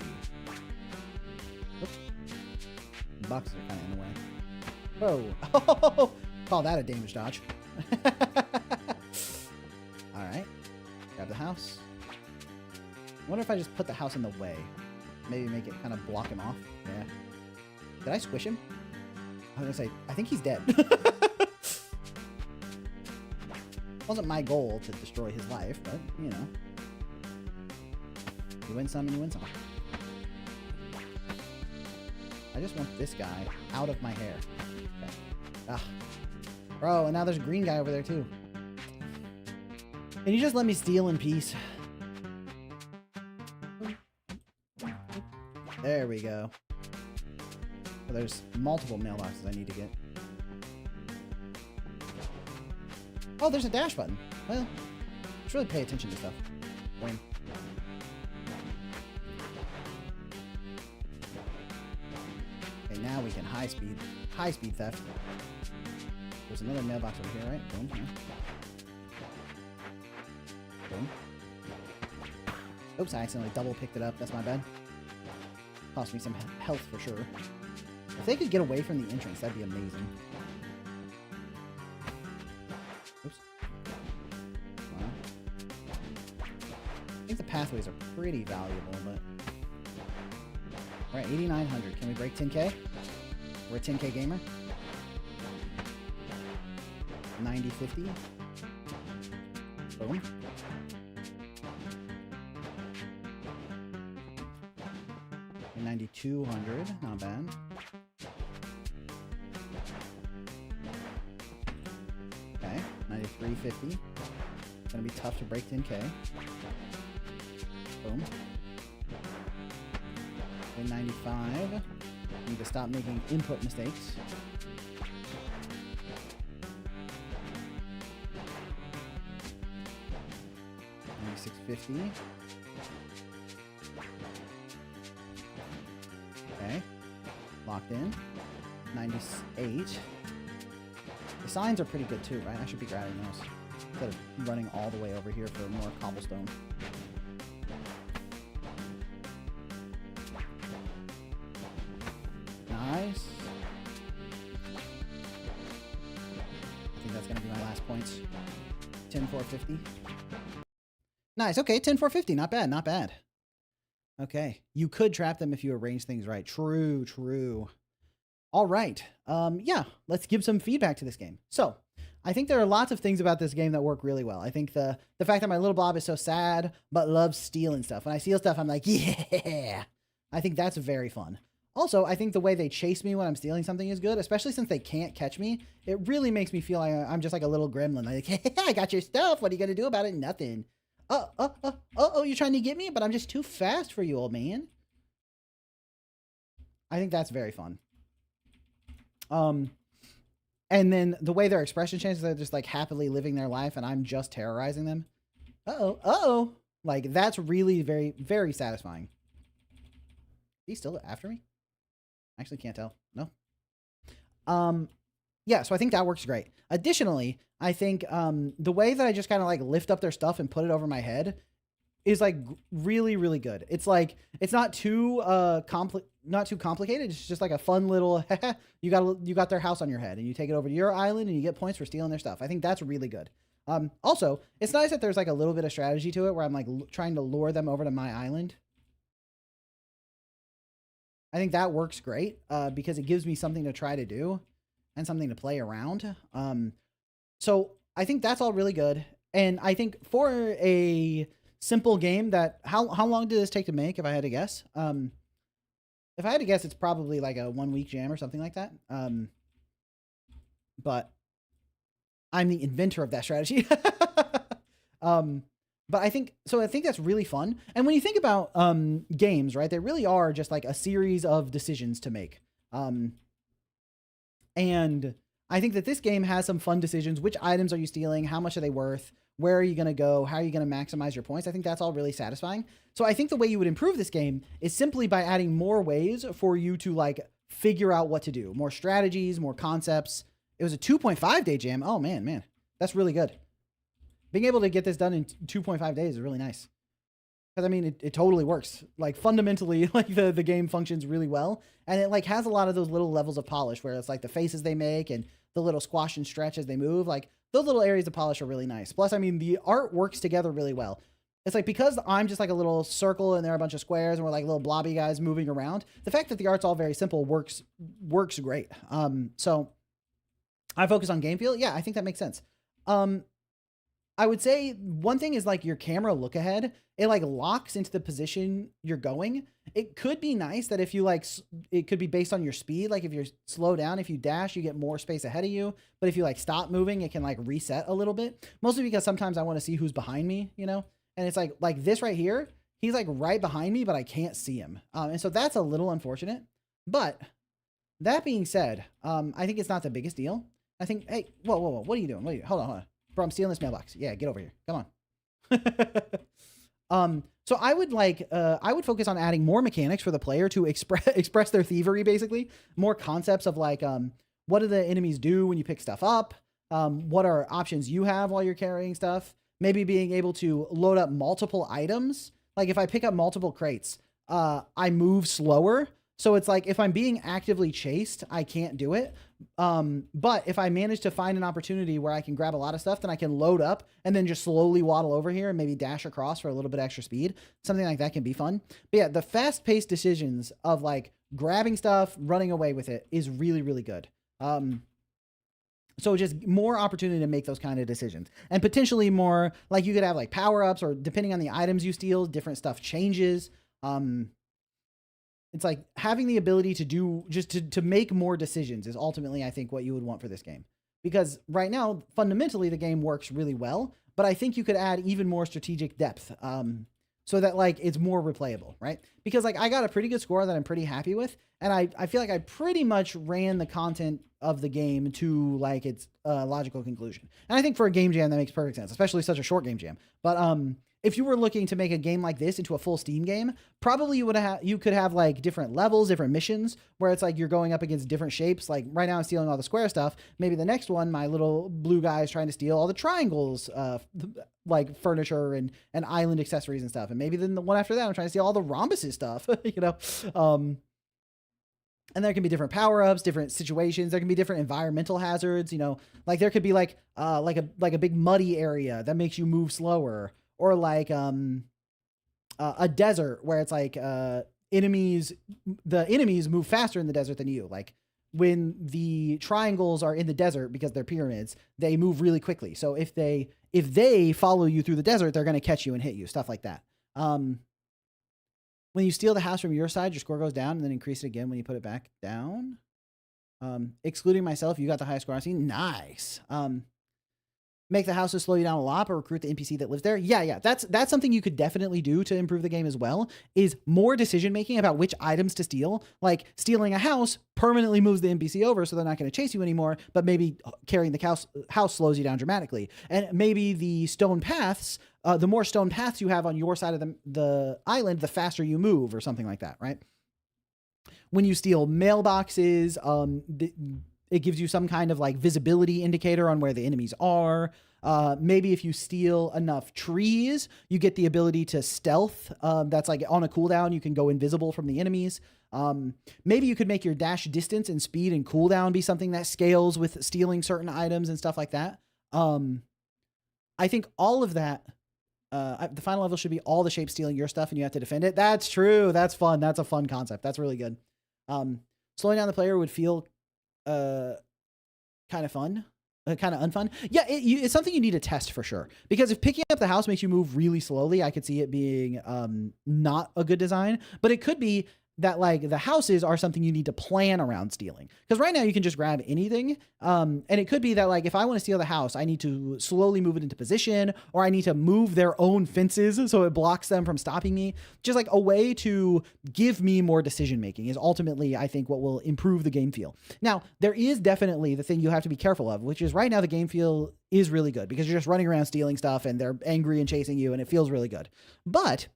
Oops. The boxes are kind of in the way. Whoa. Oh, call that a damage dodge. Alright. Grab the house. I wonder if I just put the house in the way. Maybe make it kind of block him off. Yeah. Did I squish him? I was gonna say, I think he's dead. Wasn't my goal to destroy his life, but, you know. You win some and you win some. I just want this guy out of my hair. Okay. Ah. Bro, and now there's a green guy over there too. Can you just let me steal in peace? There we go. So there's multiple mailboxes I need to get. Oh, there's a dash button. Well, let's really pay attention to stuff. Win. Okay, now we can high speed theft. There's another mailbox over here, right? Boom. Yeah. Boom. Oops, I accidentally double picked it up. That's my bad. Cost me some health for sure. If they could get away from the entrance, that'd be amazing. Oops. Wow. I think the pathways are pretty valuable, but... Alright, 8,900. Can we break 10k? We're a 10k gamer. 90-50. Boom. And 9,200. Not bad. Okay. 93.50. Gonna be tough to break 10k. Boom. Okay, 95. Need to stop making input mistakes. $650. Okay. Locked in. 98. The signs are pretty good too, right? I should be grabbing those instead of running all the way over here for more cobblestone. Nice. I think that's going to be my last points. 10,450. Nice. Okay, 10,450. Not bad. Not bad. Okay. You could trap them if you arrange things right. True, true. All right. Yeah, let's give some feedback to this game. So, I think there are lots of things about this game that work really well. I think the fact that my little blob is so sad, but loves stealing stuff. When I steal stuff, I'm like, yeah. I think that's very fun. Also, I think the way they chase me when I'm stealing something is good, especially since they can't catch me. It really makes me feel like I'm just like a little gremlin. Like, hey, I got your stuff. What are you going to do about it? Nothing. Oh, you're trying to get me? But I'm just too fast for you, old man. I think that's very fun. And then the way their expression changes, they're just like happily living their life and I'm just terrorizing them. Like that's really very, very satisfying. He's still after me? Actually can't tell. No. Yeah, so I think that works great. Additionally, I think the way that I just kind of like lift up their stuff and put it over my head is like really, really good. It's like it's not too complicated. It's just like a fun little you got their house on your head and you take it over to your island and you get points for stealing their stuff. I think that's really good. Also, it's nice that there's like a little bit of strategy to it where I'm like trying to lure them over to my island. I think that works great because it gives me something to try to do and something to play around. So I think that's all really good. And I think for a simple game that, how long did this take to make if I had to guess? If I had to guess, it's probably like a 1 week jam or something like that. But I'm the inventor of that strategy. But I think that's really fun. And when you think about games, right, they really are just like a series of decisions to make. And I think that this game has some fun decisions. Which items are you stealing? How much are they worth? Where are you going to go? How are you going to maximize your points? I think that's all really satisfying. So I think the way you would improve this game is simply by adding more ways for you to like figure out what to do. More strategies, more concepts. It was a 2.5 day jam. Oh man, that's really good. Being able to get this done in 2.5 days is really nice. Because I mean, it totally works. Like fundamentally, like the game functions really well. And it like has a lot of those little levels of polish where it's like the faces they make and the little squash and stretch as they move. Like those little areas of polish are really nice. Plus, I mean, the art works together really well. It's like, because I'm just like a little circle and there are a bunch of squares and we're like little blobby guys moving around. The fact that the art's all very simple works great. So I focus on game feel. Yeah, I think that makes sense. I would say one thing is like your camera look ahead. It like locks into the position you're going. It could be nice that if you like, it could be based on your speed. Like if you're slow down, if you dash, you get more space ahead of you. But if you like stop moving, it can like reset a little bit. Mostly because sometimes I want to see who's behind me, you know? And it's like this right here, he's like right behind me, but I can't see him. And so that's a little unfortunate. But that being said, I think it's not the biggest deal. I think, hey, whoa, what are you doing? Hold on. Bro, I'm stealing this mailbox. Yeah, get over here. Come on. So I would focus on adding more mechanics for the player to express their thievery, basically. More concepts of like, what do the enemies do when you pick stuff up? What are options you have while you're carrying stuff? Maybe being able to load up multiple items. Like if I pick up multiple crates, I move slower. So it's like if I'm being actively chased, I can't do it. But if I manage to find an opportunity where I can grab a lot of stuff, then I can load up and then just slowly waddle over here and maybe dash across for a little bit extra speed. Something like that can be fun. But yeah, the fast-paced decisions of like grabbing stuff, running away with it is really, really good. So just more opportunity to make those kind of decisions, and potentially more like you could have like power-ups, or depending on the items you steal, different stuff changes. It's like having the ability to do to make more decisions is ultimately, I think, what you would want for this game. Because right now, fundamentally, the game works really well, but I think you could add even more strategic depth, so that like it's more replayable, right? Because like I got a pretty good score that I'm pretty happy with, and I feel like I pretty much ran the content of the game to like its logical conclusion. And I think for a game jam that makes perfect sense, especially such a short game jam. But if you were looking to make a game like this into a full Steam game, probably you could have like different levels, different missions, where it's like you're going up against different shapes. Like right now I'm stealing all the square stuff. Maybe the next one, my little blue guy is trying to steal all the triangles, like furniture and island accessories and stuff. And maybe then the one after that, I'm trying to steal all the rhombuses stuff, you know? And there can be different power-ups, different situations. There can be different environmental hazards, you know, like there could be like a big muddy area that makes you move slower. Or like a desert where it's like the enemies move faster in the desert than you. Like when the triangles are in the desert because they're pyramids, they move really quickly. So if they follow you through the desert, they're going to catch you and hit you, stuff like that. When you steal the house from your side, your score goes down and then increase it again when you put it back down. Excluding myself, you got the highest score I've seen. Nice. Make the houses slow you down a lot, or recruit the NPC that lives there. Yeah. That's something you could definitely do to improve the game as well, is more decision making about which items to steal. Like stealing a house permanently moves the NPC over, so they're not going to chase you anymore, but maybe carrying the house slows you down dramatically. And maybe the stone paths, the more stone paths you have on your side of the island, the faster you move, or something like that, right? When you steal mailboxes, it gives you some kind of like visibility indicator on where the enemies are. Maybe if you steal enough trees, you get the ability to stealth. That's like on a cooldown, you can go invisible from the enemies. Maybe you could make your dash distance and speed and cooldown be something that scales with stealing certain items and stuff like that. I think all of that, the final level should be all the shapes stealing your stuff and you have to defend it. That's true. That's fun. That's a fun concept. That's really good. Slowing down the player would feel kind of fun, kind of unfun. Yeah, it's something you need to test for sure. Because if picking up the house makes you move really slowly, I could see it being not a good design. But it could be that like the houses are something you need to plan around stealing. Because right now you can just grab anything. And it could be that like if I want to steal the house, I need to slowly move it into position, or I need to move their own fences so it blocks them from stopping me. Just like a way to give me more decision making is ultimately, I think, what will improve the game feel. Now, there is definitely the thing you have to be careful of, which is right now the game feel is really good because you're just running around stealing stuff and they're angry and chasing you and it feels really good. But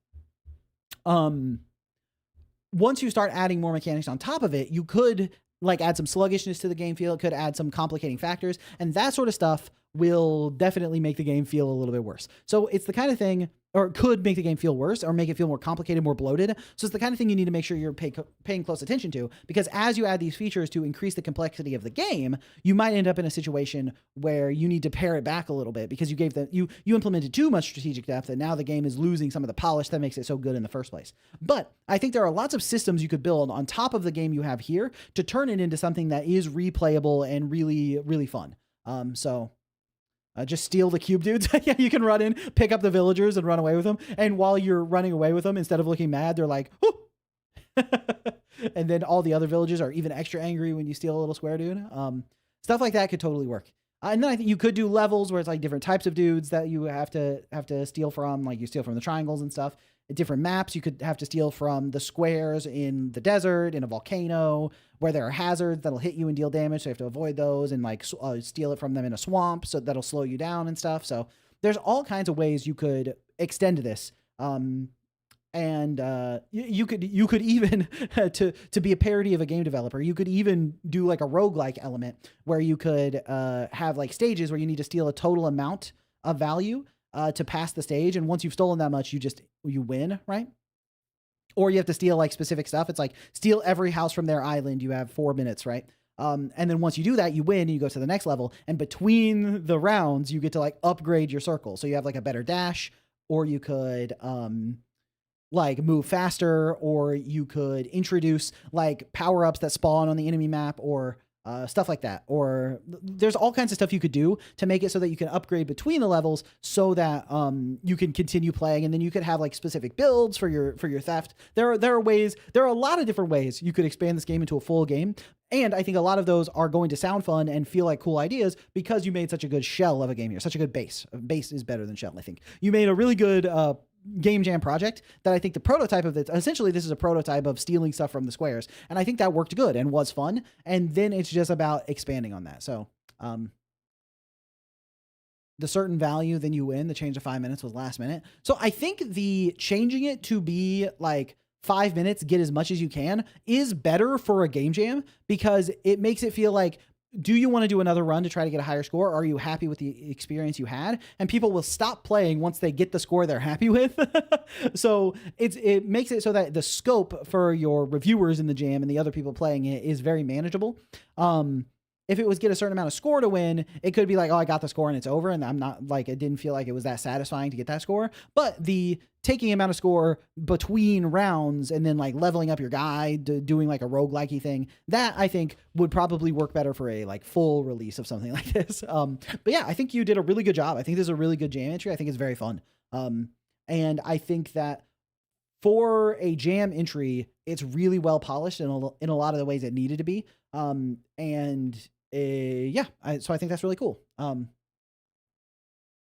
once you start adding more mechanics on top of it, you could like add some sluggishness to the game feel. It could add some complicating factors, and that sort of stuff will definitely make the game feel a little bit worse. So it's the kind of thing, or it could make the game feel worse or make it feel more complicated, more bloated. So it's the kind of thing you need to make sure you're paying close attention to, because as you add these features to increase the complexity of the game, you might end up in a situation where you need to pare it back a little bit because you implemented too much strategic depth, and now the game is losing some of the polish that makes it so good in the first place. But I think there are lots of systems you could build on top of the game you have here to turn it into something that is replayable and really, really fun. So Just steal the cube dudes. Yeah, you can run in, pick up the villagers, and run away with them. And while you're running away with them, instead of looking mad, they're like, "Whoo!" And then all the other villages are even extra angry when you steal a little square dude. Stuff like that could totally work. And then I think you could do levels where it's like different types of dudes that you have to steal from. Like you steal from the triangles and stuff. Different maps you could have to steal from the squares in the desert, in a volcano, where there are hazards that'll hit you and deal damage. So you have to avoid those and like steal it from them in a swamp. So that'll slow you down and stuff. So there's all kinds of ways you could extend this. And you could even to be a parody of a game developer, you could even do like a roguelike element where you could have like stages where you need to steal a total amount of value to pass the stage, and once you've stolen that much, you win, right? Or you have to steal like specific stuff. It's like steal every house from their island. You have 4 minutes, right? And then once you do that, you win and you go to the next level. And between the rounds, you get to like upgrade your circle. So you have like a better dash, or you could like move faster, or you could introduce like power-ups that spawn on the enemy map, or stuff like that. Or there's all kinds of stuff you could do to make it so that you can upgrade between the levels so that you can continue playing. And then you could have like specific builds for your theft. There are a lot of different ways you could expand this game into a full game. And I think a lot of those are going to sound fun and feel like cool ideas because you made such a good shell of a game here, such a good base. Base is better than shell, I think. You made a really good game jam project that I think the prototype of it, essentially this is a prototype of stealing stuff from the squares. And I think that worked good and was fun. And then it's just about expanding on that. So, the certain value, then you win. The change of 5 minutes was last minute. So I think the changing it to be like 5 minutes, get as much as you can, is better for a game jam because it makes it feel like, do you want to do another run to try to get a higher score? Or are you happy with the experience you had? And people will stop playing once they get the score they're happy with. So it makes it so that the scope for your reviewers in the jam and the other people playing it is very manageable. If it was get a certain amount of score to win, it could be like, oh, I got the score and it's over. And I'm not like, it didn't feel like it was that satisfying to get that score. But the taking amount of score between rounds and then like leveling up your guy, doing like a roguelike-y thing, that I think would probably work better for a like full release of something like this. But yeah, I think you did a really good job. I think this is a really good jam entry. I think it's very fun. And I think that for a jam entry, it's really well polished in a lot of the ways it needed to be. So I think that's really cool.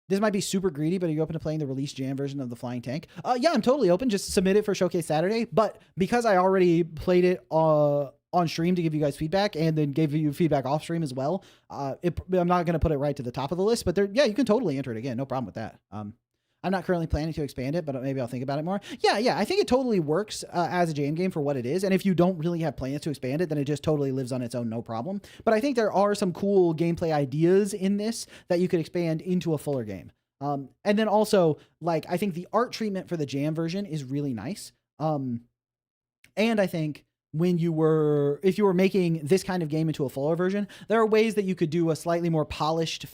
This might be super greedy, but are you open to playing the release jam version of the Flying Tank? Yeah, I'm totally open. Just submit it for Showcase Saturday. But because I already played it on stream to give you guys feedback and then gave you feedback off stream as well, I'm not going to put it right to the top of the list. But you can totally enter it again. No problem with that. I'm not currently planning to expand it, but maybe I'll think about it more. Yeah, I think it totally works as a jam game for what it is. And if you don't really have plans to expand it, then it just totally lives on its own, no problem. But I think there are some cool gameplay ideas in this that you could expand into a fuller game. And then also, like, I think the art treatment for the jam version is really nice. And I think if you were making this kind of game into a fuller version, there are ways that you could do a slightly more polished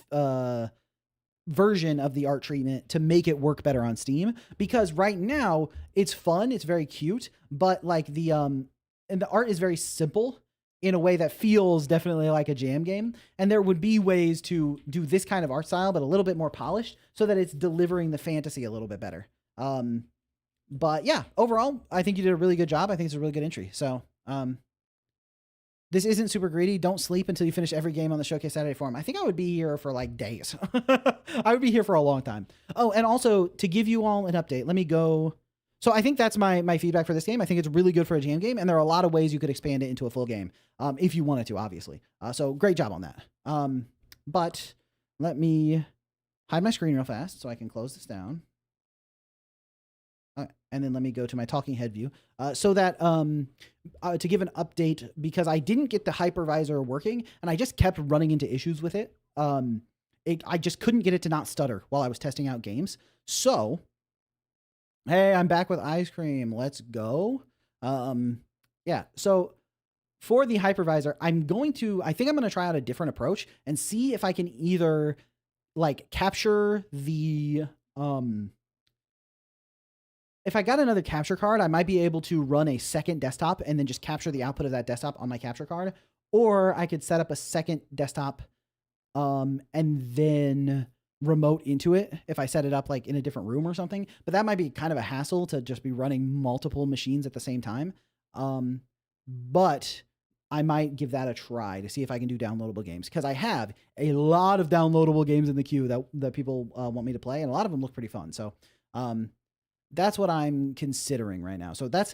version of the art treatment to make it work better on Steam, because right now it's fun, it's very cute, but like the art is very simple in a way that feels definitely like a jam game. And there would be ways to do this kind of art style, but a little bit more polished so that it's delivering the fantasy a little bit better. But yeah, overall, I think you did a really good job. I think it's a really good entry. So, this isn't super greedy. Don't sleep until you finish every game on the Showcase Saturday forum. I think I would be here for like days. I would be here for a long time. Oh, and also to give you all an update, let me go. So I think that's my feedback for this game. I think it's really good for a jam game, and there are a lot of ways you could expand it into a full game if you wanted to, obviously. So great job on that. But let me hide my screen real fast so I can close this down. And then let me go to my talking head view so that to give an update, because I didn't get the hypervisor working and I just kept running into issues with it. I just couldn't get it to not stutter while I was testing out games. So, hey, I'm back with ice cream. Let's go. Yeah. So for the hypervisor, I think I'm going to try out a different approach and see if I can either like capture the, if I got another capture card, I might be able to run a second desktop and then just capture the output of that desktop on my capture card. Or I could set up a second desktop and then remote into it if I set it up like in a different room or something, but that might be kind of a hassle to just be running multiple machines at the same time. But I might give that a try to see if I can do downloadable games, because I have a lot of downloadable games in the queue that people want me to play, and a lot of them look pretty fun. So that's what I'm considering right now. So that's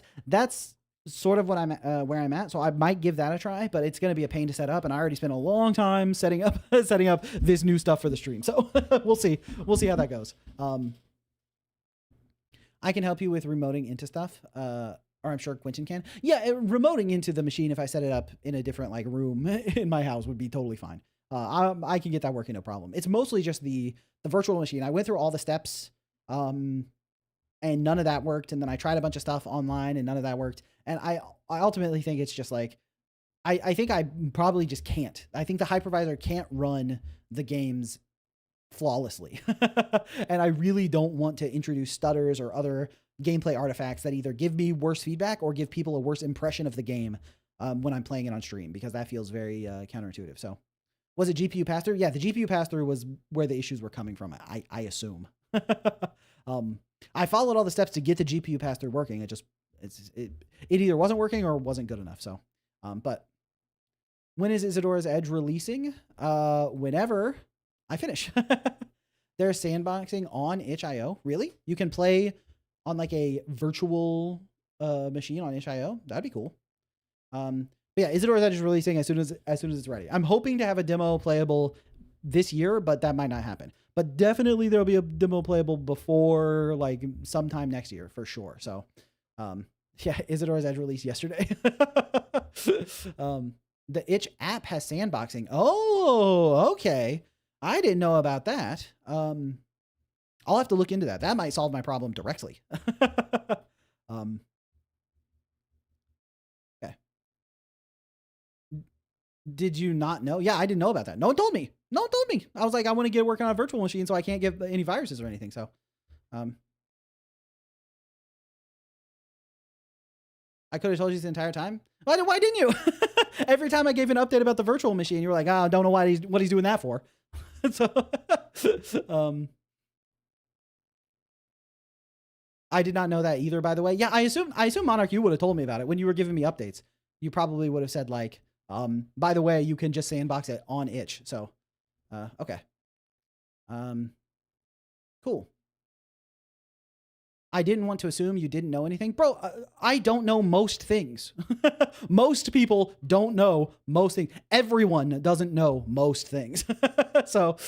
sort of what I'm where I'm at. So I might give that a try, but it's going to be a pain to set up, and I already spent a long time setting up this new stuff for the stream. So we'll see how that goes. I can help you with remoting into stuff, or I'm sure Quentin can. Yeah, remoting into the machine if I set it up in a different like room in my house would be totally fine. I can get that working, no problem. It's mostly just the virtual machine. I went through all the steps, and none of that worked. And then I tried a bunch of stuff online, and none of that worked. And I ultimately think it's just like, I think I probably just can't. I think the hypervisor can't run the games flawlessly. And I really don't want to introduce stutters or other gameplay artifacts that either give me worse feedback or give people a worse impression of the game when I'm playing it on stream, because that feels very counterintuitive. So was it GPU pass-through? Yeah, the GPU pass-through was where the issues were coming from, I assume. I followed all the steps to get the GPU pass-through working. It either wasn't working or wasn't good enough. So, but when is Isadora's Edge releasing? Whenever I finish. There's sandboxing on itch.io. Really? You can play on like a virtual machine on itch.io? That'd be cool. But yeah, Isadora's Edge is releasing as soon as it's ready. I'm hoping to have a demo playable this year, but that might not happen. But definitely there'll be a demo playable before like sometime next year for sure. So, yeah, Isadora's Edge released yesterday. The itch app has sandboxing. Oh, okay. I didn't know about that. I'll have to look into that. That might solve my problem directly. Okay. Did you not know? Yeah, I didn't know about that. No one told me. I was like, I want to get working on a virtual machine so I can't get any viruses or anything. So, I could have told you this the entire time. Why didn't you? Every time I gave an update about the virtual machine, you were like, I don't know what he's doing that for. So, I did not know that either, by the way. Yeah, I assume Monarch, you would have told me about it when you were giving me updates. You probably would have said like, by the way, you can just sandbox it on itch. So, okay. Cool. I didn't want to assume you didn't know anything. Bro, I don't know most things. Most people don't know most things. Everyone doesn't know most things. So,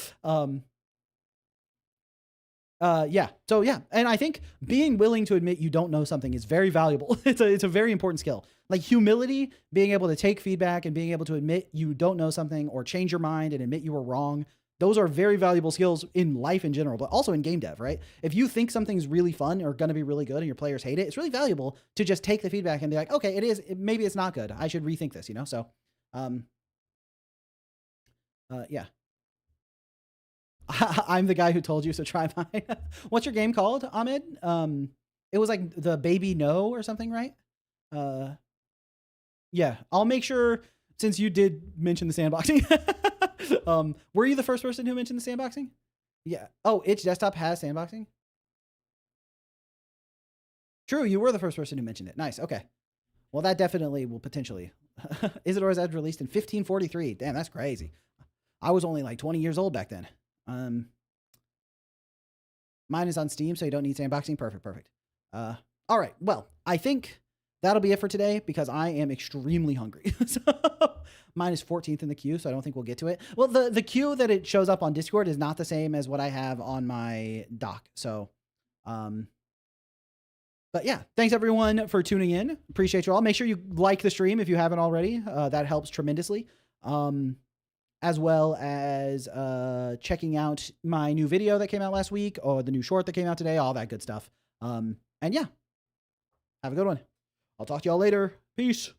yeah. So yeah. And I think being willing to admit you don't know something is very valuable. It's a very important skill. Like humility, being able to take feedback and being able to admit you don't know something or change your mind and admit you were wrong. Those are very valuable skills in life in general, but also in game dev, right? If you think something's really fun or going to be really good and your players hate it, it's really valuable to just take the feedback and be like, okay, maybe it's not good. I should rethink this, you know? So, yeah. I'm the guy who told you, so try mine. What's your game called, Ahmed? It was like the Baby No or something, right? Yeah, I'll make sure, since you did mention the sandboxing. Were you the first person who mentioned the sandboxing? Yeah. Oh, itch desktop has sandboxing? True, you were the first person who mentioned it. Nice, okay. Well, that definitely will potentially. Isadora's Edge released in 1543. Damn, that's crazy. I was only like 20 years old back then. Mine is on Steam, so you don't need sandboxing. Perfect. All right, well, I think that'll be it for today because I am extremely hungry. So mine is 14th in the queue, so I don't think we'll get to it. Well, the queue that it shows up on Discord is not the same as what I have on my dock. So, but yeah, thanks everyone for tuning in. Appreciate you all. Make sure you like the stream if you haven't already. That helps tremendously. As well as checking out my new video that came out last week or the new short that came out today, all that good stuff. And yeah, have a good one. I'll talk to y'all later. Peace.